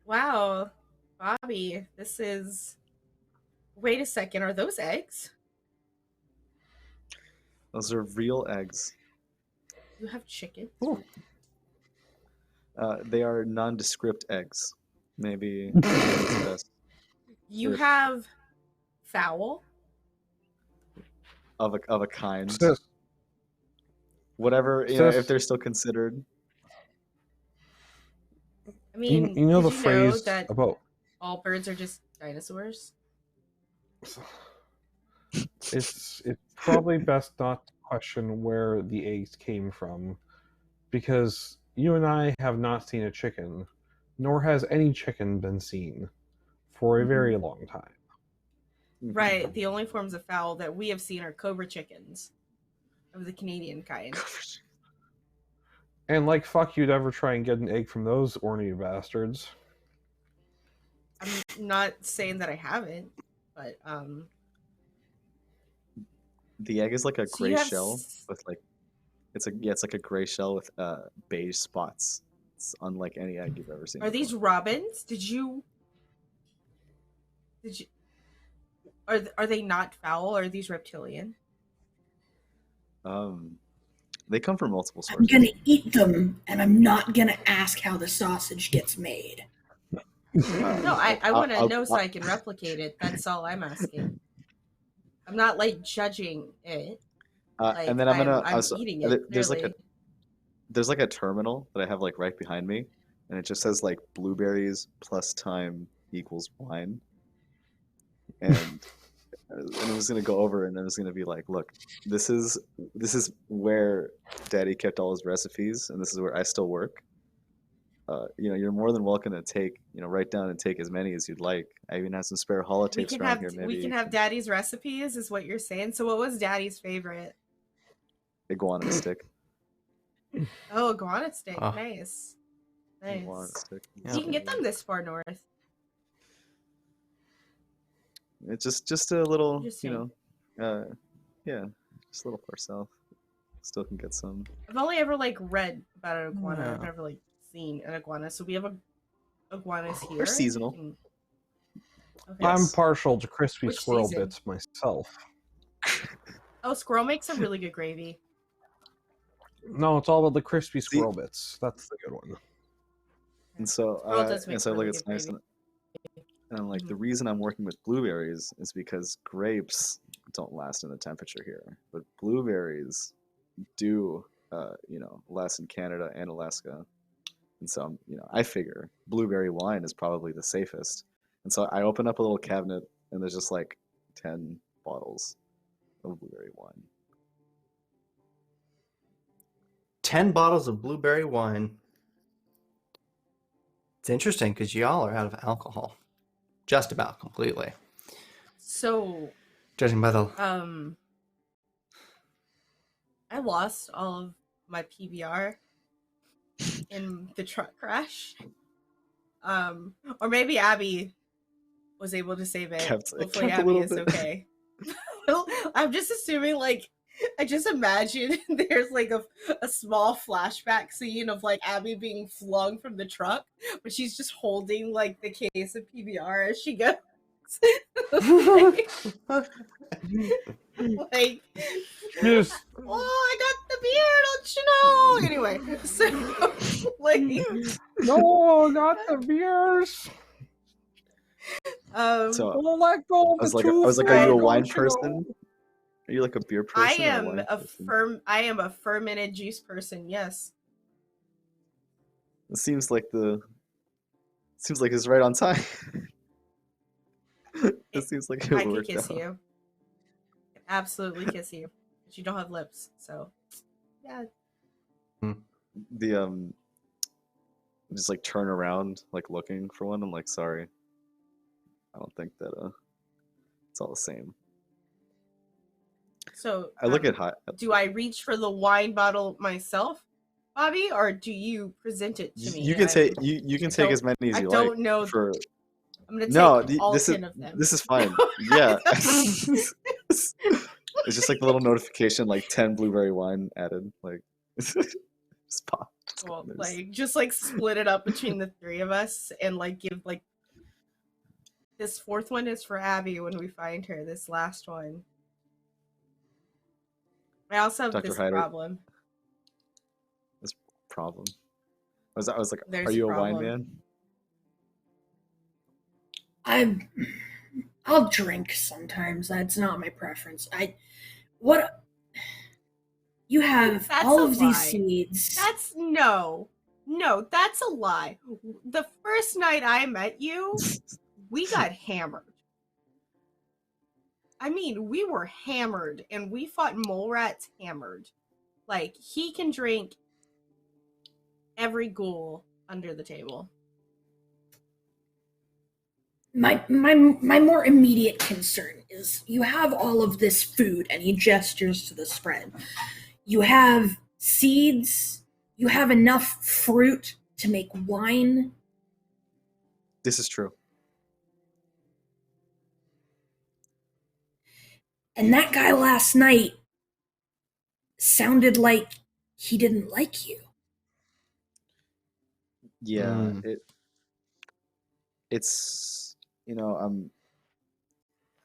Wow, Bobby, this is. Wait a second, are those eggs? Those are real eggs. You have chickens? Ooh. They are nondescript eggs. Maybe that's the best. You If- have fowl? of a kind. Sis, Whatever, if they're still considered. I mean, you know did the you phrase know that about all birds are just dinosaurs? it's probably best not to question where the eggs came from, because you and I have not seen a chicken, nor has any chicken been seen for a very long time. Right. The only forms of fowl that we have seen are cobra chickens of the Canadian kind. And like fuck you'd ever try and get an egg from those orny bastards. I'm not saying that I haven't, but The egg is like a So you gray have shell with like it's like a gray shell with beige spots. It's unlike any egg you've ever seen. are these robins? Did you are they not fowl? Or are these reptilian? They come from multiple I'm sources. gonna eat them, and I'm not gonna ask how the sausage gets made. No, I want to I'll- know so I can replicate it. That's all I'm asking. I'm not like judging it. Like, And then I'm eating it. there's Clearly. like a terminal that I have like right behind me, and it just says like blueberries plus time equals wine. And I was gonna go over and I was gonna be like, look, this is where Daddy kept all his recipes, and this is where I still work. You're more than welcome to take, write down and take as many as you'd like. I even have some spare we holotapes can around have here. Maybe we can have Daddy's recipes, is what you're saying. So, what was Daddy's favorite? iguana stick. Oh, iguana steak. Oh. Nice. Iguana Nice. stick. Yeah. You can get them this far north. It's just a little, Interesting. yeah, just a little far south. Still can get some. I've only ever like read about an iguana. Yeah. I've never like seen an iguana. So we have iguanas here. They're seasonal. Okay. I'm Yes. partial to crispy Which squirrel season? bits myself. Oh, squirrel makes a really good gravy. No, it's all about the crispy squirrel bits. That's the good one. And so, Squirrel does make and so I look really at good Snipes, gravy. and I'm like, the Mhm. reason I'm working with blueberries is because grapes don't last in the temperature here, but blueberries do, last in Canada and Alaska. And so, I figure blueberry wine is probably the safest. And so I open up a little cabinet, and there's just like 10 bottles of blueberry wine. 10 bottles of blueberry wine. It's interesting because y'all are out of alcohol. Just about completely. So, Judging by the... I lost all of my PBR in the truck crash. Or maybe Abby was able to save it. Hopefully kept a Abby little is bit. okay. I'm just assuming, like, I just imagine there's like a small flashback scene of like Abby being flung from the truck, but she's just holding like the case of PBR as she goes. Like, Yes. oh, I got the beer, don't you know? Anyway, so like, No, not the beers. So Don't let go of I was the like, tooth, are you a don't wine you person? know? Are you like a beer I person? or a am wine a person? I am a fermented juice person. Yes. It seems like it's right on time. It seems like it I could worked kiss out. you. I could absolutely kiss you, but you don't have lips, so yeah. The just like turn around, like looking for one. I'm like, sorry, I don't think that it's all the same. So I look at Hyde. do I reach for the wine bottle myself, Bobby, or do you present it to me? You can take you can take as many as I you don't like. know. For I'm gonna take no, all this is 10 of them. this is fine. Yeah, it's just like the little notification, like 10 blueberry wine added. Like, just pop. Well, like just like split it up between the three of us and like give like this fourth one is for Abby when we find her. This last one. I also have Dr. this Hyde, problem. This problem. I was like, There's are you a problem. wine man? I'll drink sometimes. That's not my preference. You have That's all a of lie. these seeds. That's no, that's a lie. The first night I met you, we got hammered. I mean, we were hammered and we fought mole rats hammered. Like, he can drink every ghoul under the table. My more immediate concern is you have all of this food, and he gestures to the spread. You have seeds. You have enough fruit to make wine. This is true. And that guy last night sounded like he didn't like you. Yeah, it's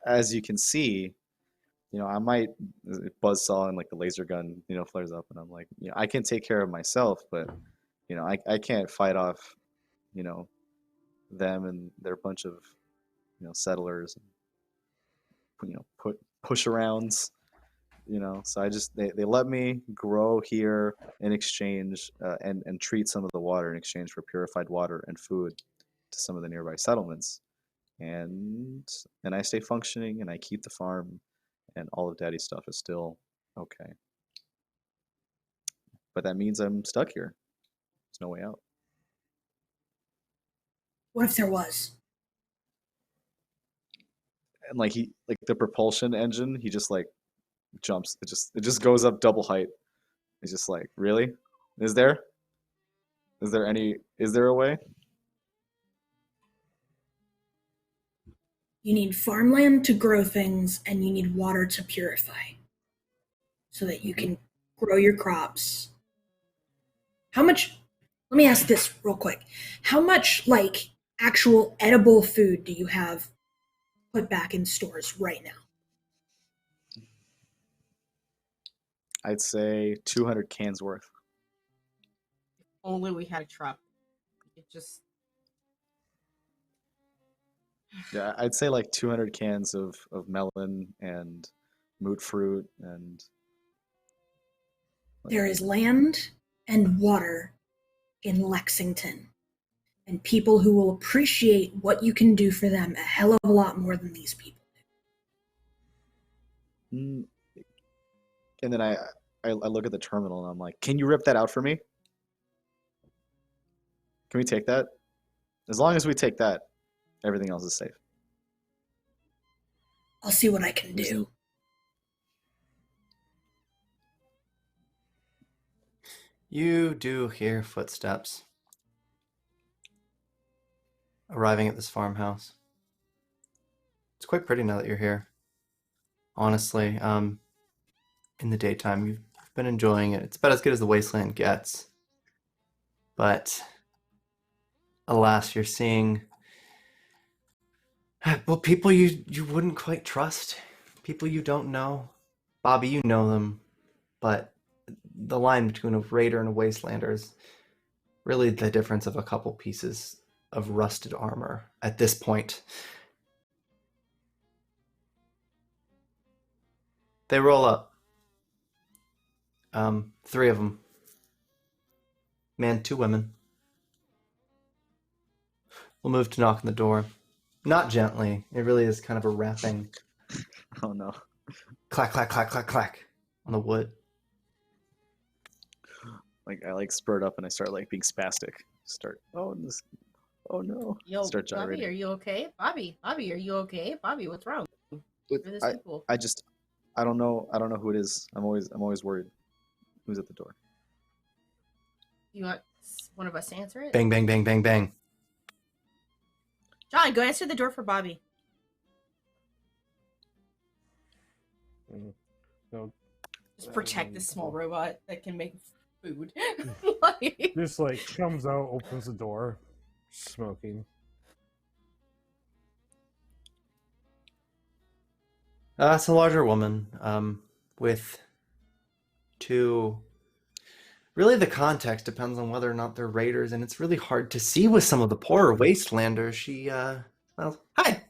as you can see, I might buzzsaw and like the laser gun, flares up, and I'm like, I can take care of myself, but I can't fight off, them and their bunch of, settlers, push arounds, So I just they let me grow here in exchange, and treat some of the water in exchange for purified water and food to some of the nearby settlements, and I stay functioning and I keep the farm, and all of Daddy's stuff is still okay. But that means I'm stuck here. There's no way out. What if there was? And like the propulsion engine, he just like jumps. It just goes up double height. He's just like, really? Is there a way? You need farmland to grow things, and you need water to purify so that you can grow your crops. How much, let me ask this real quick. How much, like, actual edible food do you have put back in stores right now? I'd say 200 cans worth. Only we had a truck. It just Yeah, I'd say like 200 cans of melon and moot fruit and. There is land and water in Lexington, and people who will appreciate what you can do for them a hell of a lot more than these people do. And then I look at the terminal and I'm like, can you rip that out for me? Can we take that? As long as we take that, everything else is safe. I'll see what I can do. You do hear footsteps arriving at this farmhouse. It's quite pretty now that you're here. Honestly, in the daytime, you've been enjoying it. It's about as good as the wasteland gets. But alas, you're seeing people you wouldn't quite trust, people you don't know. Bobby, you know them, but the line between a raider and a wastelander is really the difference of a couple pieces of rusted armor at this point. They roll up. 3 of them. Man, 2 women. We'll move to knock on the door. Not gently. It really is kind of a rapping. Oh no. Clack, clack, clack, clack, clack on the wood. Like I like spurred up and I start like being spastic. Oh no. Yo, Start Bobby, gyrating. are you okay? Bobby, are you okay? Bobby, what's wrong? But You're this people. I don't know who it is. I'm always worried. Who's at the door? You want one of us to answer it? Bang, bang, bang, bang, bang. John, go answer the door for Bobby. No, Just protect this small robot that can make food. Like, just like comes out, opens the door, smoking. It's a larger woman, with 2. Really, the context depends on whether or not they're raiders, and it's really hard to see with some of the poorer wastelanders. She, well, hi.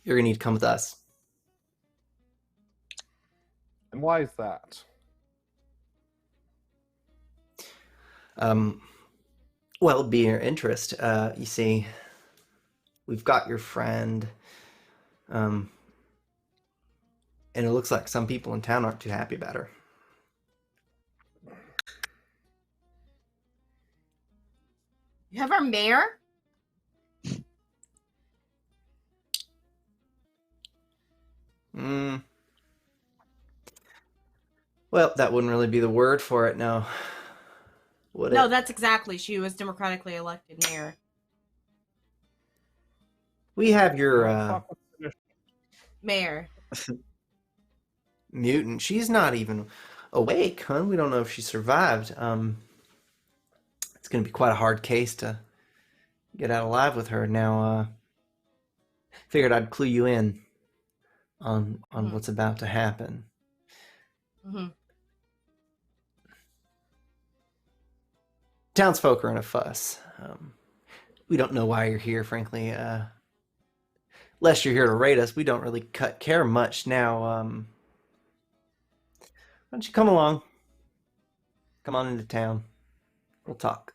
You're gonna need to come with us. And why is that? Well, be your interest. You see, we've got your friend, and it looks like some people in town aren't too happy about her. you have our mayor? Well, that wouldn't really be the word for it, no. Would No, it? that's exactly. She was democratically elected mayor. We have your Fuck with the Mayor. mutant. She's not even awake, huh? We don't know if she survived. It's gonna be quite a hard case to get out alive with her. Now, figured I'd clue you in on what's about to happen. Mm-hmm. Townsfolk are in a fuss. We don't know why you're here, frankly. Unless you're here to raid us, we don't really care much now. Why don't you come along? Come on into town. We'll talk.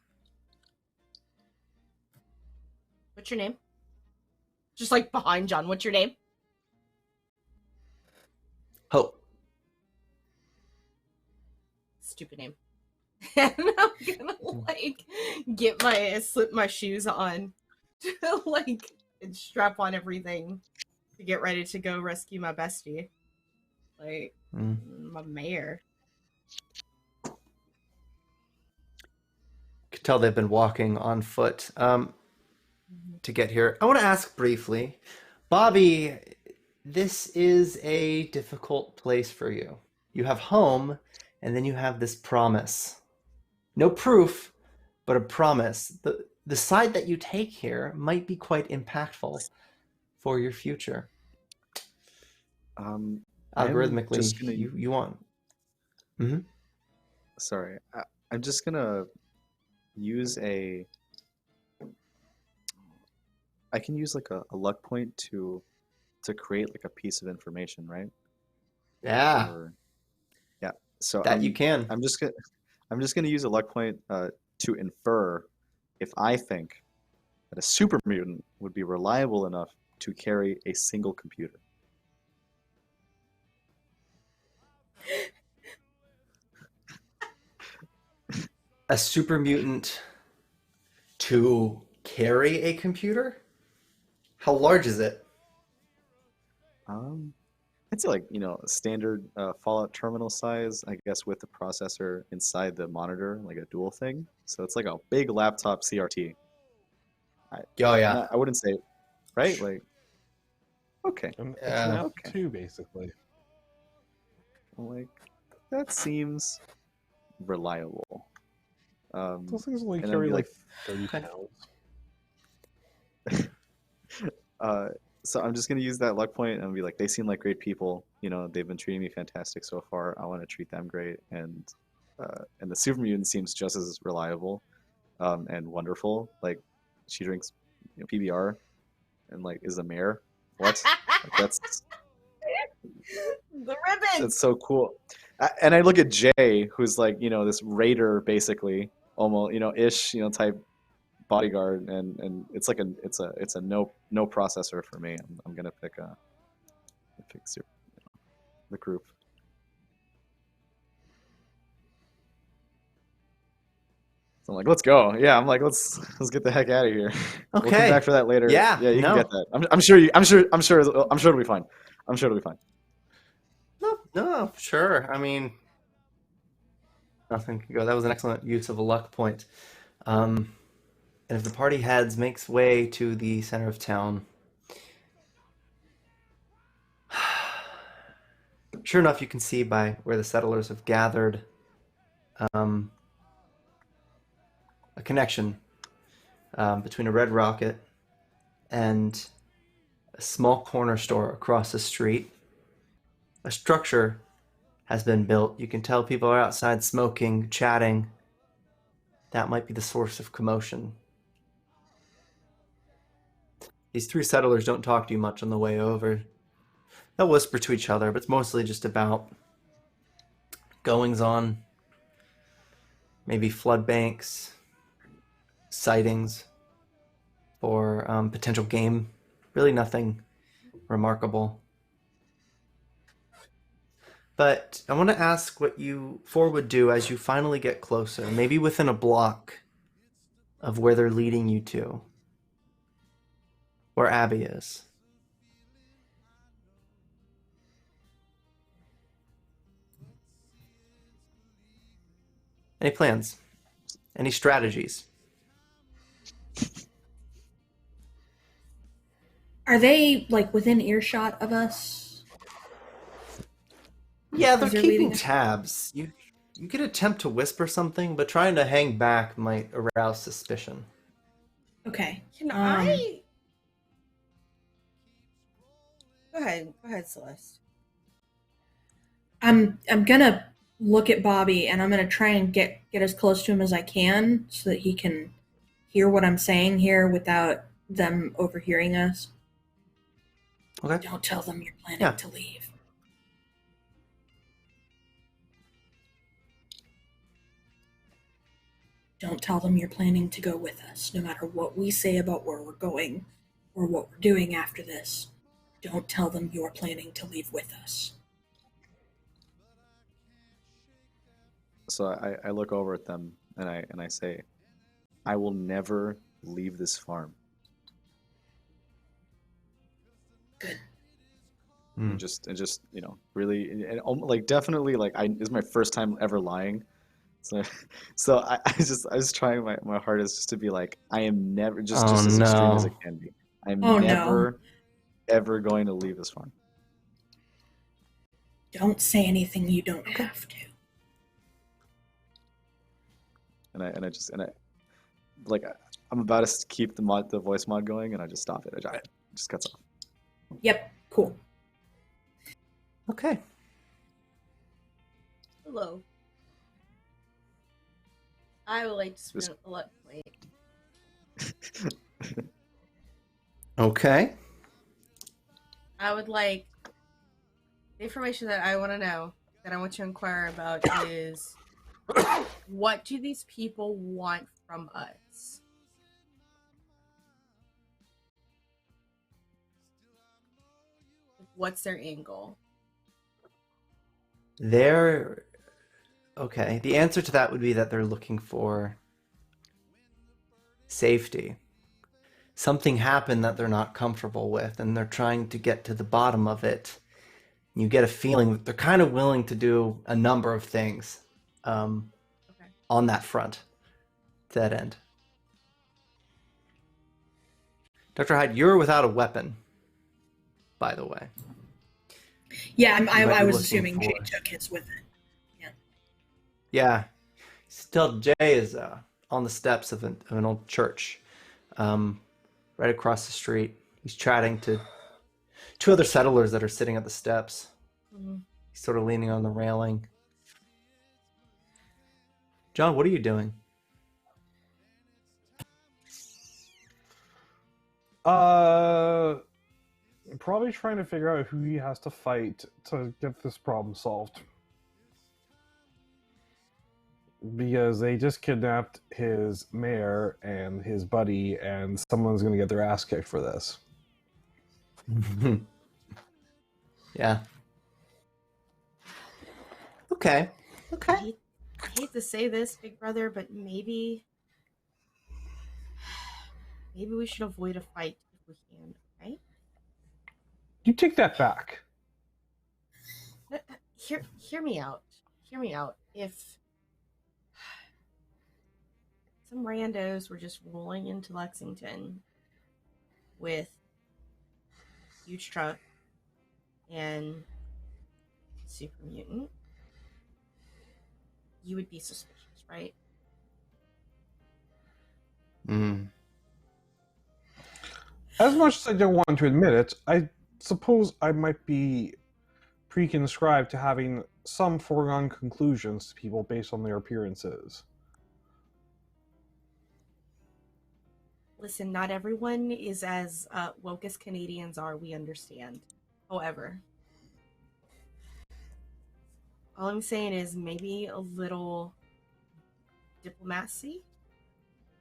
What's your name? Just like behind John. What's your name? Hope. Stupid name. And I'm gonna like slip my shoes on to like and strap on everything to get ready to go rescue my bestie. Like my mayor. Could tell they've been walking on foot. to get here. I want to ask briefly, Bobby, this is a difficult place for you. You have home, and then you have this promise. No proof, but a promise. The side that you take here might be quite impactful for your future. Algorithmically, just gonna- you want. Mm-hmm. Sorry, I'm just gonna use a. I can use like a luck point to create like a piece of information, right? Yeah, Yeah. So that you can. I'm just gonna use a luck point to infer if I think that a super mutant would be reliable enough to carry a single computer. A super mutant to carry a computer? How large is it? It's like, standard Fallout terminal size, I guess, with the processor inside the monitor, like a dual thing. So it's like a big laptop CRT. Oh yeah. I wouldn't say, right? Like, okay. It's an Okay. F2, basically. Like, that seems reliable. Those things only and then carry be like like- 30 pounds. So I'm just gonna use that luck point and be like, they seem like great people. They've been treating me fantastic so far. I want to treat them great, and the super mutant seems just as reliable, and wonderful. Like, she drinks PBR, and like is the mayor. What? Like, that's The ribbon. that's so cool. And I look at Jay, who's like this raider basically, almost ish type bodyguard, and it's like it's a no processor for me. I'm gonna pick the group. So I'm like, let's go. Yeah, I'm like, let's get the heck out of here. We'll come Okay. back for that later. Yeah, yeah, you no. can get that. I'm sure it'll be fine. I'm sure it'll be fine. No, sure. I mean, nothing can go. That was an excellent use of a luck point. And if the party heads makes way to the center of town, sure enough, you can see by where the settlers have gathered a connection between a red rocket and a small corner store across the street. A structure has been built. You can tell people are outside smoking, chatting. That might be the source of commotion. These three settlers don't talk to you much on the way over. They'll whisper to each other, but it's mostly just about goings on, maybe flood banks, sightings, or potential game. Really nothing remarkable. But I want to ask what you four would do as you finally get closer, maybe within a block of where they're leading you to, where Abby is. Any plans? Any strategies? Are they like within earshot of us? Yeah, they're As you're keeping leading us? tabs. You could attempt to whisper something, but trying to hang back might arouse suspicion. Okay. Can I? Go ahead, Celeste. I'm gonna look at Bobby and I'm gonna try and get as close to him as I can so that he can hear what I'm saying here without them overhearing us. Okay. Don't tell them you're planning Yeah. to leave. Don't tell them you're planning to go with us, no matter what we say about where we're going or what we're doing after this. Don't tell them you're planning to leave with us. So I look over at them and I say, I will never leave this farm. Good. And just really, and like definitely, like this is my first time ever lying. So, so I was trying my hardest just to be like, I am never just Oh, as extreme as no. it can be. I'm Oh, no. never ever going to leave this farm. Don't say anything you don't have to. And I like I'm about to keep the voice mod going, and I just stop it. It just cuts off. Yep, cool. Okay. Hello. I would like to spin a luck plate. Okay. I would like the information that I want to know, that I want to inquire about is what do these people want from us? What's their angle? Okay. The answer to that would be that they're looking for safety. Something happened that they're not comfortable with, and they're trying to get to the bottom of it. You get a feeling that they're kind of willing to do a number of things on that front, to that end. Dr. Hyde, you're without a weapon, by the way. Yeah, I was looking assuming Jay for- took his with it. Yeah. Still, Jay is on the steps of an old church right across the street. He's chatting to two other settlers that are sitting at the steps. Mm-hmm. He's sort of leaning on the railing. John, what are you doing? Probably trying to figure out who he has to fight to get this problem solved. Because they just kidnapped his mayor and his buddy, and someone's going to get their ass kicked for this. Yeah. Okay. I hate to say this, Big Brother, but maybe we should avoid a fight if we can, right? You take that back. Hear me out. Hear me out. If some randos were just rolling into Lexington with a huge truck and super mutant, you would be suspicious, right? As much as I don't want to admit it, I suppose I might be pre-conscribed to having some foregone conclusions to people based on their appearances. Listen, not everyone is as woke as Canadians are, we understand. However, all I'm saying is maybe a little diplomacy,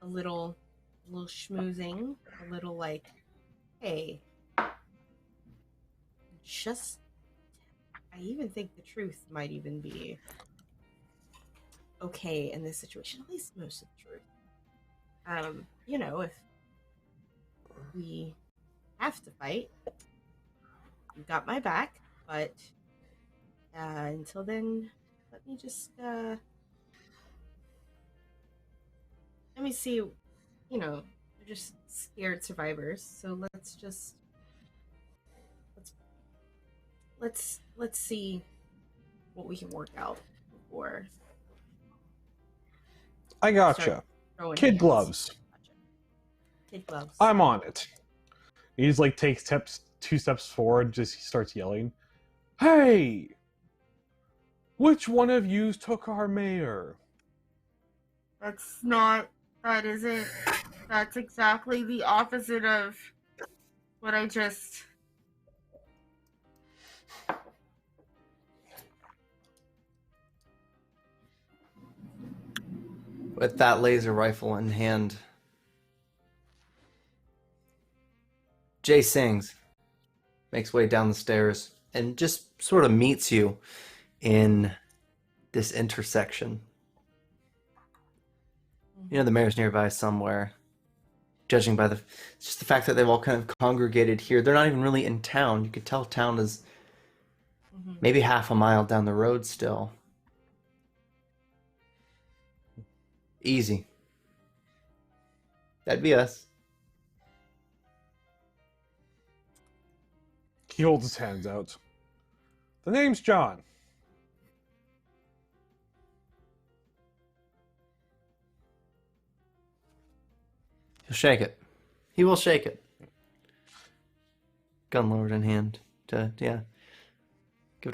a little schmoozing, a little like, hey, I even think the truth might even be okay in this situation, at least most of the truth. If we have to fight, you've got my back, but until then, let me just let me see. They're just scared survivors, so let's see what we can work out before. I gotcha. Kid gloves. Kid gloves. I'm on it. He's like takes two steps forward, just starts yelling, "Hey! Which one of you took our mayor?" That isn't. That's exactly the opposite of what I just. With that laser rifle in hand, Jay sings, makes way down the stairs, and just sort of meets you in this intersection. You know, the mayor's nearby somewhere. Judging by just the fact that they've all kind of congregated here. They're not even really in town. You could tell town is maybe half a mile down the road still. Easy. That'd be us. He holds his hands out. The name's John. He'll shake it. He will shake it. Gun lowered in hand. Give it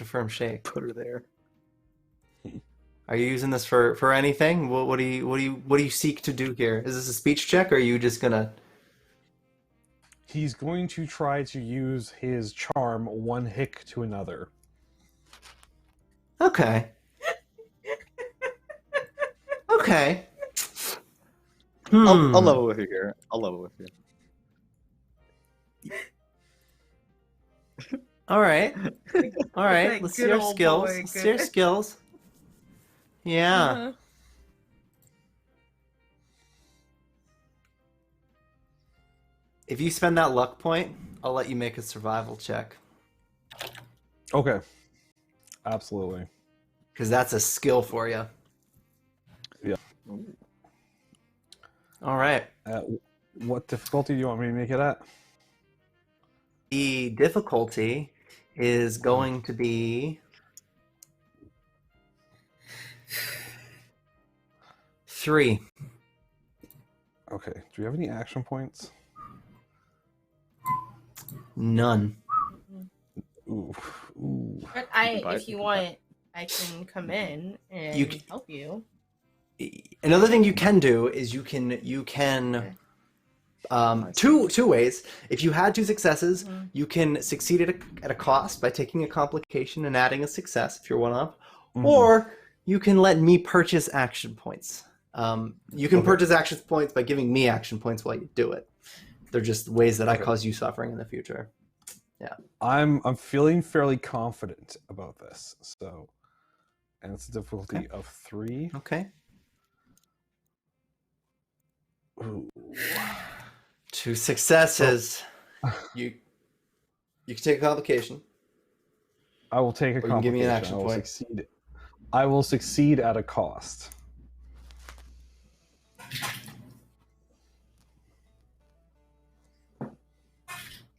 a firm shake. Put her there. Are you using this for anything? What do you seek to do here? Is this a speech check, or are you just gonna? He's going to try to use his charm one hick to another. Okay. Okay. I'll level with you here. I'll level with you. All right. All right. Like Let's see good your old skills. boy, Let's see your good. skills. Yeah. Uh-huh. If you spend that luck point, I'll let you make a survival check. Okay. Absolutely. Because that's a skill for you. Yeah. All right. What difficulty do you want me to make it at? The difficulty is going to be 3. Okay. Do you have any action points? None. Ooh. But Goodbye. if you want, I can come in and You c- help you. Another thing you can do is you can two ways. If you had 2 successes, you can succeed at a cost by taking a complication and adding a success if you're one up, or you can let me purchase action points. You can purchase action points by giving me action points while you do it. They're just ways that I cause you suffering in the future. Yeah. I'm feeling fairly confident about this. So, and it's a difficulty of 3. Okay. Ooh. 2 successes. You can take a complication. I will take a Or you can give me an complication. action I will point. succeed. I will succeed at a cost.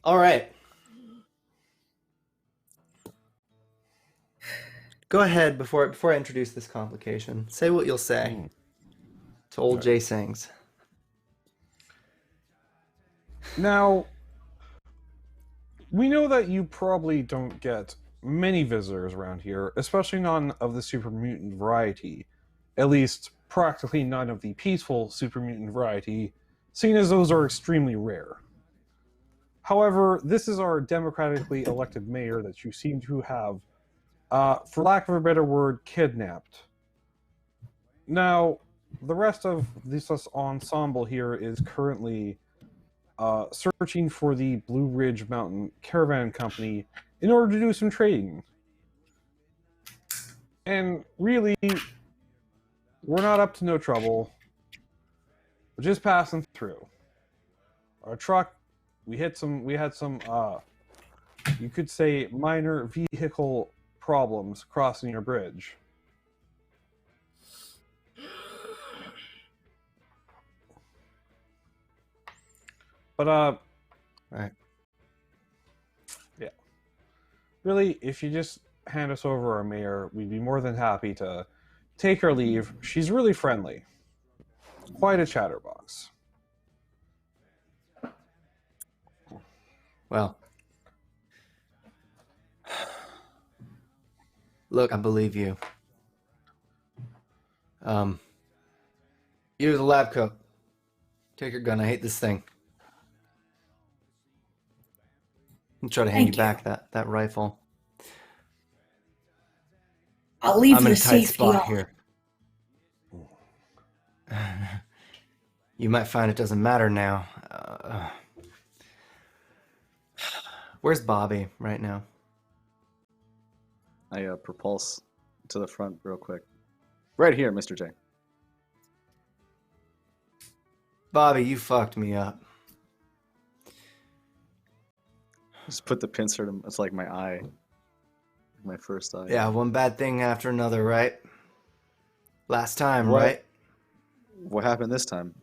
All right. Go ahead before I introduce this complication. Say what you'll say to old Jay Sings. Now, we know that you probably don't get many visitors around here, especially none of the super mutant variety. At least, practically none of the peaceful super mutant variety, seeing as those are extremely rare. However, this is our democratically elected mayor that you seem to have, for lack of a better word, kidnapped. Now, the rest of this ensemble here is currently searching for the Blue Ridge Mountain Caravan Company in order to do some trading. And really, we're not up to no trouble. We're just passing through. Our truck, we had some, you could say, minor vehicle problems crossing your bridge. But, Right. Yeah. Really, if you just hand us over our mayor, we'd be more than happy to take her leave. She's really friendly. Quite a chatterbox. Well, look, I believe you. Use a lab coat. Take your gun. I hate this thing. I'll try to hand you Thank back that rifle. I'll leave I'm in the a tight safety spot off. here. You might find it doesn't matter now. Where's Bobby right now? I propulse to the front real quick. Right here, Mr. J. Bobby, you fucked me up. Just put the pincer to, it's like my eye. My first eye. Yeah, one bad thing after another, right? Last time, What? right? What happened this time?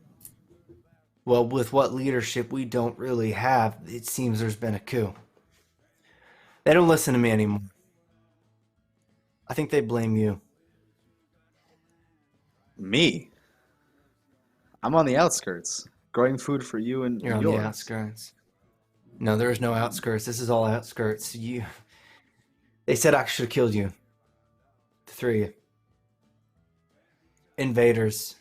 Well, with what leadership we don't really have, it seems there's been a coup. They don't listen to me anymore. I think they blame you. Me? I'm on the outskirts, growing food for you and You're on yours. the outskirts. No, there is no outskirts. This is all outskirts. They said I should have killed you. The three of you. Invaders.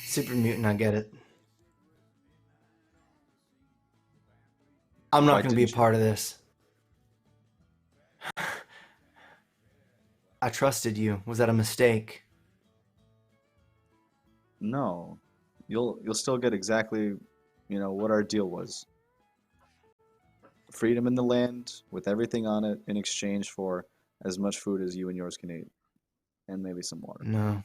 Super mutant, I get it. I'm not Why going to be a didn't you? part of this. I trusted you. Was that a mistake? No, you'll still get exactly, what our deal was. Freedom in the land with everything on it in exchange for as much food as you and yours can eat, and maybe some water. No.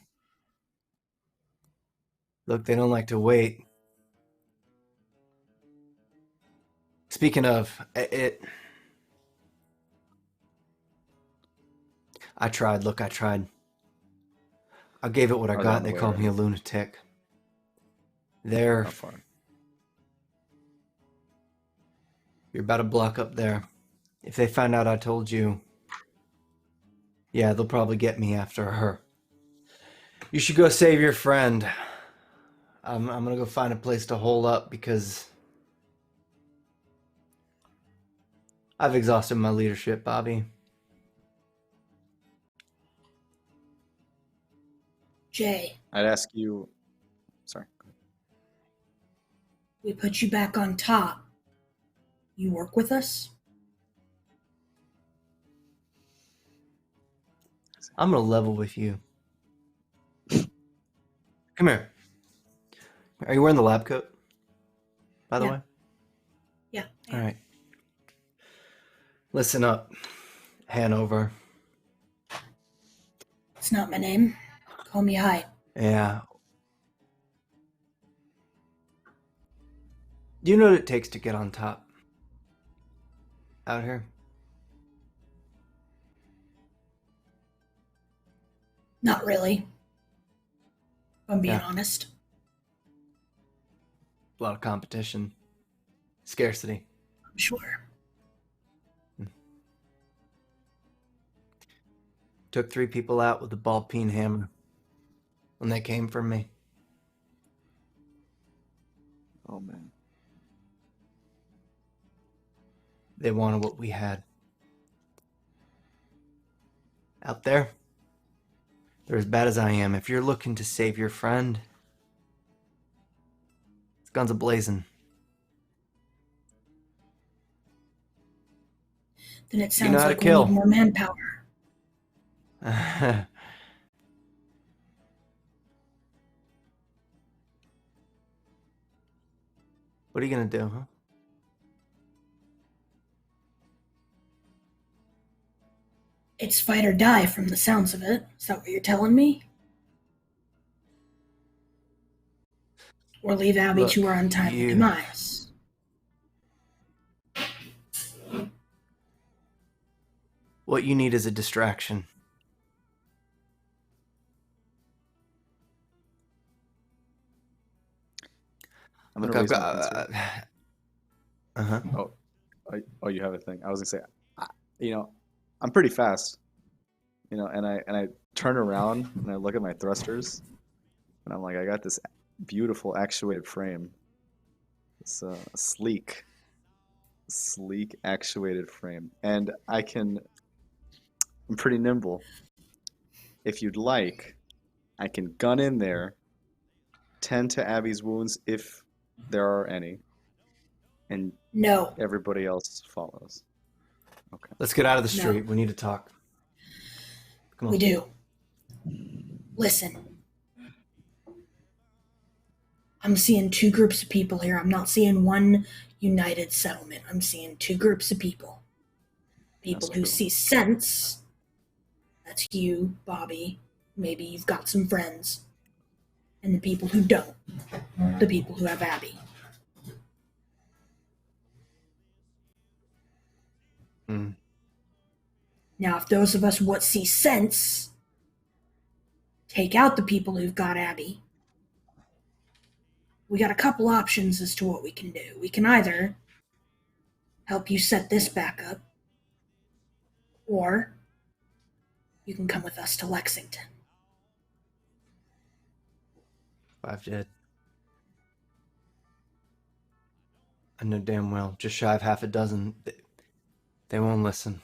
Look, they don't like to wait. Speaking of, I tried. Look, I tried. I gave it what I Are they got. on the They way called me a already? lunatic. They're How far? You're about a block up there. If they find out I told you, yeah, they'll probably get me after her. You should go save your friend. I'm gonna go find a place to hole up because I've exhausted my leadership, Bobby. Jay, I'd ask you. Sorry. we put you back on top. You work with us? I'm gonna level with you. Come here. Are you wearing the lab coat? By the Yeah. way? Yeah. All right. Listen up, Hanover. It's not my name. Call me Hyde. Yeah. Do you know what it takes to get on top? Out here? Not really. If I'm being Yeah. honest. A lot of competition. Scarcity. I'm sure. Took 3 people out with a ball-peen hammer when they came for me. Oh man. They wanted what we had. Out there, they're as bad as I am. If you're looking to save your friend, it's guns a-blazing. Then it know sounds how to like we kill. need more manpower. What are you gonna do, huh? It's fight or die from the sounds of it. Is that what you're telling me? Or leave Abby Look, to her untimely you- demise? What you need is a distraction. I'm gonna Look, I've raise my fence got. here. Uh-huh. Oh, you have a thing. I was gonna say, I'm pretty fast, and I turn around and I look at my thrusters, and I'm like, I got this beautiful actuated frame. It's a sleek actuated frame, and I'm pretty nimble. If you'd like, I can gun in there, tend to Abby's wounds if there are any, and No. everybody else follows. Okay. Let's get out of the No. street. We need to talk. Come on. We do. Listen. I'm seeing 2 groups of people here. I'm not seeing one united settlement. I'm seeing 2 groups of people. People That's who true. see sense. That's you, Bobby. Maybe you've got some friends. And the people who don't. The people who have Abby. Mm. Now, if those of us what see sense take out the people who've got Abby, we got a couple options as to what we can do. We can either help you set this back up, or you can come with us to Lexington. 5 dead. I know damn well, just shy of half a dozen. They won't listen.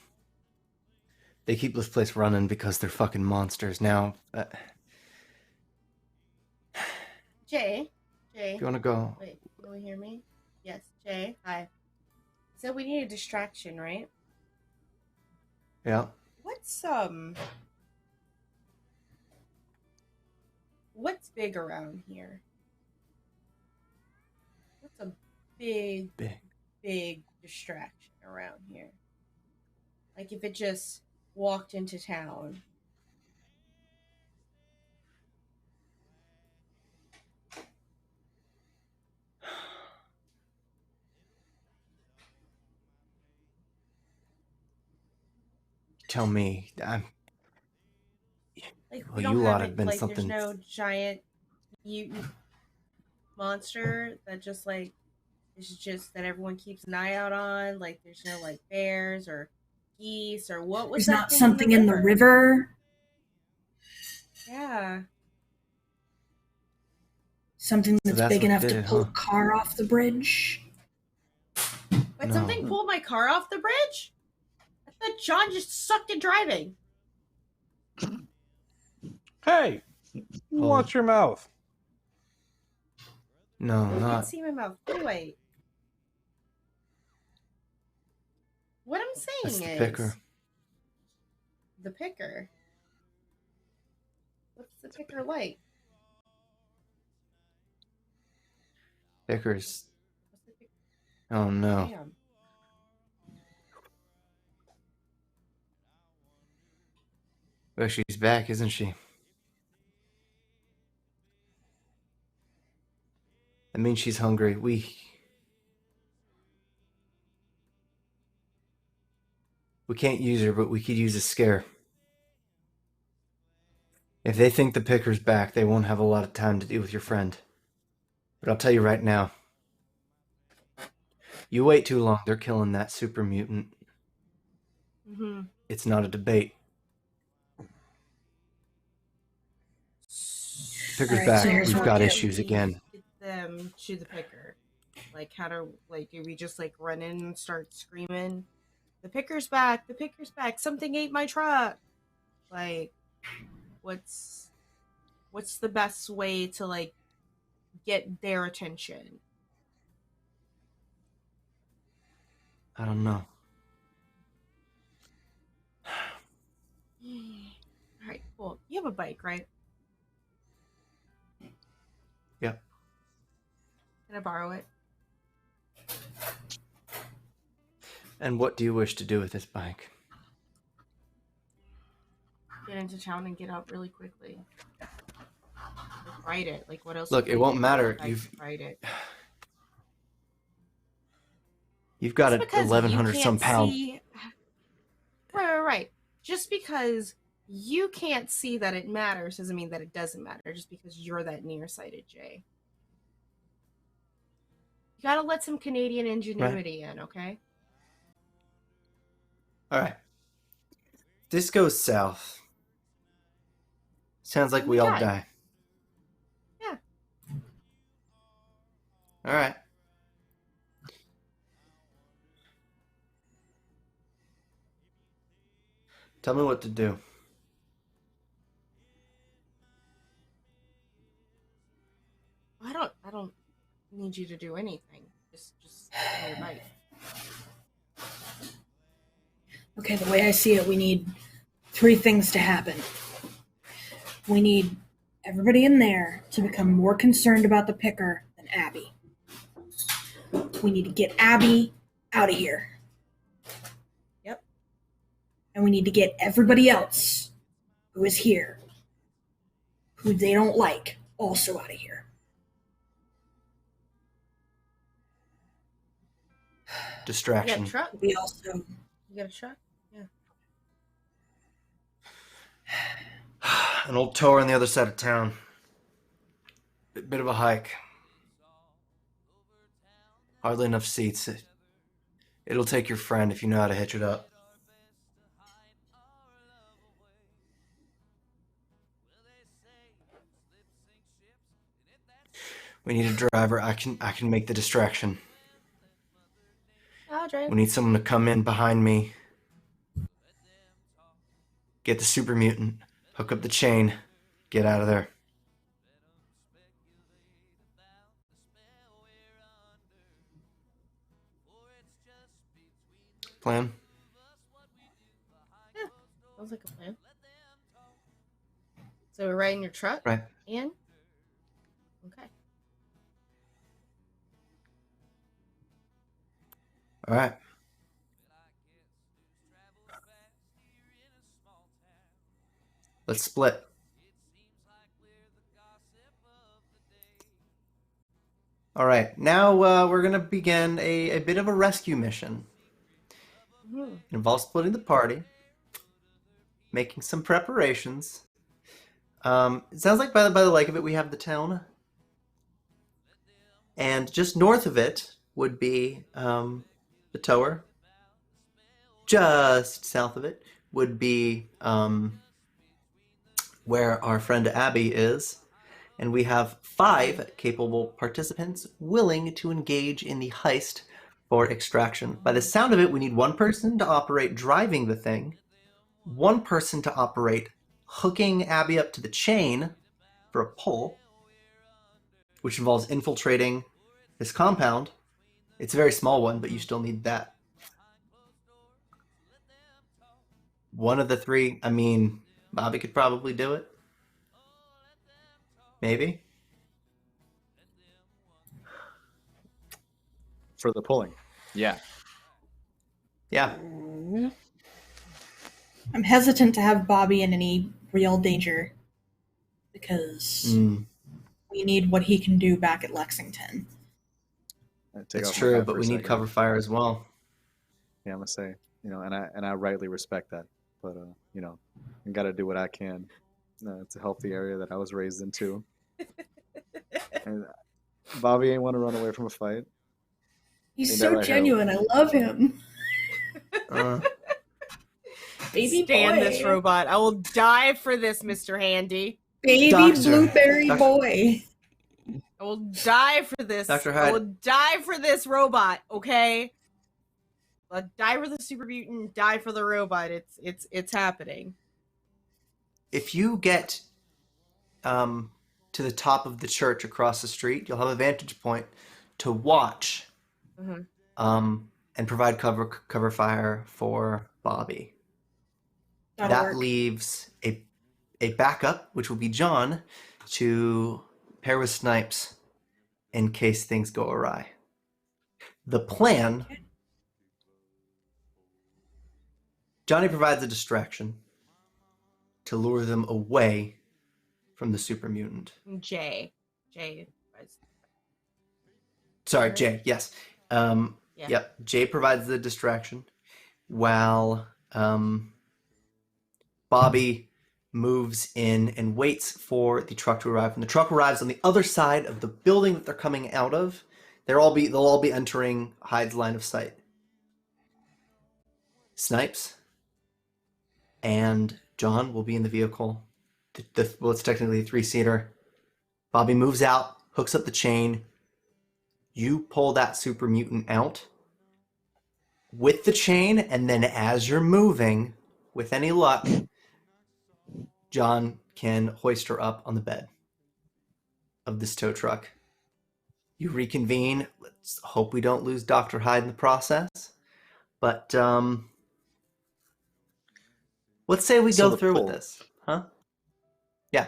They keep this place running because they're fucking monsters. Now, Jay, if you want to go... wait, can you hear me? Yes, Jay, hi. So we need a distraction, right? Yeah. What's big around here? What's a big distraction around here? Like if it just walked into town. Tell me. Like Well, we don't you lot have have been like something... there's no giant mutant monster that just like is just that everyone keeps an eye out on. Like there's no like bears or geese or what was There's that not thing something in the river. Yeah. Something So that's that's big what enough did to it, pull huh? a car off the bridge. But No. something pulled my car off the bridge? I thought John just sucked at driving. Hey, watch your mouth. No, I can't not... see my mouth. Anyway. What I'm That's saying the is picker. the picker. What's the picker like? Pickers. What's the picker? Oh, no. Damn. Well, she's back, isn't she? That means she's hungry. We can't use her, but we could use a scare. If they think the picker's back, they won't have a lot of time to deal with your friend. But I'll tell you right now. You wait too long, they're killing that super mutant. Mm-hmm. It's not a debate. Picker's Alright, back. so here's We've what got we'll do. issues again. Get them to the picker. Like how do we just like run in and start screaming, "The picker's back! The picker's back! Something ate my truck!" Like, what's the best way to like get their attention? I don't know. All right, cool. You have a bike, right? Yep. Can I borrow it? And what do you wish to do with this bike? Get into town and get out really quickly. Like, ride it. Like, what else? Look, would it I won't do? matter. Like, ride it. You've got Just a because 1,100 you some can't pound. see- Right. Just because you can't see that it matters doesn't mean that it doesn't matter. Just because you're that nearsighted, Jay. You gotta let some Canadian ingenuity in, okay? All right. This goes south. Sounds like Then we we all die. die. Yeah. All right. Tell me what to do. I don't need you to do anything. Just on your bike. Okay, the way I see it, we need 3 things to happen. We need everybody in there to become more concerned about the picker than Abby. We need to get Abby out of here. Yep. And we need to get everybody else who is here, who they don't like, also out of here. You got Distraction. a truck? We also... You got a truck? Yeah. An old tower on the other side of town. Bit of a hike. Hardly enough seats. It'll take your friend if you know how to hitch it up. We need a driver. I can make the distraction. I'll drive. We need someone to come in behind me. Get the super mutant. Hook up the chain. Get out of there. Plan? Yeah, sounds like a plan. So we're riding your truck? Right. And? Okay. All right. Let's split. All right. Now we're going to begin a bit of a rescue mission. Mm-hmm. It involves splitting the party, making some preparations. It sounds like by the like of it, we have the town. And just north of it would be the tower. Just south of it would be where our friend Abby is. And we have 5 capable participants willing to engage in the heist for extraction. By the sound of it, we need 1 person to operate driving the thing, 1 person to operate hooking Abby up to the chain for a pull, which involves infiltrating this compound. It's a very small one, but you still need that. One of the 3, I mean, Bobby could probably do it. Maybe. For the pulling. Yeah. Yeah. I'm hesitant to have Bobby in any real danger because we need what he can do back at Lexington. It's true, but we need cover fire as well. Yeah, I'm gonna say, and I rightly respect that, but I got to do what I can. It's a healthy area that I was raised into. And Bobby ain't want to run away from a fight. He's so genuine. I love him. Baby stand boy. This robot. I will die for this, Mr. Handy. Baby blueberry boy. I will die for this. Dr. Hyde. I will die for this robot, okay? I'll die for the super mutant, die for the robot. It's happening. If you get to the top of the church across the street, you'll have a vantage point to watch and provide cover fire for Bobby. That'll work. Leaves a backup, which will be John, to pair with Snipes in case things go awry. The plan: Johnny provides a distraction to lure them away from the super mutant. Jay. Sorry, Jay. Yes. Yep. Jay provides the distraction while Bobby moves in and waits for the truck to arrive. When the truck arrives on the other side of the building that they're coming out of, they'll all be entering Hyde's line of sight. Snipes and John will be in the vehicle. It's technically a 3-seater. Bobby moves out, hooks up the chain. You pull that super mutant out with the chain, and then as you're moving, with any luck, John can hoist her up on the bed of this tow truck. You reconvene. Let's hope we don't lose Dr. Hyde in the process. But let's say we go through with this. Huh? Yeah.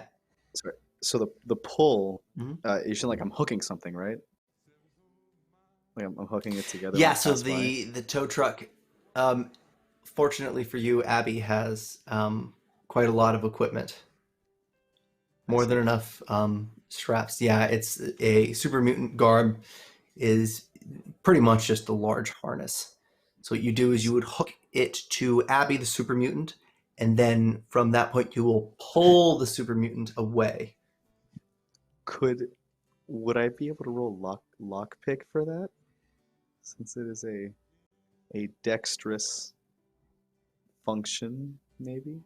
Sorry. So the pull, you should I'm hooking something, right? Like I'm hooking it together. Yeah, so the tow truck, fortunately for you, Abby has quite a lot of equipment. More than enough straps. Yeah, it's a super mutant garb is pretty much just a large harness. So what you do is you would hook it to Abby, the super mutant, and then from that point you will pull the super mutant away. Would I be able to roll lockpick for that? since it is a dexterous function, maybe.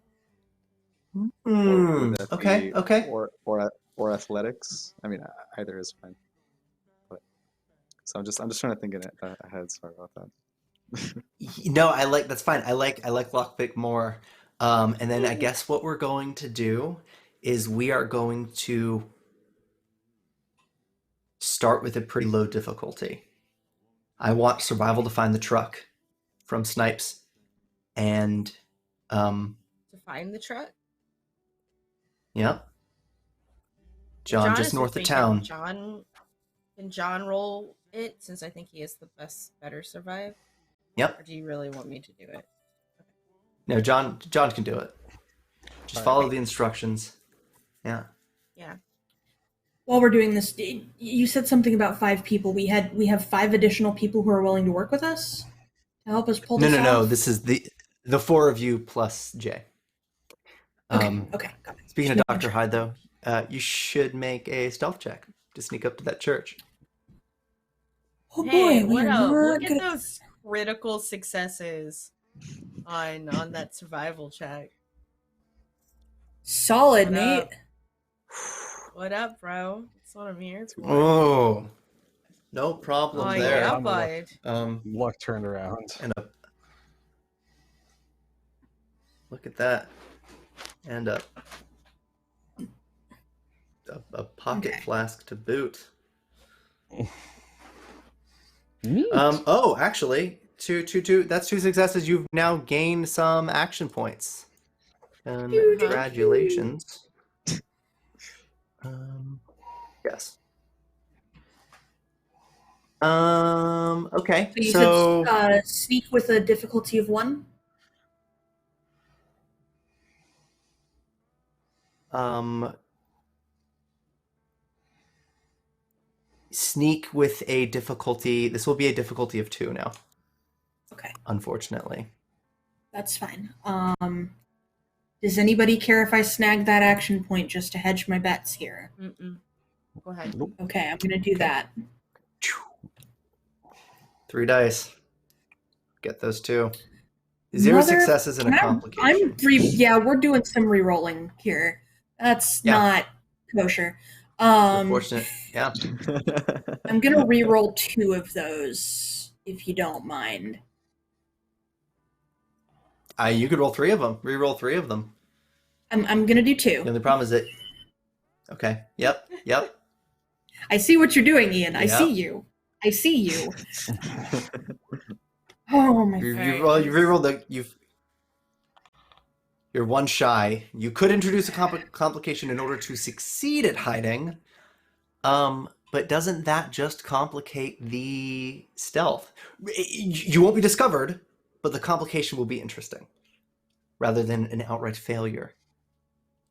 Or would that Okay, be, okay. or athletics? I mean, either is fine. But, so I'm just trying to think ahead. Sorry about that. No, I like that's fine. I like lockpick more. And then I guess what we're going to do is we are going to start with a pretty low difficulty. I want survival to find the truck from Snipes, and To find the truck? yeah, John just is north with of me. town. Can John roll it since I think he is the better survive? Yep. Or do you really want me to do it? No, John can do it. Just follow the instructions. Yeah. Yeah. While we're doing this, you said something about 5 people. We have 5 additional people who are willing to work with us to help us pull this off? No. This is the 4 of you plus Jay. Okay, got it. Speaking of Just Dr. making Hyde, though, you should make a stealth check to sneak up to that church. Oh boy, Hey, we what are up? not Look at good. those critical successes on that survival check. Solid, What mate. up? What up, bro? That's what I'm here for. Oh, no problem Oh, there. yeah, I'm bud. Luck turned around. And look at that, and a pocket Okay. flask to boot. Neat. Oh, actually, two. That's 2 successes. You've now gained some action points. Congratulations. Yes. Okay. So you So said sneak with a difficulty of 1? sneak with a difficulty. This will be a difficulty of 2 now, Okay, unfortunately. that's fine. Does anybody care if I snag that action point just to hedge my bets here? Mm-mm. Go ahead. Okay, I'm gonna do that. 3 dice. Get those 2. 0 Mother- successes and a complication. Yeah, we're doing some re-rolling here. That's Yeah. not kosher. Unfortunate. Yeah. I'm gonna re-roll 2 of those, if you don't mind. You could roll 3 of them. Re-roll 3 of them. I'm gonna do 2. The only problem is that. Okay. Yep. I see what you're doing, Ian. I Yeah. see you. I see you. Oh my. You Alright. re-rolled you're 1 shy. You could introduce a complication in order to succeed at hiding. But doesn't that just complicate the stealth? You won't be discovered, but the complication will be interesting, rather than an outright failure,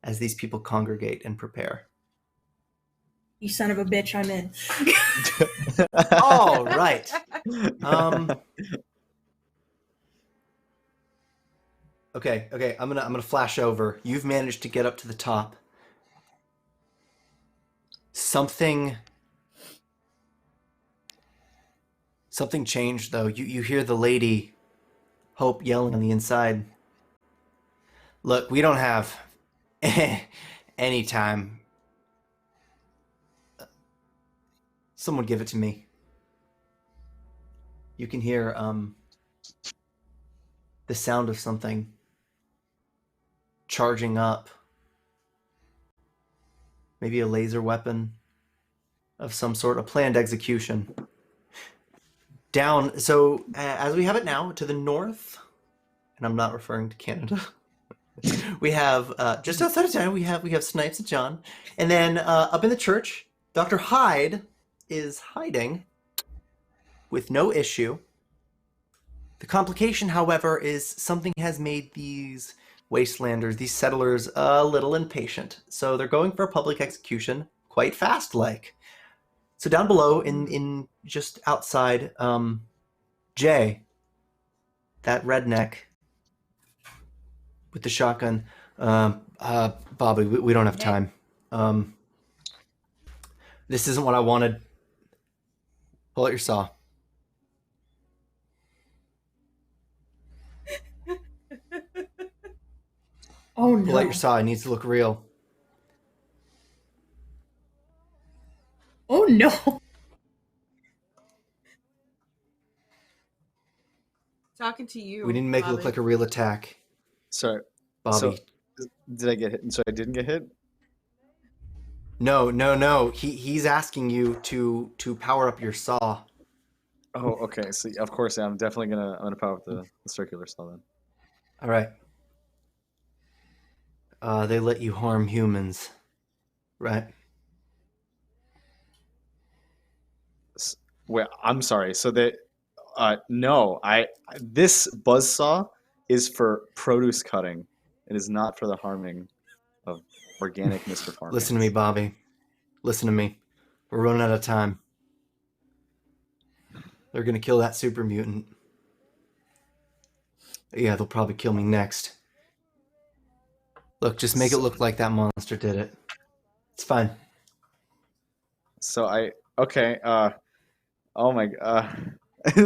as these people congregate and prepare. You son of a bitch! I'm in. All right. Okay. I'm gonna flash over. You've managed to get up to the top. Something changed though. You hear the lady Hope yelling on the inside. Look, we don't have any time. Someone give it to me. You can hear the sound of something charging up. Maybe a laser weapon of some sort, a planned execution. Down, so as we have it now, to the north, and I'm not referring to Canada, we have, just outside of town, we have Snipes and John. And then up in the church, Dr. Hyde is hiding with no issue. The complication, however, is something has made these wastelanders, these settlers, a little impatient. So they're going for a public execution quite fast-like. So down below, in just outside, Jay, that redneck with the shotgun, Bobby, we don't have time. This isn't what I wanted. Pull out your saw. no. Pull out your saw. It needs to look real. Oh no. Talking to you. We need to make it look Bobby. like a real attack, Sorry. Bobby. So, did I get hit? So I didn't get hit? No. He's asking you to power up your saw. Oh, okay. So of course, I'm definitely I'm gonna power up the circular saw then. All right. They let you harm humans, right? Well, I'm sorry. So no, this buzzsaw is for produce cutting. It is not for the harming of organic Mr. Farming. Listen to me, Bobby. Listen to me. We're running out of time. They're gonna kill that super mutant. Yeah, they'll probably kill me next. Look, just make it look like that monster did it. It's fine. So okay. Oh my god.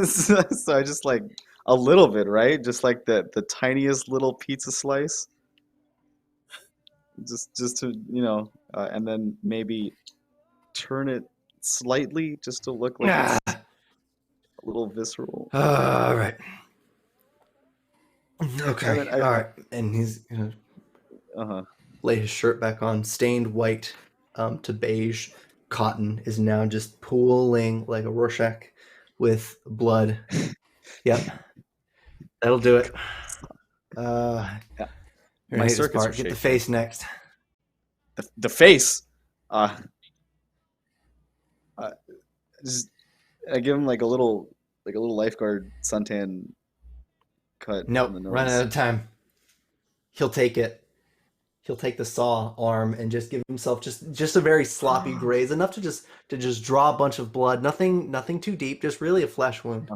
So I just like a little bit, right? Just like the tiniest little pizza slice. Just to and then maybe turn it slightly just to look like it's a little visceral. All right. Okay. And then All right. And he's gonna lay his shirt back on. Stained white to beige cotton is now just pooling like a Rorschach with blood. Yep. That'll do it. Yeah. My circuits part. Get the face next. The face. Just I give him like a little lifeguard suntan cut. Nope, run out of time. He'll take it. He'll take the saw arm and just give himself just a very sloppy graze, enough to just draw a bunch of blood. Nothing too deep, just really a flesh wound.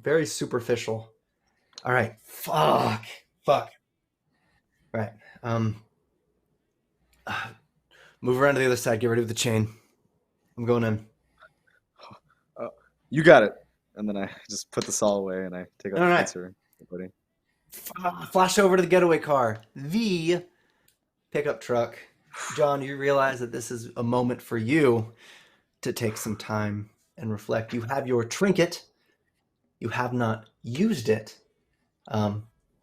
Very superficial. All right. Fuck. Right. Move around to the other side. Get rid of the chain. I'm going in. You got it. And then I just put the saw away and I take out the answer. Buddy. Flash over to the getaway car. The pickup truck. John, you realize that this is a moment for you to take some time and reflect. You have your trinket. You have not used it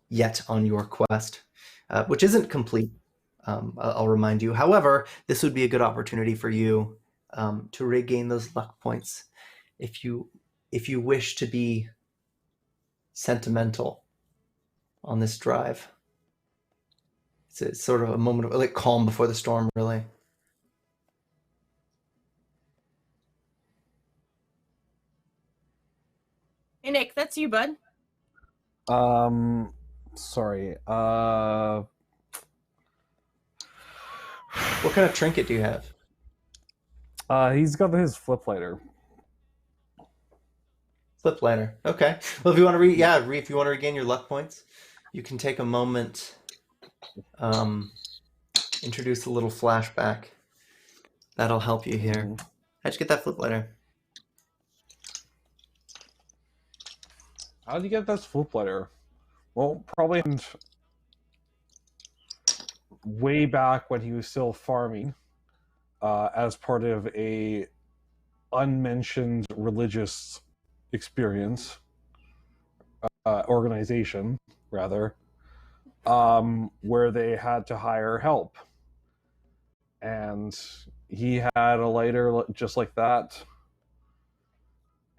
yet on your quest, which isn't complete. I'll remind you. However, this would be a good opportunity for you to regain those luck points if you wish to be sentimental on this drive. It's sort of a moment of like calm before the storm, really. Hey Nick, that's you, bud. Sorry. What kind of trinket do you have? He's got his flip lighter. Flip lighter. Okay. Well, if you want to if you want to regain your luck points, you can take a moment, introduce a little flashback. That'll help you here. How'd you get that flip lighter? How'd you get this flip lighter? Well, probably way back when he was still farming, as part of a unmentioned religious experience, organization rather, where they had to hire help, and he had a lighter just like that.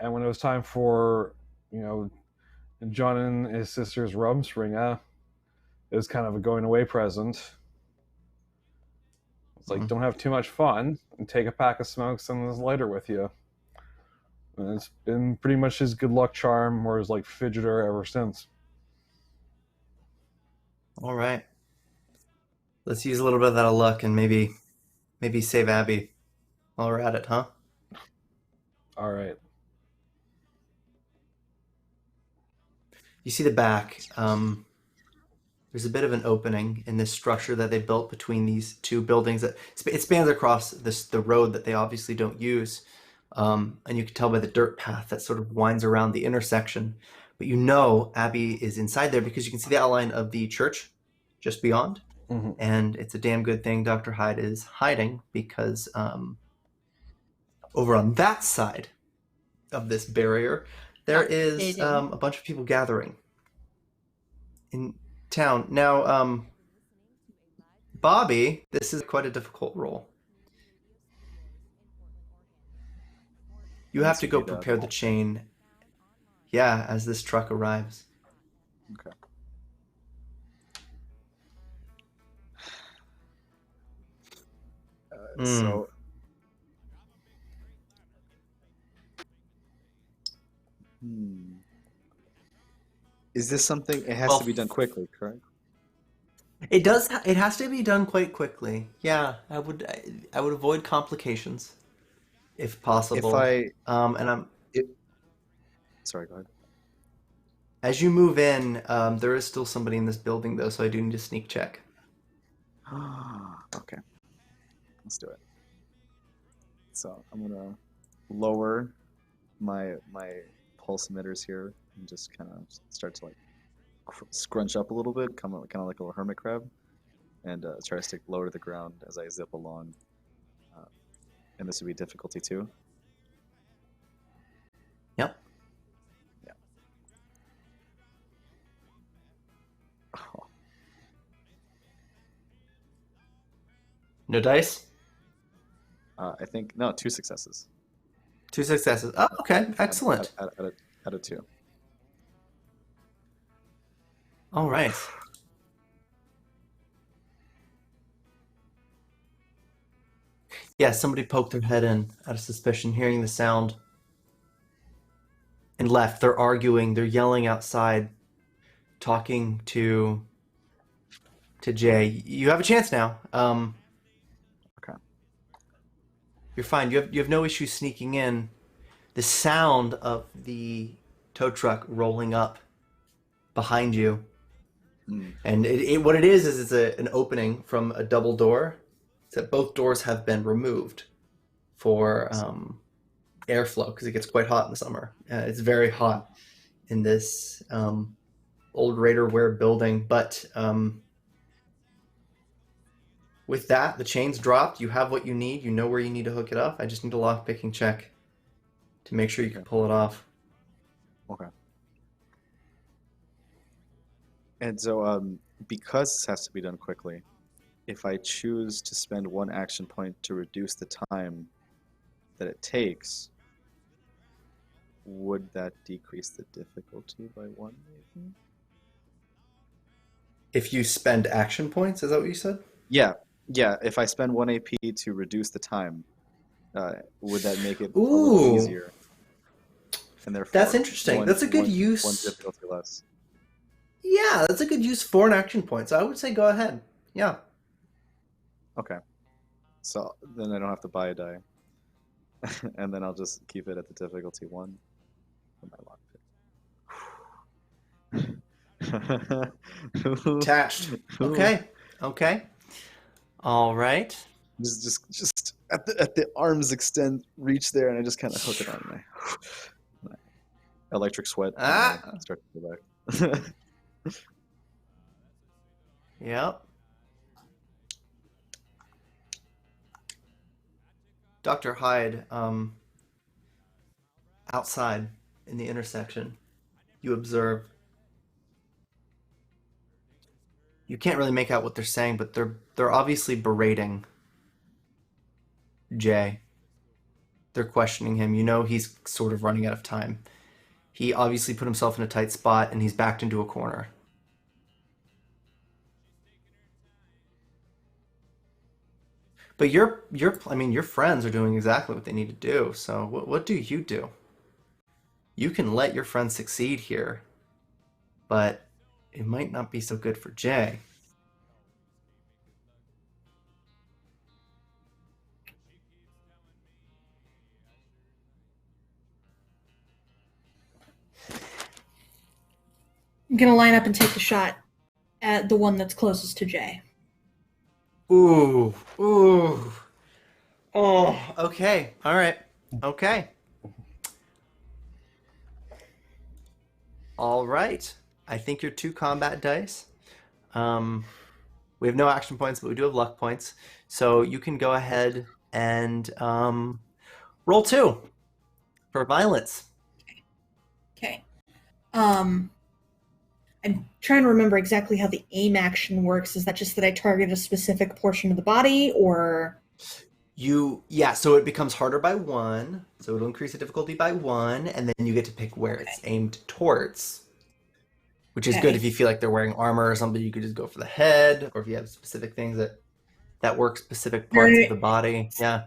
And when it was time for John and his sister's Rumspringa, it was kind of a going away present. It's like, don't have too much fun and take a pack of smokes and this lighter with you. And it's been pretty much his good luck charm or his like fidgeter ever since. All right. Let's use a little bit of that luck and maybe save Abby while we're at it, huh? All right. You see the back. There's a bit of an opening in this structure that they built between these two buildings. That it spans across the road that they obviously don't use, and you can tell by the dirt path that sort of winds around the intersection. But Abby is inside there because you can see the outline of the church just beyond. Mm-hmm. And it's a damn good thing Dr. Hyde is hiding, because over on that side of this barrier, there is a bunch of people gathering in town. Now, Bobby, this is quite a difficult role. You have to go prepare the chain, as this truck arrives. Okay. So, is this something? It has to be done quickly, correct? It does. It has to be done quite quickly. Yeah, I would avoid complications, if possible. Sorry, go ahead. As you move in, there is still somebody in this building, though, so I do need a sneak check. Okay, let's do it. So I'm gonna lower my pulse emitters here and just kind of start to like scrunch up a little bit, kind of like a little hermit crab, and try to stick low to the ground as I zip along. And this would be difficulty 2. Yep. Yeah. Oh. No dice? I think no, 2 successes. 2 successes. Oh, okay, excellent. Out of 2. All right. Yeah, somebody poked their head in out of suspicion, hearing the sound, and left. They're arguing. They're yelling outside, talking to Jay. You have a chance now. Okay. You're fine. You have no issue sneaking in. The sound of the tow truck rolling up behind you, and what it is it's an opening from a double door. That both doors have been removed for airflow, because it gets quite hot in the summer. It's very hot in this old Raiderware building, but with that, the chain's dropped. You have what you need. You know where you need to hook it up. I just need a lock-picking check to make sure you can pull it off. Okay. And so, because this has to be done quickly, if I choose to spend 1 action point to reduce the time that it takes, would that decrease the difficulty by 1, maybe? If you spend action points, is that what you said? Yeah. If I spend 1 AP to reduce the time, would that make it a little easier? And therefore, that's interesting. That's a good use. 1 difficulty less. Yeah, that's a good use for an action point. So I would say go ahead. Yeah. Okay. So then I don't have to buy a die. And then I'll just keep it at the difficulty 1 for my lockpick. Attached. Okay. All right. Just at the arms extend, reach there, and I just kind of hook it on my electric sweat. And start to go back. Yep. Dr. Hyde, outside in the intersection, you observe. You can't really make out what they're saying, but they're obviously berating Jay. They're questioning him. You know he's sort of running out of time. He obviously put himself in a tight spot, and he's backed into a corner. But your friends are doing exactly what they need to do. So what do? You can let your friends succeed here, but it might not be so good for Jay. I'm gonna line up and take the shot at the one that's closest to Jay. Ooh. Oh, okay. All right. Okay. All right. I think your 2 combat dice. We have no action points, but we do have luck points. So you can go ahead and roll 2 for violence. Okay. I'm trying to remember exactly how the aim action works. Is that just that I target a specific portion of the body, or? So it becomes harder by 1. So it'll increase the difficulty by 1, and then you get to pick where it's aimed towards. Which is good if you feel like they're wearing armor or something. You could just go for the head, or if you have specific things that work specific parts of the body. Yeah.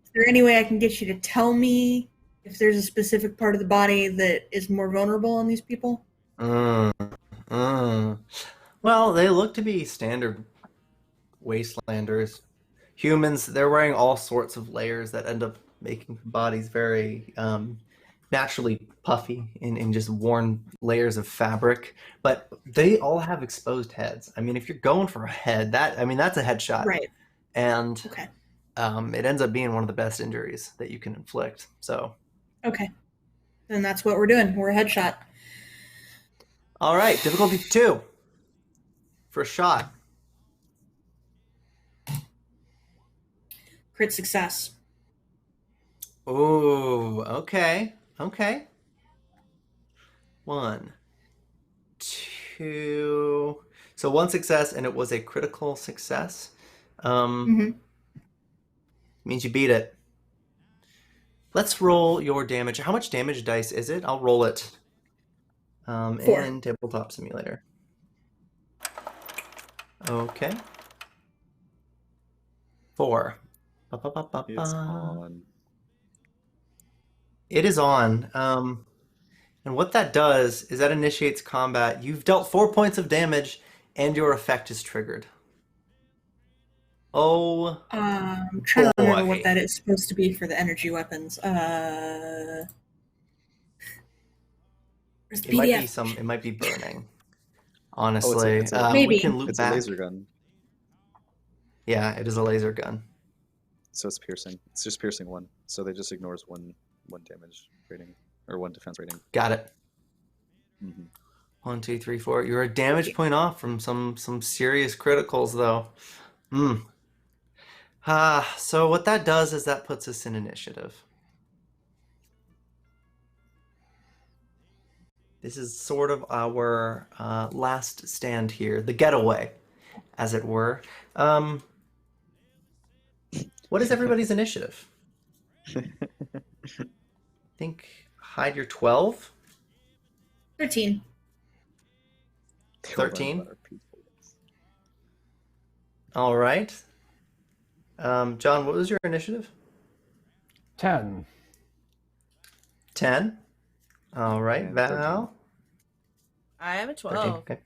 Is there any way I can get you to tell me if there's a specific part of the body that is more vulnerable on these people? Well, they look to be standard wastelanders. Humans, they're wearing all sorts of layers that end up making bodies very naturally puffy in just worn layers of fabric. But they all have exposed heads. I mean, if you're going for a head, that's a headshot. Right. And it ends up being one of the best injuries that you can inflict. So. Okay. Then that's what we're doing. We're a headshot. All right, difficulty 2 for a shot. Crit success. Oh, okay. 1, 2. So 1 success, and it was a critical success. Means you beat it. Let's roll your damage. How much damage dice is it? I'll roll it. 4. In Tabletop Simulator. Okay. 4. It's on. It is on. And what that does is that initiates combat. You've dealt 4 points of damage, and your effect is triggered. Oh. I'm trying to remember what that is supposed to be for the energy weapons. It might be burning. Honestly, maybe. we can loop It's back. a laser gun. Yeah, it is a laser gun. So it's piercing. It's just piercing 1. So they just ignores one damage rating or 1 defense rating. Got it. Mm-hmm. 1, 2, 3, 4. You're a damage point off from some serious criticals, though. So what that does is that puts us in initiative. This is sort of our last stand here, the getaway, as it were. What is everybody's initiative? I think Hyde, you're 12? 13. 13? All right. John, what was your initiative? 10. 10? All right, And Val? I am a 12. 13, okay.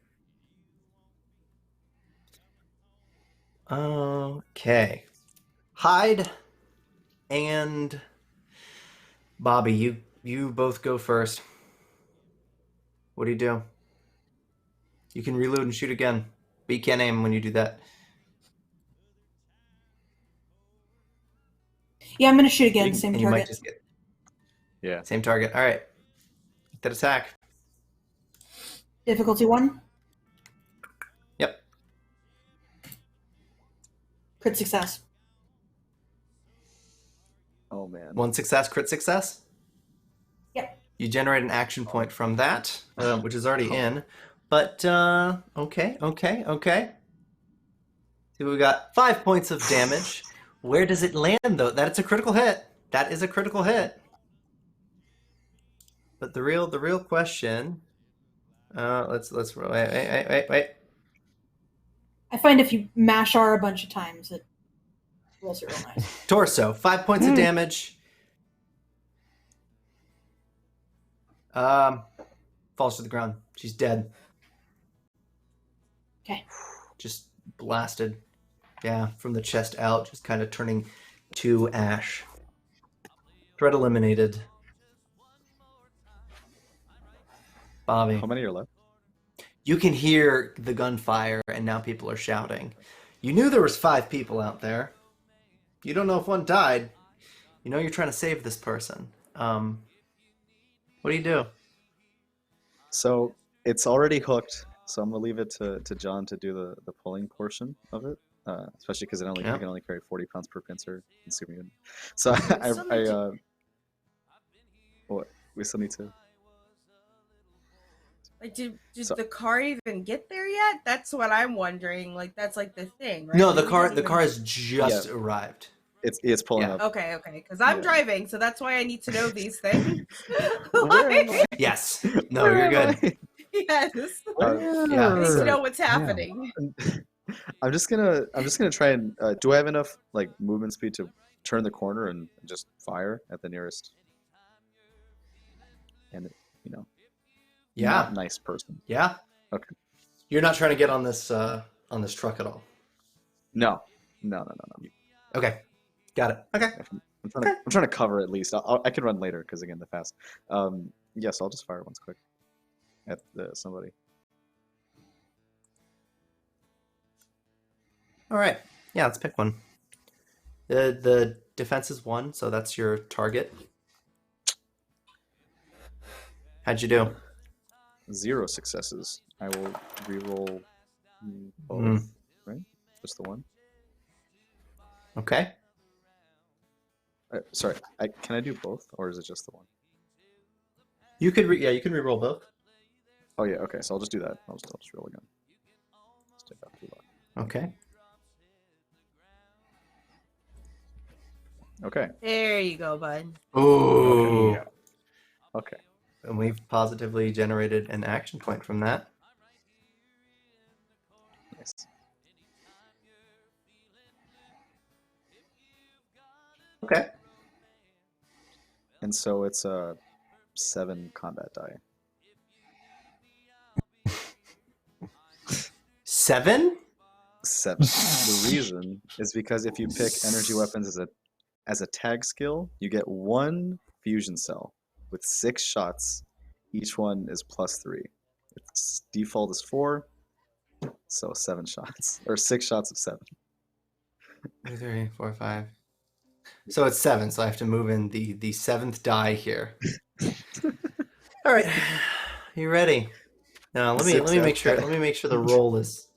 Okay. Hyde and Bobby, you both go first. What do you do? You can reload and shoot again, but you can't aim when you do that. Yeah, I'm going to shoot again. Same and you might target. just get Yeah. same target. All right. Make that attack. Difficulty 1. Yep. Crit success. Oh man. 1 success, crit success. Yep. You generate an action point from that, which is already in. But okay. So we got 5 points of damage. Where does it land, though? That's a critical hit. That is a critical hit. But the real question. Let's wait. I find if you mash R a bunch of times, it rolls it real nice. Torso, 5 points of damage. Falls to the ground. She's dead. Okay. Just blasted. Yeah, from the chest out, just kind of turning to ash. Threat eliminated. Bobby. How many are left? You can hear the gunfire, and now people are shouting. You knew there was 5 people out there. You don't know if one died. You know you're trying to save this person. What do you do? So it's already hooked, So I'm gonna leave it to John to do the pulling portion of it, especially because I can only carry 40 pounds per pincer in super unit. So what we still need to. Like, did the car even get there yet? That's what I'm wondering. Like, that's like the thing, right? No, Like, the car has just arrived. It's pulling up. Okay, because I'm driving, so that's why I need to know these things. Yes. No, you're good. Yes. Yeah. I need to know what's happening. I'm just gonna try and do I have enough like movement speed to turn the corner and just fire at the nearest and not nice person. Yeah. Okay. You're not trying to get on this truck at all. No. Okay. Got it. Okay. I'm trying to cover at least. I can run later because again the fast. Yes, I'll just fire once quick at somebody. All right. Yeah, let's pick one. The defense is 1, so that's your target. How'd you do? 0 successes. I will reroll both. Right? Just the one. Okay. Sorry. Can I do both, or is it just the one? You could you can reroll both. Oh yeah. Okay. So I'll just do that. I'll just roll again. Just take out 2 luck. Okay. Okay. There you go, bud. Ooh. Okay. And we've positively generated an action point from that. Nice. Okay. And so it's 7 combat die. 7? 7. The reason is because if you pick energy weapons as a tag skill, you get 1 fusion cell with 6 shots. Each one is +3. Its default is 4, so 7 shots or 6 shots of 7. 2, 3, 4, 5. So it's 7. So I have to move in the 7th die here. All right, you ready? Now let me make sure. Let me make sure the roll is.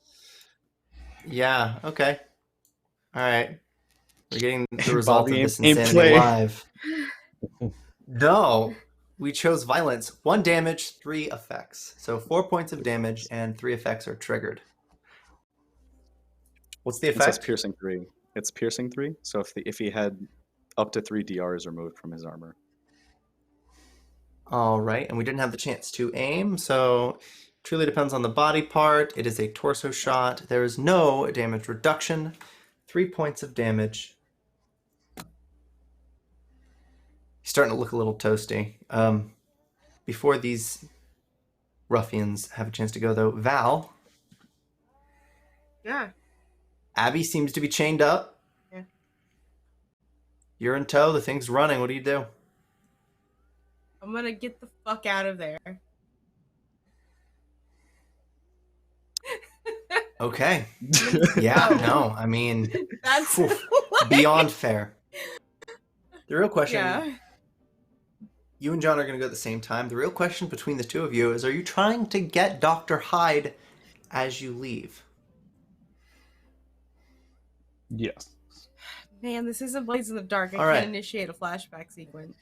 Yeah. Okay. All right. We're getting the result of this insanity live. No, we chose violence. 1 damage, 3 effects. So 4 points of damage and 3 effects are triggered. What's the effect? It says piercing 3. It's piercing 3. So if he had up to 3 DRs removed from his armor. All right, and we didn't have the chance to aim, so truly depends on the body part. It is a torso shot. There is no damage reduction. 3 points of damage. He's starting to look a little toasty. Before these ruffians have a chance to go, though, Val. Yeah. Abby seems to be chained up. Yeah. You're in tow. The thing's running. What do you do? I'm gonna get the fuck out of there. Okay. Yeah, no, I mean, That's beyond fair. The real question, Yeah. you and John are going to go at the same time. The real question between the two of you is, are you trying to get Dr. Hyde as you leave? Yes. Man, this isn't Blaze in the Dark. I All can't right. initiate a flashback sequence.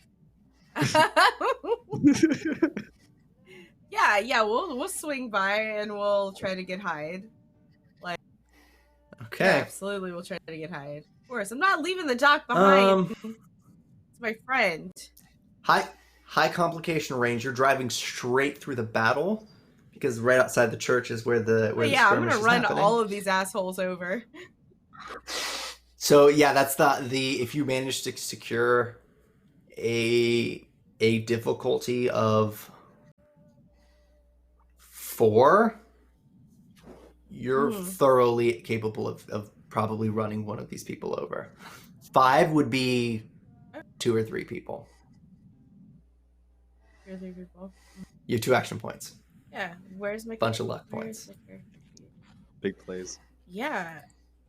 yeah, we'll swing by and we'll try to get Hyde. Okay. Yeah, absolutely, we'll try to get Hyde. Of course, I'm not leaving the doc behind. It's my friend. High complication range. You're driving straight through the battle because right outside the church is where the I'm gonna run happening. all of these assholes over. So yeah, that's the if you manage to secure a difficulty of 4, you're thoroughly capable of probably running one of these people over. 5 would be 2 or 3 people. 2 or 3 people. You have 2 action points. Yeah, where's my Bunch of luck points. Big plays. Yeah.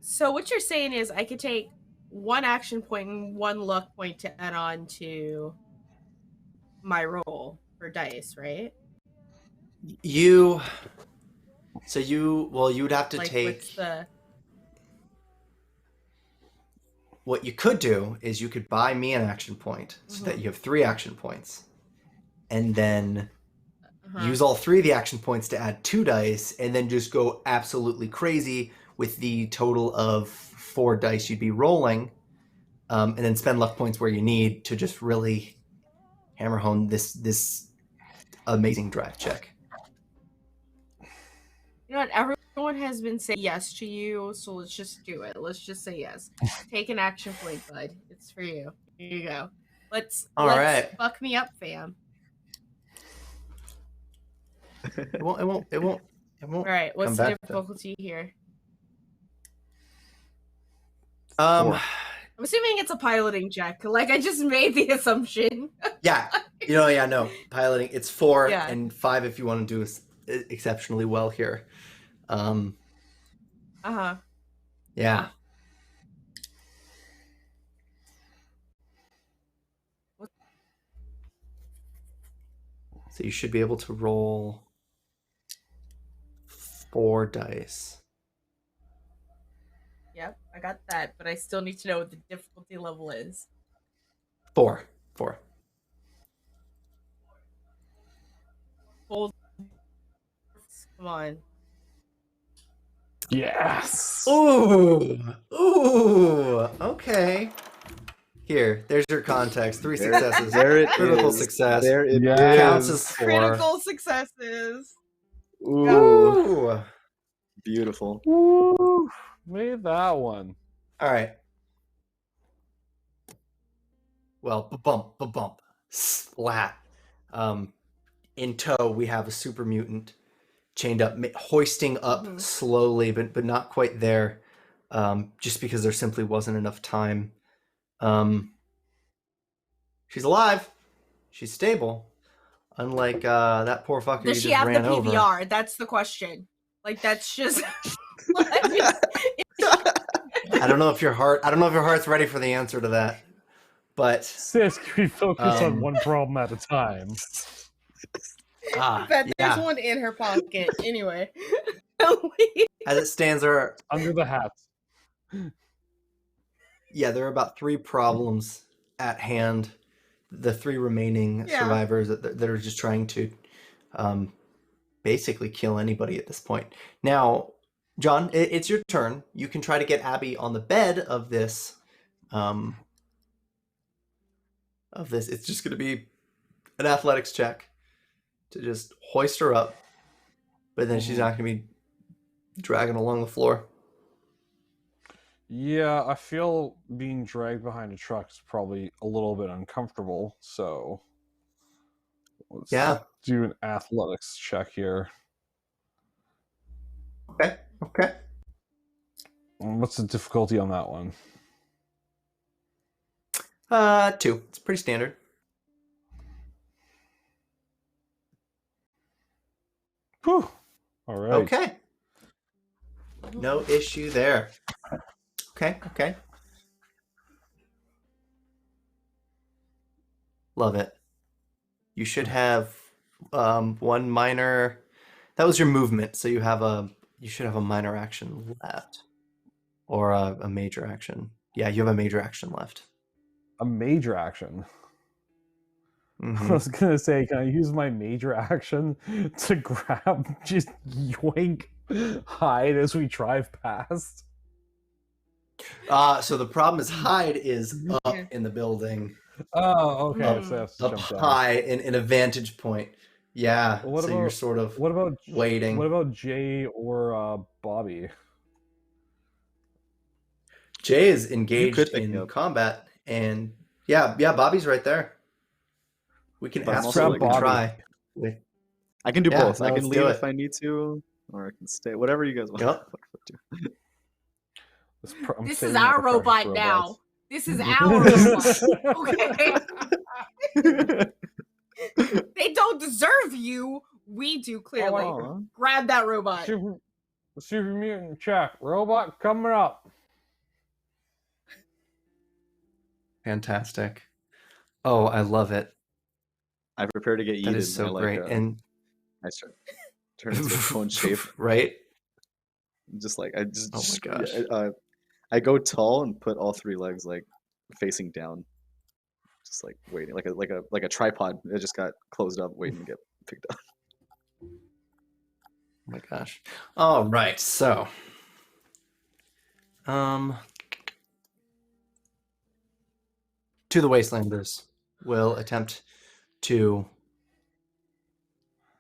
So what you're saying is I could take 1 action point and 1 luck point to add on to my roll for dice, right? You So you'd have to Like, take. what's the... What you could do is you could buy me an action point so that you have 3 action points, and then use all 3 of the action points to add 2 dice, and then just go absolutely crazy with the total of 4 dice you'd be rolling, and then spend luck points where you need to just really hammer home this amazing drive check. You know what? Everyone has been saying yes to you, so let's just do it. Let's just say yes. Take an action point, bud. It's for you. Here you go. Let's fuck me up, fam. It won't. All right. What's the difficulty here? I'm assuming it's a piloting check. Like, I just made the assumption. Yeah. No. Piloting. It's 4 and 5 if you want to do exceptionally well here. Yeah. So you should be able to roll 4 dice. Yep, I got that, but I still need to know what the difficulty level is. 4. Come on. Yes. Ooh. Okay. Here, there's your context. 3 successes. There it Critical is. success. There it Counts is. as 4. Critical successes. Ooh. Beautiful. Woo. Made that one. All right. Well, bump, splat. In tow, we have a super mutant chained up, hoisting up slowly, but not quite there, just because there simply wasn't enough time. She's alive. She's stable. Unlike that poor fucker Does you she just have ran the over. PVR? That's the question. Like, that's just... I don't know if your heart's ready for the answer to that. But Sis, can we focus on one problem at a time? But there's one in her pocket. Anyway. As it stands, there are... Under the hat. Yeah, there are about 3 problems at hand. The 3 remaining survivors that are just trying to basically kill anybody at this point. Now, John, it's your turn. You can try to get Abby on the bed of this. It's just going to be an athletics check to just hoist her up, but then she's not going to be dragging along the floor. Yeah, I feel being dragged behind a truck is probably a little bit uncomfortable, so let's do an athletics check here. Okay. What's the difficulty on that one? 2. It's pretty standard. Whew. All right. Okay. No issue there. Okay. Love it. You should have one minor. That was your movement, so you should have a minor action left, or a major action. Yeah, you have a major action left. A major action. Mm-hmm. I was gonna say, can I use my major action to grab, just yoink Hyde as we drive past? So the problem is Hyde is up in the building. Oh, okay. So that's up high in a vantage point. Yeah. Well, you're sort of waiting. What about Jay or Bobby? Jay is engaged in combat, and Bobby's right there. We can absolutely try. I can do both. I can let's leave if I need to, or I can stay. Whatever you guys want. Yep. This is our robot now. This is our robot. Okay. They don't deserve you. We do, clearly. Oh, grab that robot. Super mutant check. Robot coming up. Fantastic. Oh, I love it. I prepare to get yeeted. That is so great. And nice try. turn into a cone shape. Right? Just like I just. Oh my gosh. I go tall and put all three legs like facing down, just like waiting, like a tripod. It just got closed up, waiting to get picked up. Oh my gosh. All right, so to the Wastelanders will attempt to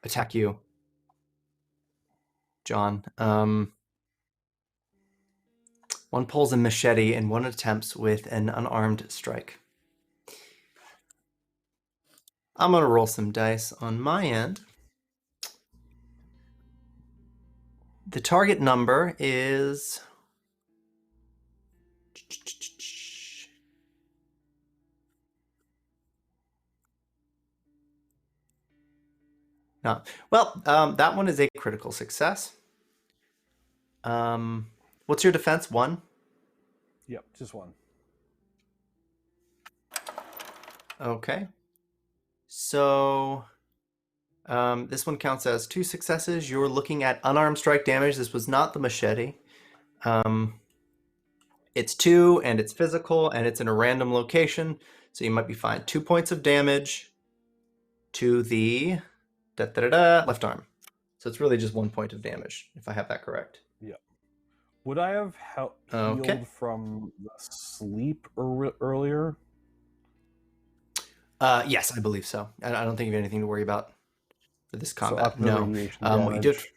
attack you, John. One pulls a machete and one attempts with an unarmed strike. I'm going to roll some dice on my end. The target number is... No. Well, that one is a critical success. What's your defense? 1? Yep, just 1. Okay. So this one counts as 2 successes. You're looking at unarmed strike damage. This was not the machete. It's 2, and it's physical, and it's in a random location. So you might be fine. 2 points of damage to the left arm. So it's really just 1 point of damage, if I have that correct. Yep. Would I have healed from the sleep earlier? Yes, I believe so. I don't think you have anything to worry about for this combat. So up to No. radiation What you did. damage.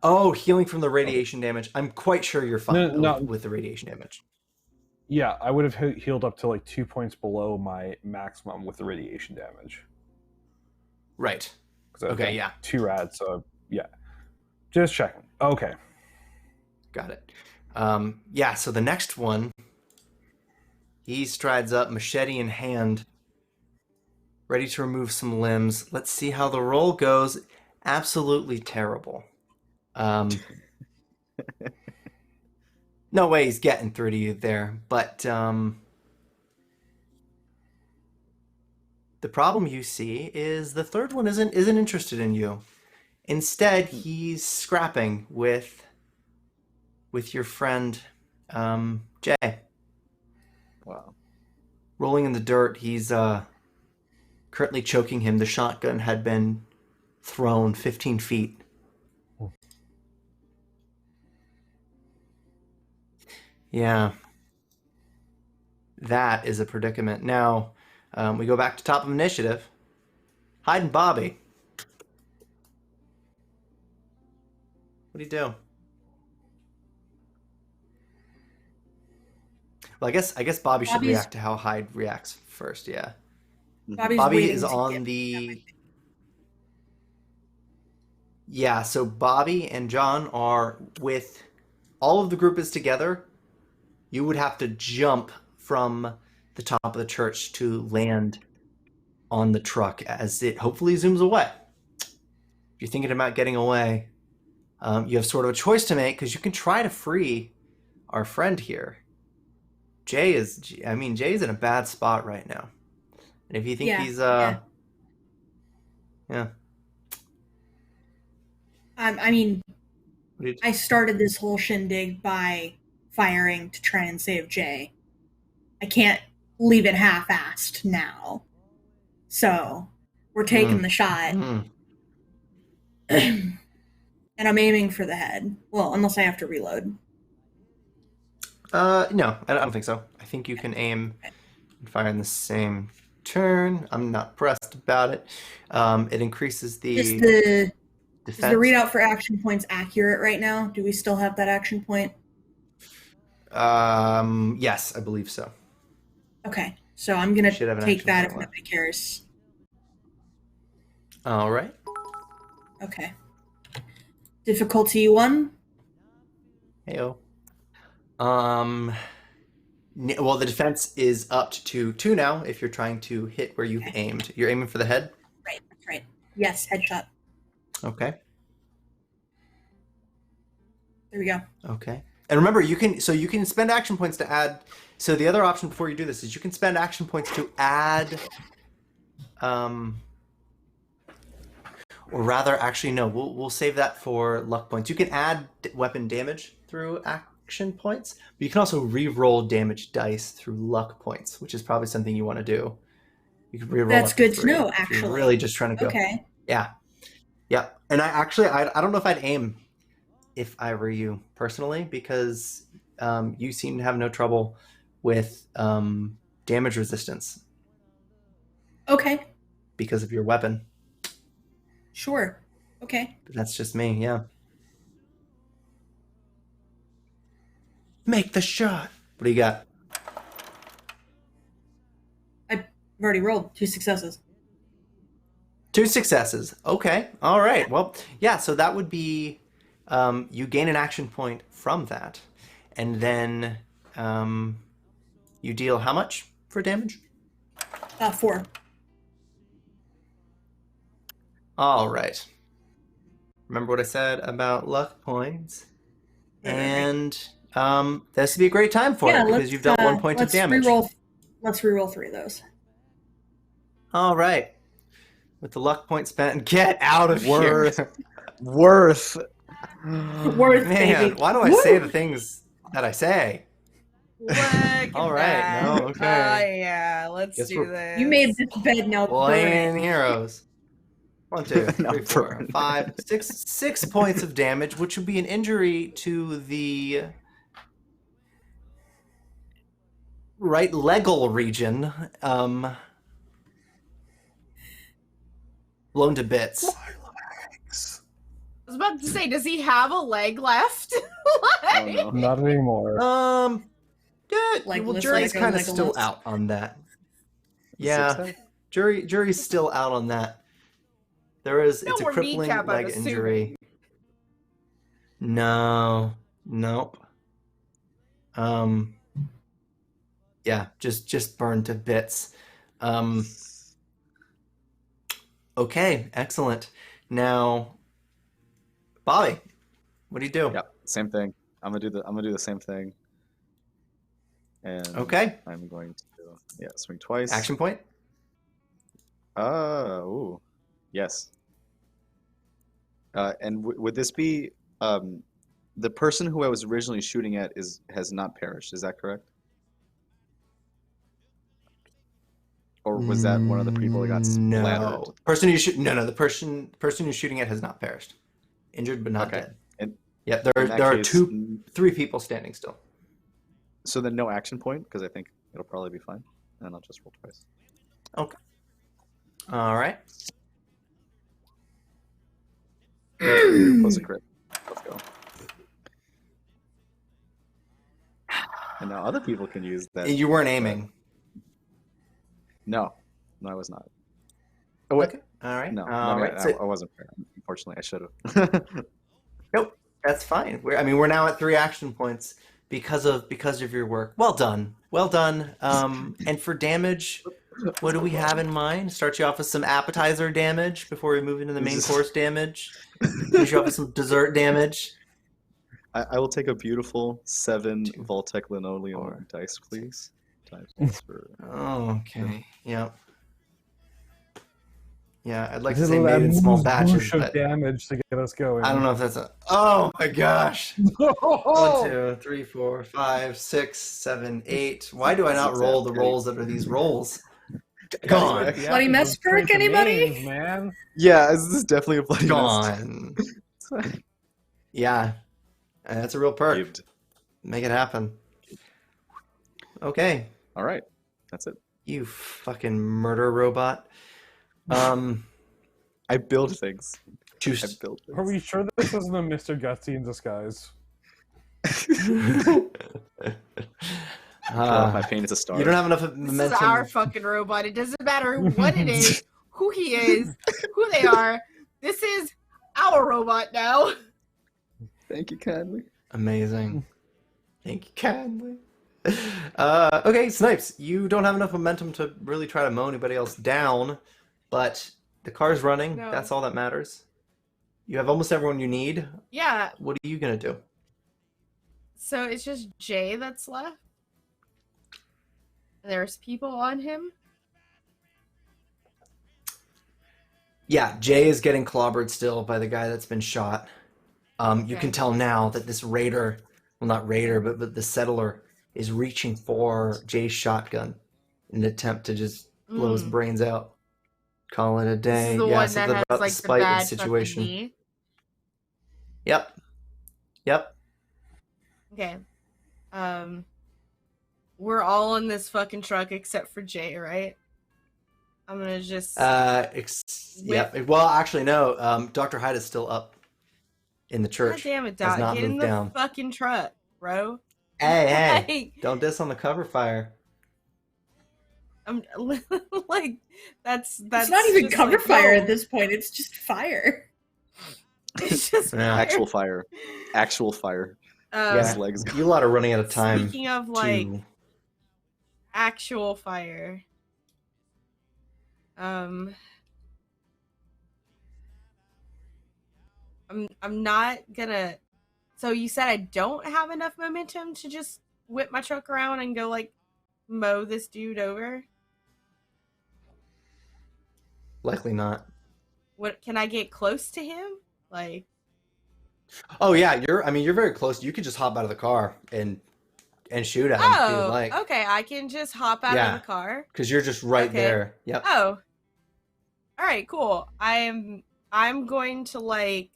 Oh, healing from the radiation damage. I'm quite sure you're fine with the radiation damage. Yeah, I would have healed up to like 2 points below my maximum with the radiation damage. Right. Okay, yeah. 2 rads, so yeah. Just checking. Okay. Got it. Yeah, so the next one, he strides up, machete in hand, ready to remove some limbs. Let's see how the roll goes. Absolutely terrible. No way he's getting through to you there, but the problem you see is the third one isn't interested in you. Instead, he's scrapping with your friend Jay. Wow. Rolling in the dirt, he's currently choking him. The shotgun had been thrown 15 feet. Yeah. That is a predicament. Now, we go back to top of initiative. Hyde and Bobby. What do you do? Well, I guess Bobby should react to how Hyde reacts first, yeah. Bobby is on the... Yeah, so Bobby and John are with... All of the group is together. You would have to jump from the top of the church to land on the truck as it hopefully zooms away. If you're thinking about getting away, you have sort of a choice to make because you can try to free our friend here. Jay is in a bad spot right now. And if you think he's I started this whole shindig by firing to try and save Jay. I can't leave it half-assed now. So we're taking the shot. And I'm aiming for the head. Well, unless I have to reload. No, I don't think so. I think you can aim and fire in the same turn. I'm not pressed about it. It increases the defense. Is the readout for action points accurate right now? Do we still have that action point? Yes, I believe so. Okay, so I'm going to take that if nobody cares. All right. Okay. Difficulty 1? Heyo. Well, the defense is up to 2 now if you're trying to hit where you've aimed. You're aiming for the head? Right, that's right. Yes, headshot. Okay. There we go. Okay. And remember, you can spend action points to add. So the other option before you do this is you can spend action points to add or rather, actually, no. We'll save that for luck points. You can add weapon damage through action points, but you can also re-roll damage dice through luck points, which is probably something you want to do. You can re-roll. That's up to good to 3 know, if actually. you're really just trying to go. Okay. Yeah. And I don't know if I'd aim if I were you personally, because you seem to have no trouble with damage resistance Okay. because of your weapon. Sure. Okay. But that's just me, yeah. Make the shot. What do you got? I've already rolled 2 successes. 2 successes. Okay. All right. Well, yeah, so that would be you gain an action point from that. And then you deal how much for damage? 4. All right. Remember what I said about luck points? Right. And this would be a great time for it because you've dealt 1 point of damage. Let's reroll 3 of those. All right. With the luck point spent, get out of Worth. here. Worth. Worth, Man, baby. why do I say the things that I say? Look at All right, that. no, okay. Yeah, let's Guess do we're- this. You made this bed now. burn Playing it. heroes. 1, 2, Now 3, 4, burn. 5, 6 points of damage, which would be an injury to the right legal region. Blown to bits. I was about to say, does he have a leg left? Oh, no. Not anymore. Yeah, Like well, Legolas, jury's kind of Legolas. still out on that. Yeah, Six-head? jury's still out on that. It's a more crippling kneecap, I'm leg assuming. injury. No, nope. Yeah, just burned to bits. Okay, excellent. Now, Bobby, what do you do? Yeah, same thing. I'm gonna do the same thing. And Okay, I'm going to swing twice. action point. Ooh, yes. And would this be the person who I was originally shooting at has not perished? Is that correct? Or was that one of the people that got splattered? No, person you shoot. No, the person you're shooting at has not perished. Injured but not Okay. dead. And Yeah, in there that are case, 3 people standing still. So then no action point because I think it'll probably be fine, and I'll just roll twice. Okay. All right. Close a crit. Let's go. And now other people can use that. You weren't aiming. No, I was not. Oh wait, Okay. All right. no, All no, right. I, So, I wasn't fair. Unfortunately, I should have. nope. That's fine. We're now at 3 action points because of your work. Well done. Well done. And for damage, what do we have in mind? Start you off with some appetizer damage before we move into the main course damage. Finish you off with some dessert damage. I will take a beautiful 7 2, Voltec linoleum 4, dice, please. Times for Okay. Yep. Yeah, I'd like to Just say that made in small whoosh batches, of but damage to get us going. I don't know if that's a. Oh my gosh! 1, 2, 3, 4, 5, 6, 7, 8. Why do I not roll the rolls that are these rolls? Gone. The Bloody actions mess of straight perk, to anybody? names, man. Yeah, this is definitely a bloody mess. Gone. Yeah, that's a real perk. Gived. Make it happen. Okay, All right, that's it. you fucking murder robot. I build things. I Choose. build things. Are we sure this isn't a Mr. Gutsy in disguise? My pain is a star. You don't have enough This momentum. is our fucking robot. It doesn't matter what it is, who he is, who they are. This is our robot now. Thank you kindly. Amazing. Thank you kindly. Okay, Snipes, you don't have enough momentum to really try to mow anybody else down, but the car's running. No. That's all that matters. You have almost everyone you need. Yeah, What are you gonna do? so it's just Jay that's left. There's people on him. Yeah, Jay is getting clobbered still by the guy that's been shot. You Okay. can tell now that this raider, well, not raider, but the settler is reaching for Jay's shotgun in an attempt to just blow his brains out. Call it a This is day. the Yeah, one that something has about the like the spite of the bad fucking situation. knee. Yep. Okay. We're all in this fucking truck except for Jay, right? I'm gonna just Yep. Well, actually, no. Dr. Hyde is still up in the God church. damn it, Has Doc. not Get in moved the down. fucking truck, bro. Hey, don't diss on the cover fire. I'm like that's It's not even just cover like, fire no. at this point. It's just fire. It's just Yeah. Actual fire. Actual fire. Yeah. His legs. You lot are running out of time. Speaking of like to... actual fire, I'm not gonna. So you said I don't have enough momentum to just whip my truck around and go like mow this dude over? Likely not. What can I get close to him? Like, Oh yeah, you're very close. You could just hop out of the car and shoot at him if you would like. okay, I can just hop out Yeah. of the car. Because you're just right Okay. there. Yep. Oh, all right, cool. I'm going to like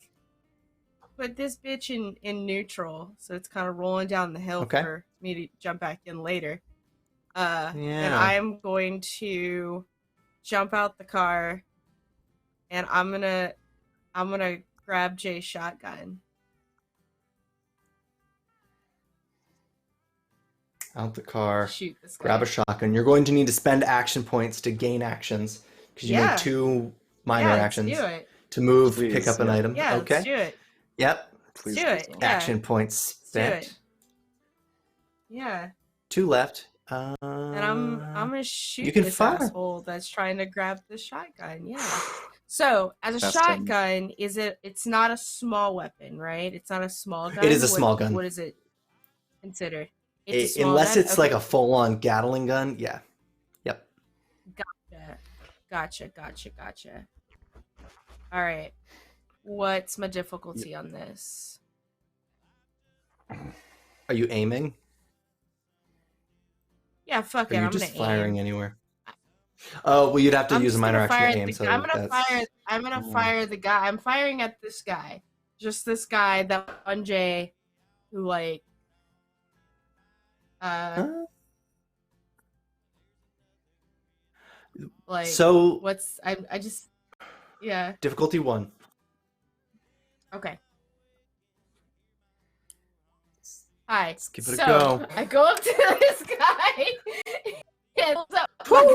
put this bitch in neutral, so it's kind of rolling down the hill Okay. for me to jump back in later. And Yeah. I'm going to jump out the car, and I'm gonna grab Jay's shotgun. Out the car. Shoot this guy. Grab a shotgun. You're going to need to spend action points to gain actions because you Yeah. made 2 minor yeah, actions Let's do it. to move, Please, pick up an yeah. item. Yeah, Okay. let's do it. Yep. Please. do it. please. Yeah. Action points Let's do spent. it. Yeah. 2 left. And I'm gonna shoot you can this fire. asshole that's trying to grab the shotgun. Yeah. So as a That's shotgun, it's not a small weapon, right? It's not a small gun. It is a small gun. What is it considered? It's a small Unless gun? it's like Okay. a full-on Gatling gun. Yeah. Yep. Gotcha. All right. What's my difficulty on this? Are you aiming? Yeah, fuck Or it. are you I'm just gonna firing aim. anywhere? Oh, well, you'd have to I'm use a just minor gonna action fire to at aim. the- So I'm gonna that's... fire. I'm gonna fire the guy. I'm firing at this guy. Just this guy, that one Jay, who like, Huh? like So what's I just yeah. difficulty 1. Okay. Hi. Let's give it a So go. I go up to this guy and pulls out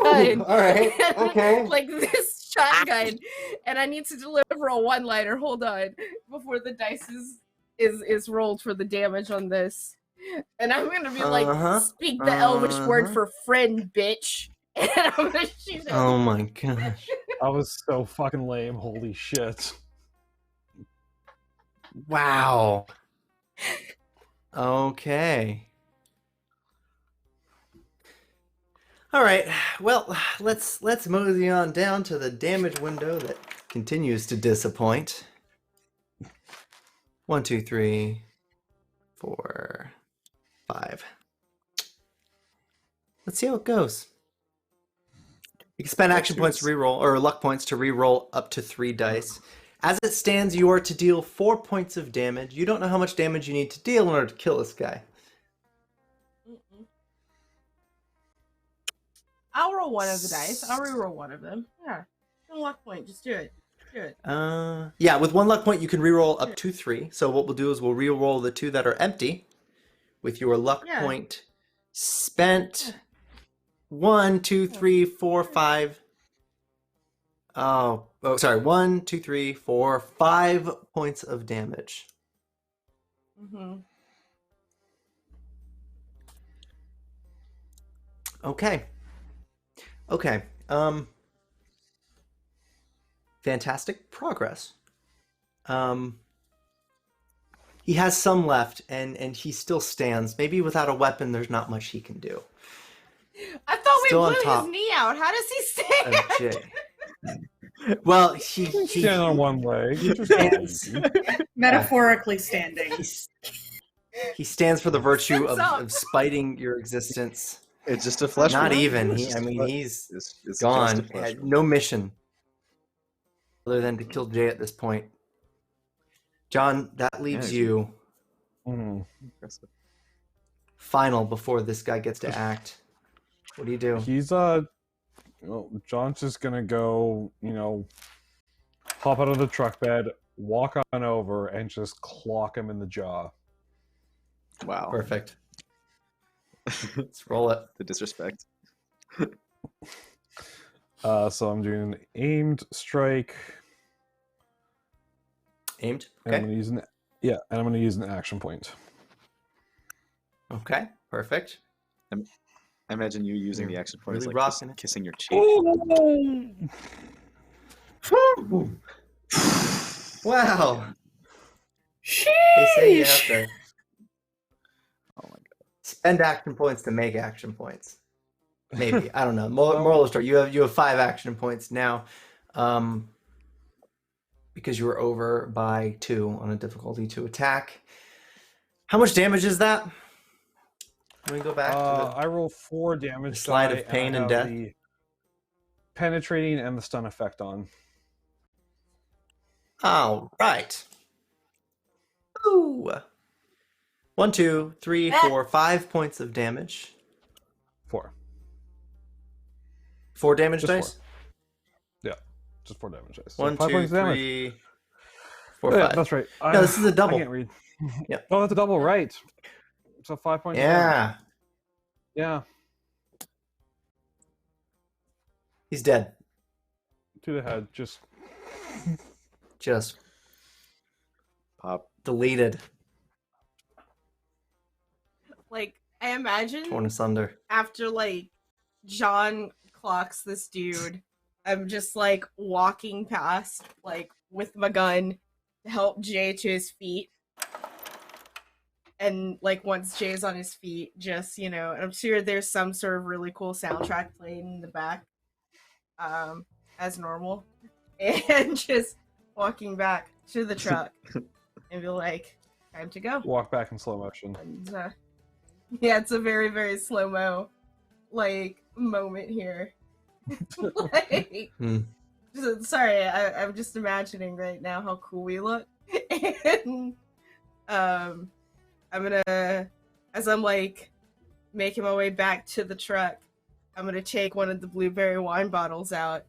my gun. All right. Okay. Like this shotgun, and I need to deliver a one-liner. Hold on, before the dice is rolled for the damage on this, and I'm gonna be like, speak the Elvish word for friend, bitch, and I'm gonna shoot him. Oh my gosh. That was so fucking lame. Holy shit. Wow. Okay. All right. Well, let's mosey on down to the damage window that continues to disappoint. 1, 2, 3, 4, 5. Let's see how it goes. You can spend action points to reroll, or luck points to reroll up to 3 dice. As it stands, you are to deal 4 points of damage. You don't know how much damage you need to deal in order to kill this guy. I'll roll one of the dice. I'll reroll one of them. Yeah. No luck point. Just do it. Do it. Yeah, with 1 luck point, you can reroll up to 3. So what we'll do is we'll reroll the 2 that are empty with your luck point spent. 1, 2, 3, 4, 5. Oh, sorry. 1, 2, 3, 4, 5 points of damage. Okay. Fantastic progress. He has some left, and he still stands. Maybe without a weapon, there's not much he can do. I thought Still on we blew top his knee out. How does he Of stand? Jay. Well, Stand on one leg. You're just stands. Metaphorically standing. He stands for the virtue Stands up. of spiting your existence. It's just a flesh Not wound. even. It's just a fle- He's it's just gone. a flesh Had wound. no mission other than to kill Jay at this point. John, that leaves Yeah, you Mhm. Impressive. final before this guy gets to act. What do you do? He's John's just gonna go, hop out of the truck bed, walk on over, and just clock him in the jaw. Wow. Perfect. Let's roll it. The disrespect. So I'm doing an aimed strike. Aimed. And I'm Okay. gonna use an action point. Okay. Perfect. I imagine you using You're the action point as really like rocking it. kissing your cheek. Wow. They say you have to Oh my god. spend action points to make action points. Maybe. I don't know. Moral of the story. You have 5 action points now. Because you were over by 2 on a difficulty to attack. How much damage is that? Can we go back to I roll 4 damage. the slide die, of pain I and have death? the penetrating and the stun effect on. All right. Ooh. 1, 2, 3, 4, 5 points of damage. 4. 4 damage Just dice? 4. Yeah, just 4 damage dice. So 1, 5 2, points of damage. 3, 4, Oh, yeah, 5. that's right. No, this is a double. I can't read. Yep. Oh, that's a double, right? So 5 points. of damage. Yeah. Yeah. He's dead. To the head. Just Just Pop. deleted. Like, I imagine Torn asunder. after like John clocks this dude, I'm just like walking past like with my gun to help Jay to his feet. And like once Jay's on his feet, just and I'm sure there's some sort of really cool soundtrack playing in the back, as normal, and just walking back to the truck and be like, "Time to go." walk back in slow motion. And yeah, it's a very, very slow-mo like moment here. Like, Hmm. sorry, I'm just imagining right now how cool we look. And I'm gonna, as I'm like making my way back to the truck, I'm gonna take one of the blueberry wine bottles out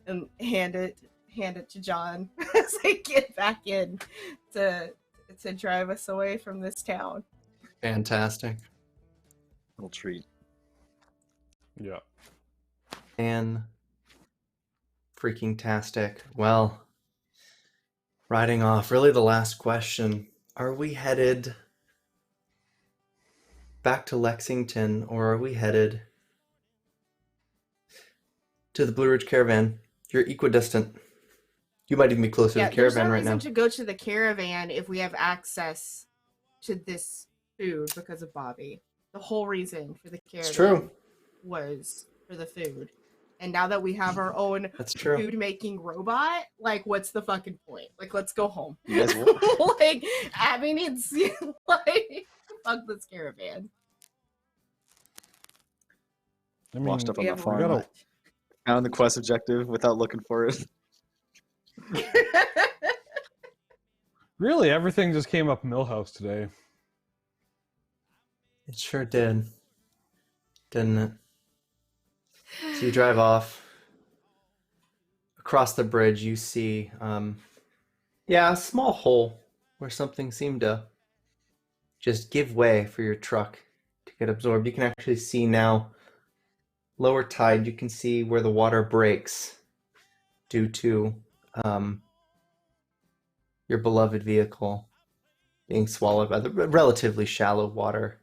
and hand it to John as I get back in to drive us away from this town. Fantastic. Little treat. Yeah. And freaking tastic. Well, riding off, really the last question. Are we headed back to Lexington, or are we headed to the Blue Ridge Caravan? You're equidistant. You might even be closer to the there's caravan no right reason now. to go to the caravan if we have access to this food because of Bobby. The whole reason for the caravan It's true. was for the food. And now that we have our own That's true. food making robot, like what's the fucking point? Like, let's go home. You guys will- Like, I mean, it's like fuck this caravan. I mean, Washed up on We that have farm. gotta- robot. Found the quest objective without looking for it. really, everything just came up Millhouse today. It sure did. Didn't it? So you drive off. Across the bridge, you see, a small hole where something seemed to just give way for your truck to get absorbed. You can actually see now, lower tide, you can see where the water breaks due to your beloved vehicle being swallowed by the relatively shallow water.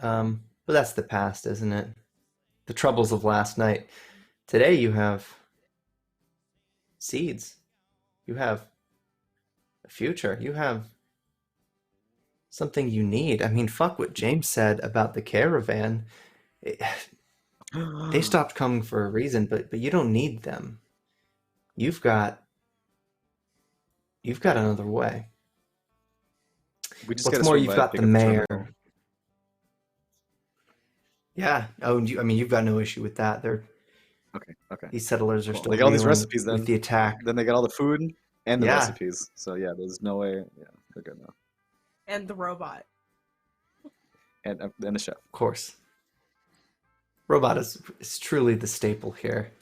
But that's the past, isn't it? The troubles of last night. Today you have seeds. You have a future. You have something you need. I mean, fuck what James said about the caravan. They stopped coming for a reason, but you don't need them. you've got another way. We just What's gotta more, swing you've by, got pick the up mayor. terminal. Yeah. Oh, I mean, you've got no issue with that. Okay. These settlers are Cool. still They got all these reeling recipes then. with the attack. Then they got all the food and the Yeah. recipes. So yeah, there's no way. Yeah, they're good now. And the robot. And the chef. Of course. Robot is truly the staple here.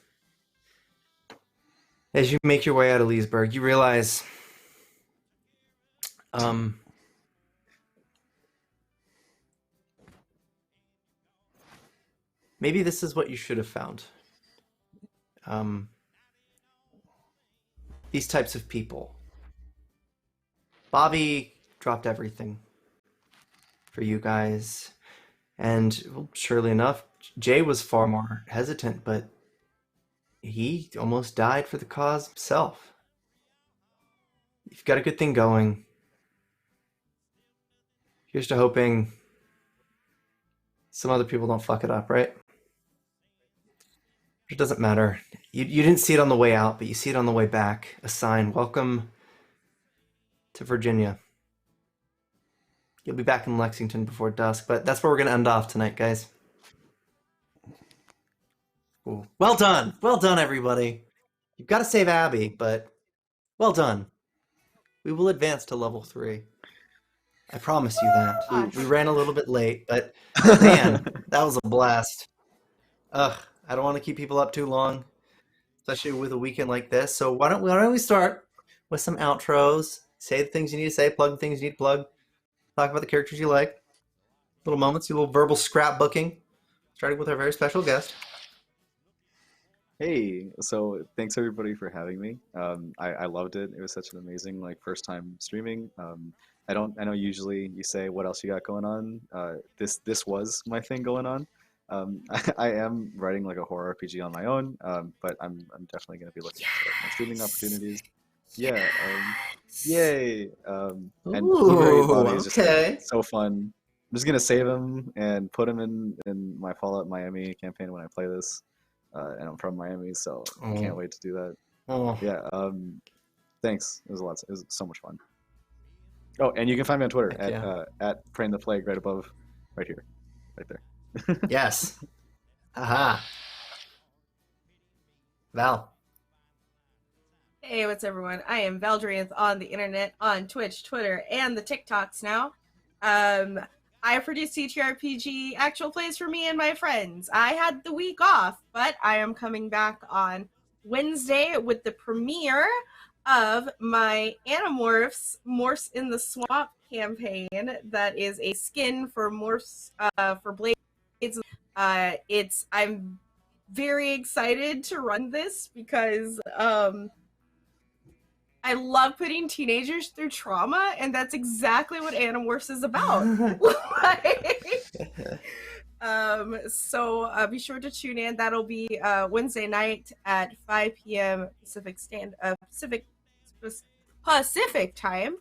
As you make your way out of Leesburg, you realize maybe this is what you should have found. These types of people. Bobby dropped everything for you guys. And well, surely enough, Jay was far more hesitant, but he almost died for the cause himself. You've got a good thing going. Here's to hoping some other people don't fuck it up, right? It doesn't matter. You didn't see it on the way out, but you see it on the way back. A sign, welcome to Virginia. You'll be back in Lexington before dusk, but that's where we're going to end off tonight, guys. Ooh. Well done. Well done, everybody. You've got to save Abby, but well done. We will advance to level 3. I promise you that. We ran a little bit late, but man, that was a blast. I don't want to keep people up too long, especially with a weekend like this. So why don't we start with some outros? Say the things you need to say, plug the things you need to plug, talk about the characters you like, little moments, a little verbal scrapbooking, starting with our very special guest. Hey, so thanks everybody for having me. I loved it. It was such an amazing first time streaming. I know usually you say what else you got going on. This was my thing going on. I am writing a horror RPG on my own, but I'm definitely going to be looking for more streaming opportunities. Yeah. Yay. And Blueberry Bobby is just so fun. I'm just gonna save him and put him in my Fallout Miami campaign when I play this. And I'm from Miami, so I can't wait to do that. Yeah. Thanks. It was so much fun. Oh, and you can find me on Twitter at Praying the Plague, right above, right here, right there. Yes. Aha. Val. Hey, what's everyone? I am Valdrianth on the internet, on Twitch, Twitter, and the TikToks now. I produce TTRPG actual plays for me and my friends. I had the week off, but I am coming back on Wednesday with the premiere of my Animorphs Morphs in the Swamp campaign. That is a skin for morphs for blades. I'm very excited to run this because I love putting teenagers through trauma, and that's exactly what Animorphs is about. So be sure to tune in. That'll be Wednesday night at 5 p.m. Pacific time.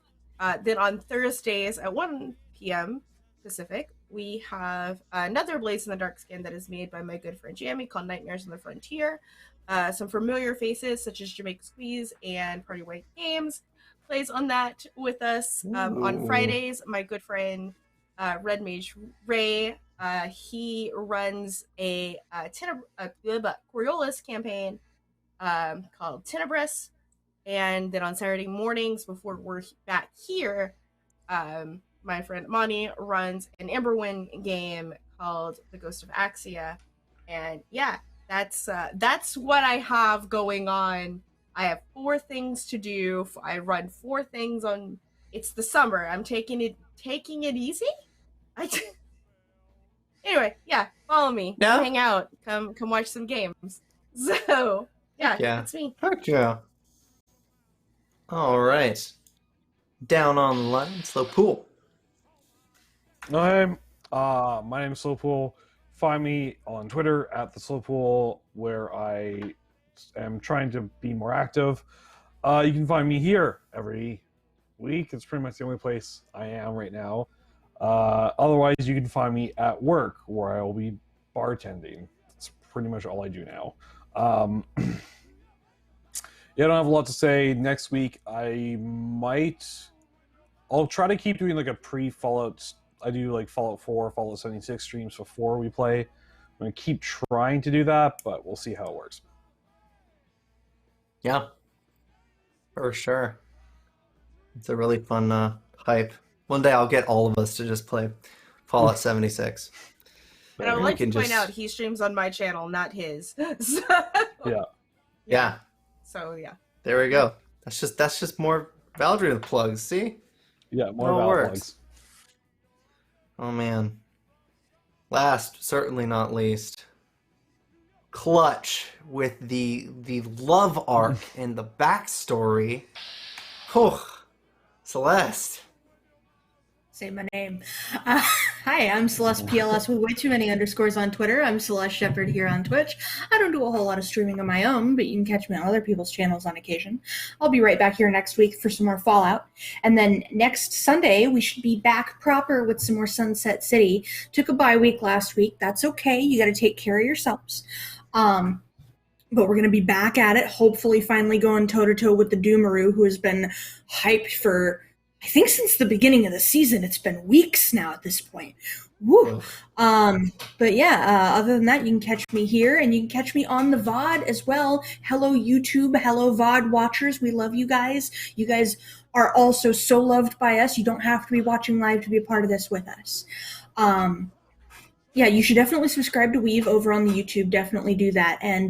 Then on Thursdays at 1 p.m. Pacific, we have another Blaze in the Dark skin that is made by my good friend Jamie called Nightmares on the Frontier. Some familiar faces such as Jamaica Squeeze and Party White Games plays on that with us. On Fridays, my good friend Red Mage Ray, he runs a Coriolis campaign called Tenebris. And then on Saturday mornings, before we're back here, my friend Monty runs an Emberwind game called The Ghost of Axia. And yeah, that's what I have going on. I have 4 things to do. I run 4 things on. It's the summer. I'm taking it easy. Anyway, yeah, follow me. Yeah. Hang out. Come watch some games. So yeah, that's me. Heck yeah. All right. Down on the line, Slow Pool. Hi, my name is Slowpool. Find me on Twitter at the Slowpool, where I am trying to be more active. You can find me here every week. It's pretty much the only place I am right now. Otherwise, you can find me at work, where I will be bartending. That's pretty much all I do now. Yeah, I don't have a lot to say. Next week, I'll try to keep doing like a pre-Fallout. I do like Fallout 4, Fallout 76 streams before we play. I'm going to keep trying to do that, but we'll see how it works. Yeah, for sure. It's a really fun hype. One day I'll get all of us to just play Fallout 76. And I would We like to can point just- out he streams on my channel, not his. So, Yeah, So yeah. there we go. That's just more Valdrian plugs, see? Yeah, more All Val works. plugs. Oh man. Last, certainly not least, Clutch with the love arc and the backstory. Oh, Celeste. Say my name. Hi, I'm Celeste PLS with way too many underscores on Twitter. I'm Celeste Shepherd here on Twitch. I don't do a whole lot of streaming on my own, but you can catch me on other people's channels on occasion. I'll be right back here next week for some more Fallout. And then next Sunday, we should be back proper with some more Sunset City. Took a bye week last week. That's okay. You got to take care of yourselves. But we're going to be back at it, hopefully finally going toe-to-toe with the Doomaroo, who has been hyped for, I think, since the beginning of the season. It's been weeks now at this point. Woo! But yeah, other than that, you can catch me here, and you can catch me on the VOD as well. Hello, YouTube. Hello, VOD watchers. We love you guys. You guys are also so loved by us. You don't have to be watching live to be a part of this with us. Yeah, you should definitely subscribe to Weave over on the YouTube. Definitely do that. And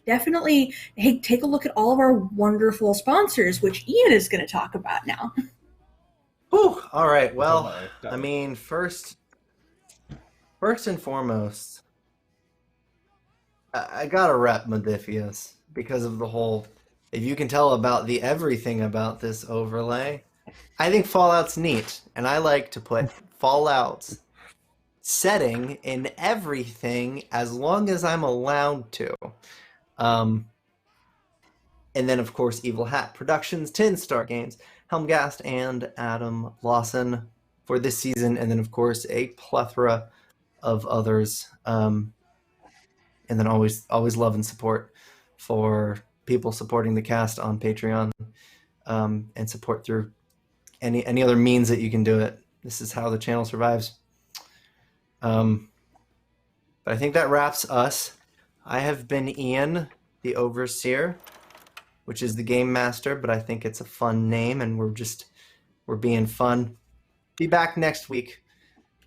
definitely, hey, take a look at all of our wonderful sponsors, which Ian is going to talk about now. Whew. All right. Well, Definitely. I mean, first and foremost, I gotta rep Modiphius because of the whole. If you can tell about the everything about this overlay, I think Fallout's neat, and I like to put Fallout's setting in everything as long as I'm allowed to. And then, of course, Evil Hat Productions, 10 Star Games, Helmgast, and Adam Lawson for this season. And then, of course, a plethora of others. And then always love and support for people supporting the cast on Patreon, and support through any other means that you can do it. This is how the channel survives. But I think that wraps us. I have been Ian, the Overseer, which is the Game Master, but I think it's a fun name, and we're being fun. Be back next week.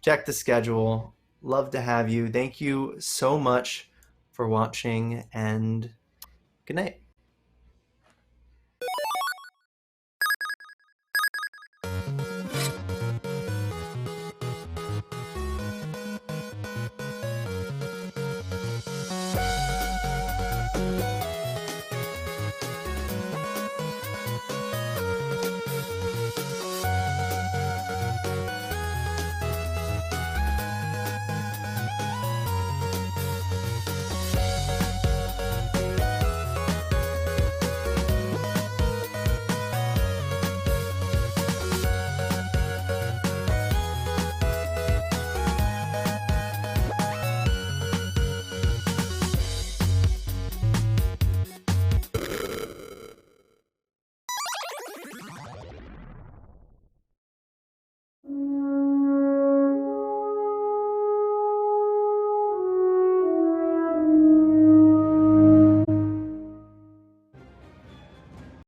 Check the schedule. Love to have you. Thank you so much for watching, and good night.